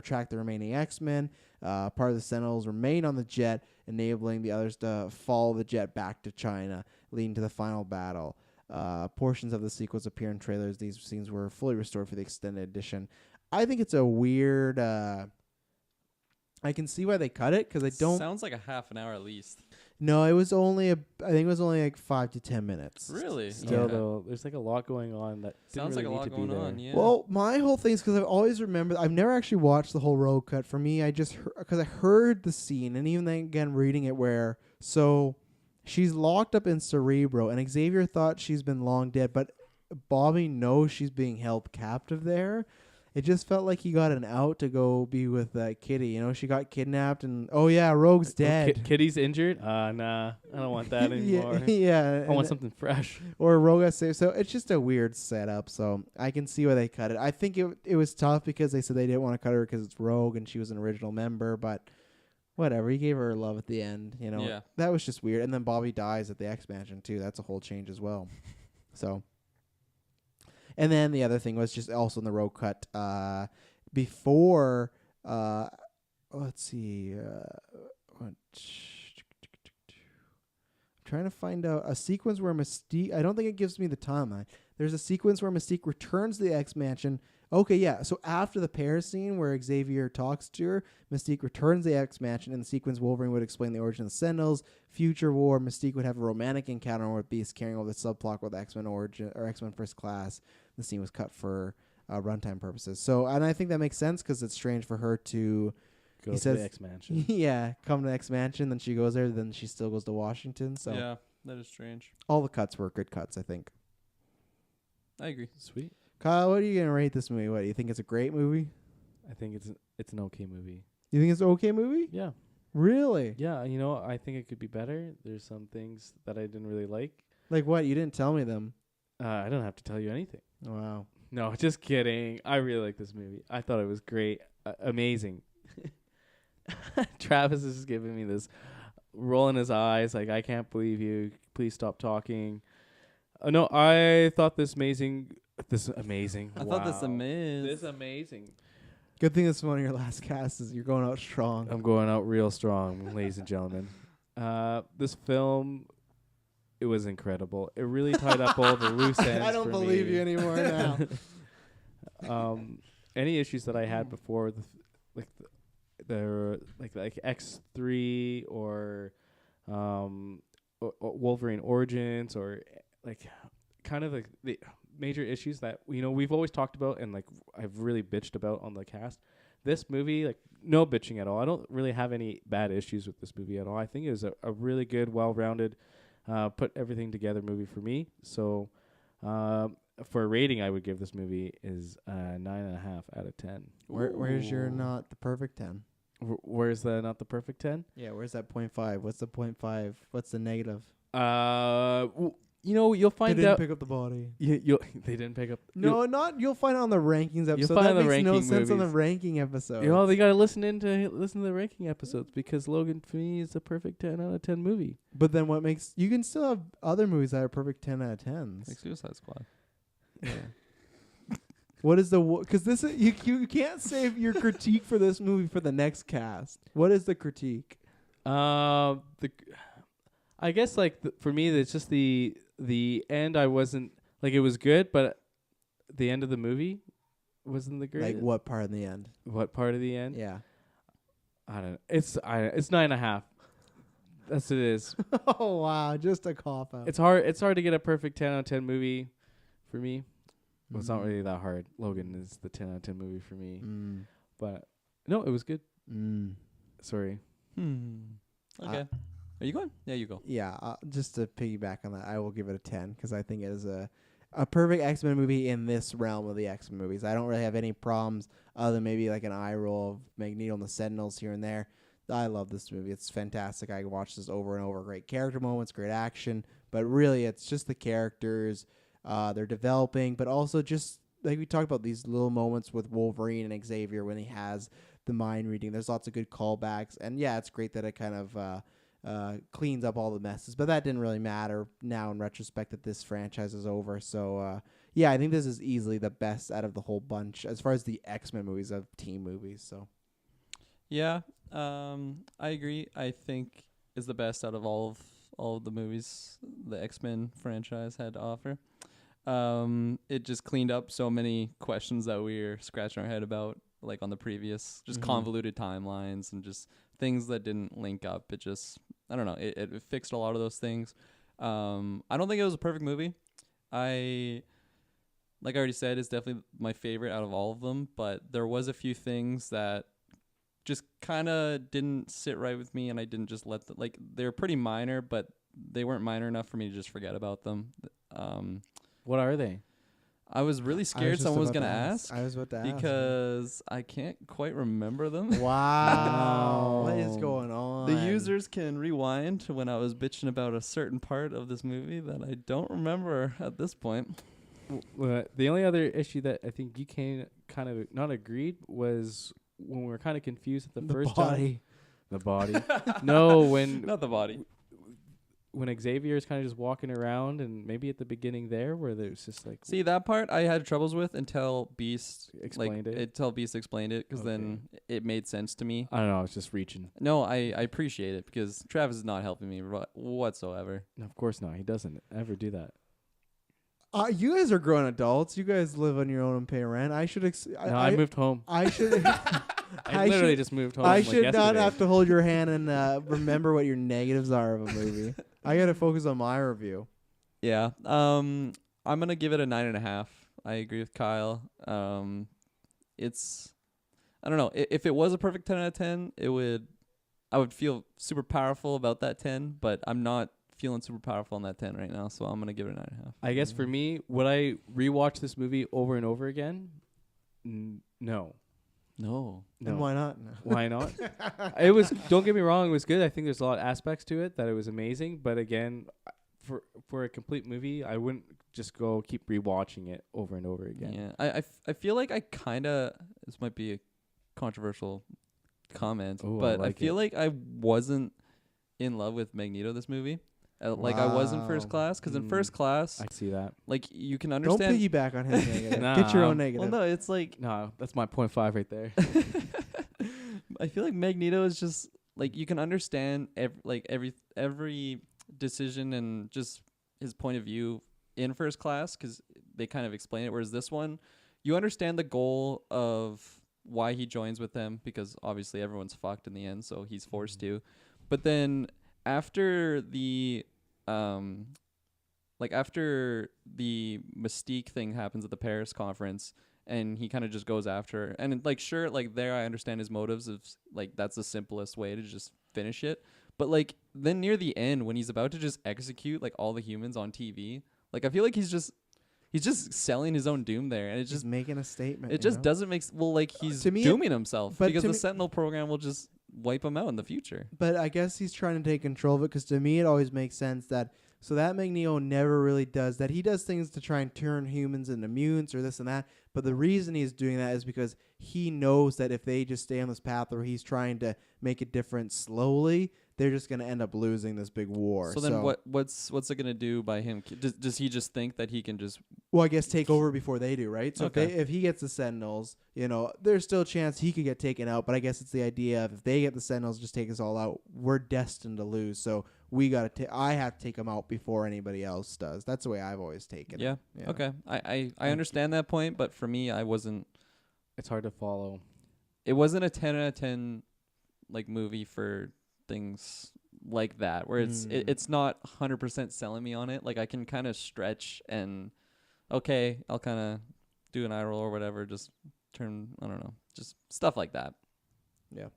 track the remaining X-Men. Part of the Sentinels remain on the jet, enabling the others to follow the jet back to China, leading to the final battle. Portions of the sequence appear in trailers. These scenes were fully restored for the extended edition. I think it's a weird... I can see why they cut it, because I don't... Sounds like a half an hour at least. No, it was only I think it was only like 5 to 10 minutes. Really? Still, though, there's like a lot going on that Sounds didn't really like a lot need to going be on, there. yeah. Well, my whole thing is because I've always remembered. I've never actually watched the whole Rogue cut. For me, I just because I heard the scene, and even then again reading it, where so she's locked up in Cerebro, and Xavier thought she's been long dead, but Bobby knows she's being held captive there. It just felt like he got an out to go be with Kitty. You know, she got kidnapped, and oh yeah, Rogue's dead. Kitty's injured? Nah, I don't want that anymore. Yeah, I want something fresh. Or Rogue got saved. So it's just a weird setup. So I can see why they cut it. I think it was tough because they said they didn't want to cut her because it's Rogue and she was an original member, but whatever. He gave her love at the end. You know, Yeah. That was just weird. And then Bobby dies at the X-Mansion too. That's a whole change as well. So. And then the other thing was just also in the Rogue cut before. Let's see. I'm trying to find out a sequence where Mystique. I don't think it gives me the timeline. There's a sequence where Mystique returns to the X-Mansion. Okay, yeah. So after the Paris scene where Xavier talks to her, Mystique returns to the X-Mansion. In the sequence, Wolverine would explain the origin of the Sentinels. Future War, Mystique would have a romantic encounter with Beast, carrying over the subplot with X-Men Origin or X-Men First Class. The scene was cut for runtime purposes. So, and I think that makes sense because it's strange for her to Go to the X-Mansion. yeah, come to the X-Mansion. Then she goes there. Then she still goes to Washington. So Yeah, that is strange. all the cuts were good cuts, I think. I agree. Sweet. Kyle, what are you gonna rate this movie? What do you think? It's a great movie? I think it's an okay movie. You think it's an okay movie? Yeah. Really? Yeah, you know, I think it could be better. There's some things that I didn't really like. Like what? You didn't tell me them. I don't have to tell you anything. Wow. No, just kidding. I really like this movie. I thought it was great. Amazing. Travis is giving me this rolling his eyes like, I can't believe you. Please stop talking. No, I thought this amazing. I thought this amazing. This amazing. Good thing this is one of your last casts. Is you're going out strong. I'm going out real strong, ladies and gentlemen. This film, it was incredible. It really tied up all the loose ends. I don't for believe me. you anymore now. Any issues that I had before, the X3 or Wolverine Origins, or like kind of like the major issues that we've always talked about and like I've really bitched about on the cast. This movie, like, no bitching at all. I don't really have any bad issues with this movie at all. I think it was a really good, well-rounded, put everything together movie for me. So for a rating, I would give this movie is 9.5 out of 10. Where's your not the perfect 10? Where's the not the perfect 10? Yeah, where's that 0.5? What's the 0.5? What's the negative? You'll find They didn't out. pick up the body. They didn't pick up. No, not you'll find it on the rankings episode. find That on the makes no ranking sense on the movies. ranking episode. They gotta listen to the ranking episodes because Logan for me is a perfect 10 out of 10 movie. But then what makes you can still have other movies that are perfect 10 out of 10s. Like Suicide Squad. Yeah. What is the because this is you can't save your critique for this movie for the next cast. What is the critique? I guess like for me it's just the end. I wasn't Like, it was good, but the end of the movie wasn't the greatest. Like what part in the end? What part of the end? Yeah. I don't know. It's 9.5. That's what it is. Oh wow, just a cop out. It's hard. It's hard to get a perfect 10 out of 10 movie for me. Well, it's not really that hard. Logan is the 10 out of 10 movie for me. But no, it was good. Sorry. Okay. Are you going? Yeah, you go. Yeah, just to piggyback on that, I will give it a 10 because I think it is a perfect X-Men movie in this realm of the X-Men movies. I don't really have any problems other than maybe like an eye roll of Magneto and the Sentinels here and there. I love this movie. It's fantastic. I watch this over and over. Great character moments, great action, but really it's just the characters. They're developing, but also just like we talked about these little moments with Wolverine and Xavier when he has the mind reading. There's lots of good callbacks, and yeah, it's great that it kind of cleans up all the messes, but that didn't really matter now in retrospect that this franchise is over. So yeah, I think this is easily the best out of the whole bunch as far as the X-Men movies of team movies. So yeah, I agree. I think is the best out of all of the movies the X-Men franchise had to offer. It just cleaned up so many questions that we were scratching our head about, like on the previous, just convoluted timelines and just things that didn't link up. It just, I don't know, it fixed a lot of those things. I don't think it was a perfect movie. Like I already said, it's definitely my favorite out of all of them, but there was a few things that just kind of didn't sit right with me, and I didn't just let them, like, they're pretty minor, but they weren't minor enough for me to just forget about them. What are they? I was really scared someone was going to ask. I was about to ask. Because I can't quite remember them. Wow. What is going on? The users can rewind to when I was bitching about a certain part of this movie that I don't remember at this point. The only other issue that I think you kind of not agreed was when we were kind of confused at the first body. time. The body. No, when not the body. When Xavier is kind of just walking around, and maybe at the beginning there, where there's just like... See, that part I had troubles with until Beast explained it. Until Beast explained it, because then it made sense to me. I don't know, I was just reaching. No, I appreciate it, because Travis is not helping me whatsoever. No, of course not. He doesn't ever do that. You guys are grown adults. You guys live on your own and pay rent. I should... I moved home. I should... I literally just moved home. I should not have to hold your hand and remember what your negatives are of a movie. I got to focus on my review. Yeah. I'm going to give it a 9.5. I agree with Kyle. It's, I don't know. If it was a perfect 10 out of 10, I would feel super powerful about that 10, but I'm not feeling super powerful on that 10 right now, so I'm going to give it a 9.5. I guess for me, would I rewatch this movie over and over again? No. No. And why not? No. Why not? It was, don't get me wrong, it was good. I think there's a lot of aspects to it that it was amazing. But again, for a complete movie, I wouldn't just go keep rewatching it over and over again. Yeah. I feel like I kind of, this might be a controversial comment, but I feel like I wasn't in love with Magneto this movie. Like I was in First Class, because in First Class, I see that. Like you can understand. Don't piggyback on his negative. Nah. Get your own negative. Well, no, it's like no, that's my 0.5 right there. I feel like Magneto is just like you can understand every decision and just his point of view in First Class, because they kind of explain it. Whereas this one, you understand the goal of why he joins with them, because obviously everyone's fucked in the end, so he's forced to. But then after the after the Mystique thing happens at the Paris conference, and he kind of just goes after her, and like sure, like there I understand his motives of like that's the simplest way to just finish it. But like then near the end, when he's about to just execute like all the humans on TV, like I feel like he's just selling his own doom there, and it's just making a statement. It just doesn't make like he's dooming himself, because the Sentinel program will just wipe him out in the future. But I guess he's trying to take control of it, because to me it always makes sense that Magneto never really does that. He does things to try and turn humans into mutants or this and that, but the reason he's doing that is because he knows that if they just stay on this path where he's trying to make a difference slowly, they're just going to end up losing this big war. So then what's it gonna do by him? Does he just think that he can just? Well, I guess take over before they do, right? So Okay. if he gets the Sentinels, there's still a chance he could get taken out. But I guess it's the idea of if they get the Sentinels, just take us all out. We're destined to lose. So we got to. I have to take them out before anybody else does. That's the way I've always taken it. Yeah. Okay. I understand that point, but for me, I wasn't. It's hard to follow. It wasn't a 10 out of 10 like movie for things like that, where it's not 100% selling me on it. Like I can kind of stretch and okay, I'll kind of do an eye roll or whatever, just turn, I don't know, just stuff like that. Yeah.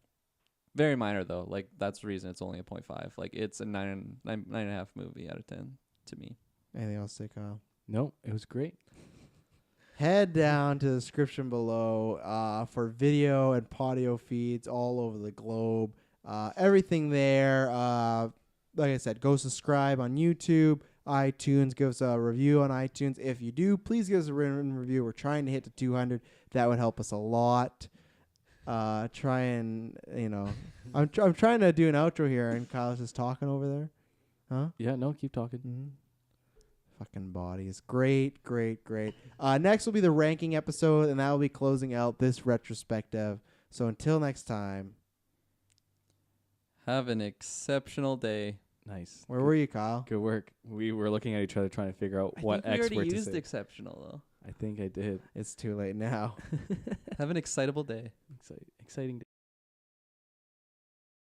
Very minor though. Like that's the reason it's only a 0.5. Like it's a 9.5 movie out of 10 to me. Anything else to say, Kyle? No, it was great. Head down to the description below for video and audio feeds all over the globe. Everything there. Like I said, go subscribe on YouTube, iTunes. Give us a review on iTunes. If you do, please give us a written review. We're trying to hit the 200. That would help us a lot. I'm trying to do an outro here, and Kyle's just talking over there. Huh? Yeah, no, keep talking. Mm-hmm. Fucking bodies. Great. Next will be the ranking episode, and that will be closing out this retrospective. So until next time. Have an exceptional day. Nice. Where were you, Kyle? Good work. We were looking at each other trying to figure out what I think X we word already to used say. exceptional though. I think I did. It's too late now. Have an excitable day. Exciting day.